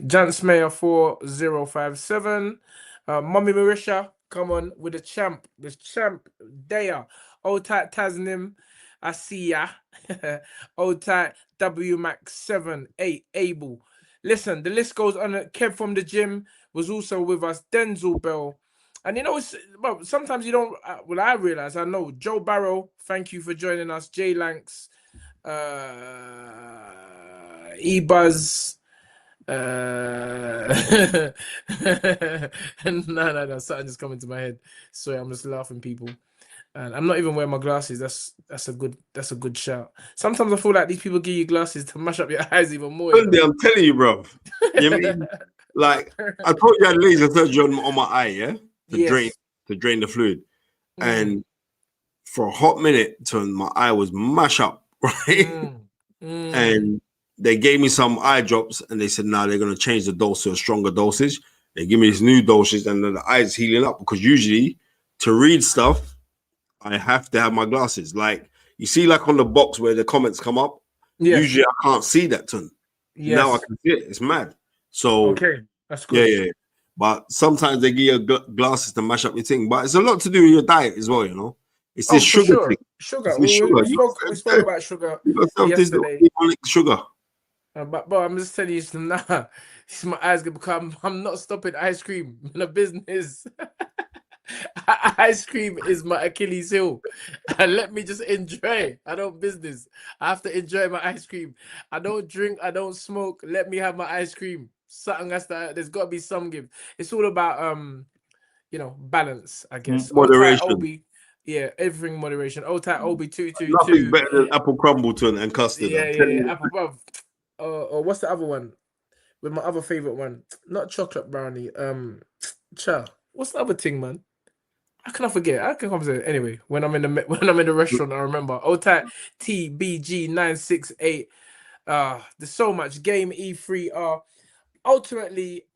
Jance Mayer 4057. Mommy Marisha, come on with the champ Daya. Old Tight Tasnim, I see ya. Old Tight W Max 78 Abel. Listen, the list goes on. Kev from the gym was also with us. Denzel Bell. And sometimes you don't. I realize, I know. Joe Barrow, thank you for joining us. Jay Lanks, E-Buzz. No, something just coming to my head. Sorry, I'm just laughing, people. And I'm not even wearing my glasses. That's a good shout. Sometimes I feel like these people give you glasses to mash up your eyes even more. I'm telling you, bro. You mean, like I told you I had laser surgery on my eye, yeah, to drain the fluid, and for a hot minute, my eye was mash up, right? And they gave me some eye drops and they said, nah, they're going to change the dose to a stronger dosage. They give me this new dosage and then the eye's healing up, because usually to read stuff, I have to have my glasses. Like, you see, like on the box where the comments come up, usually I can't see that ton. Now I can see it. It's mad. So, okay, that's good. Yeah. But sometimes they give you glasses to mash up your thing. But it's a lot to do with your diet as well, you know. It's this sugar thing. Sugar. We spoke about sugar yesterday. Sugar. But I'm just telling you, nah, my eyes gonna become. I'm not stopping ice cream in a business. Ice cream is my Achilles heel, and let me just enjoy. I don't business. I have to enjoy my ice cream. I don't drink. I don't smoke. Let me have my ice cream. Something that's that. There's got to be some give. It's all about you know, balance, I guess. Moderation. Obi, yeah, everything moderation. Otai Obi 222. Nothing better than apple crumble tune and custard. Yeah. Apple above. Or what's the other one? With my other favorite one, not chocolate brownie. What's the other thing, man? How can I forget? I can come say anyway. When I'm in the restaurant, I remember. Otai TBG 968. There's so much game E3. Ultimately,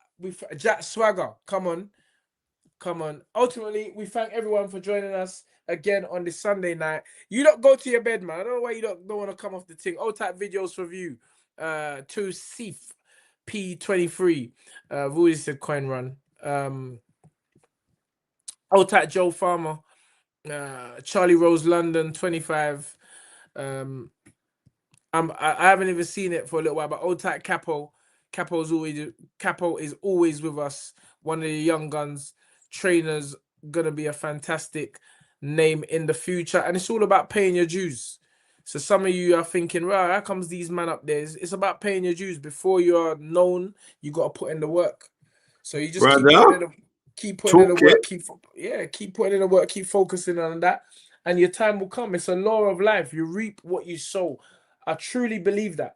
Jack Swagger. Come on. Ultimately, we thank everyone for joining us again on this Sunday night. You don't go to your bed, man. I don't know why you don't want to come off the thing. Otai videos review. To Sif P23. I've always said coin run. Otai Joe Farmer. Charlie Rose London 25. I haven't even seen it for a little while, but Otai Capo. Capo is always with us. One of the young guns. Trainers, gonna be a fantastic name in the future, and it's all about paying your dues. So some of you are thinking, right, how comes these man up there? It's about paying your dues. Before you're known, you got to put in the work. So you just keep putting in the work, keep putting in the work, keep focusing on that, and your time will come. It's a law of life. You reap what you sow. I truly believe that.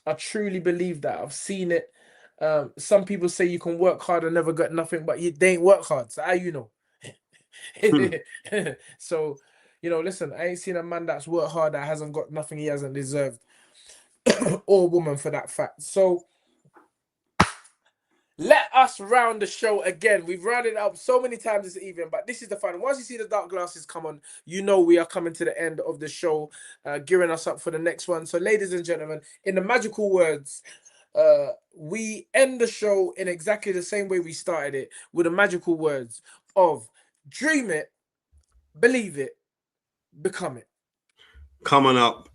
I've seen it. Some people say you can work hard and never get nothing, but they ain't work hard. So how you know? So, you know, listen, I ain't seen a man that's worked hard that hasn't got nothing he hasn't deserved, or woman for that fact. So let us round the show again. We've rounded it up so many times this evening, but this is the final. Once you see the dark glasses come on, you know we are coming to the end of the show, gearing us up for the next one. So, ladies and gentlemen, in the magical words, we end the show in exactly the same way we started it, with the magical words of dream it, believe it, become it. Coming up,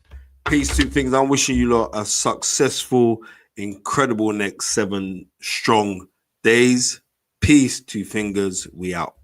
peace to things. I'm wishing you lot a successful, incredible next 7 strong days. Peace to fingers. We out.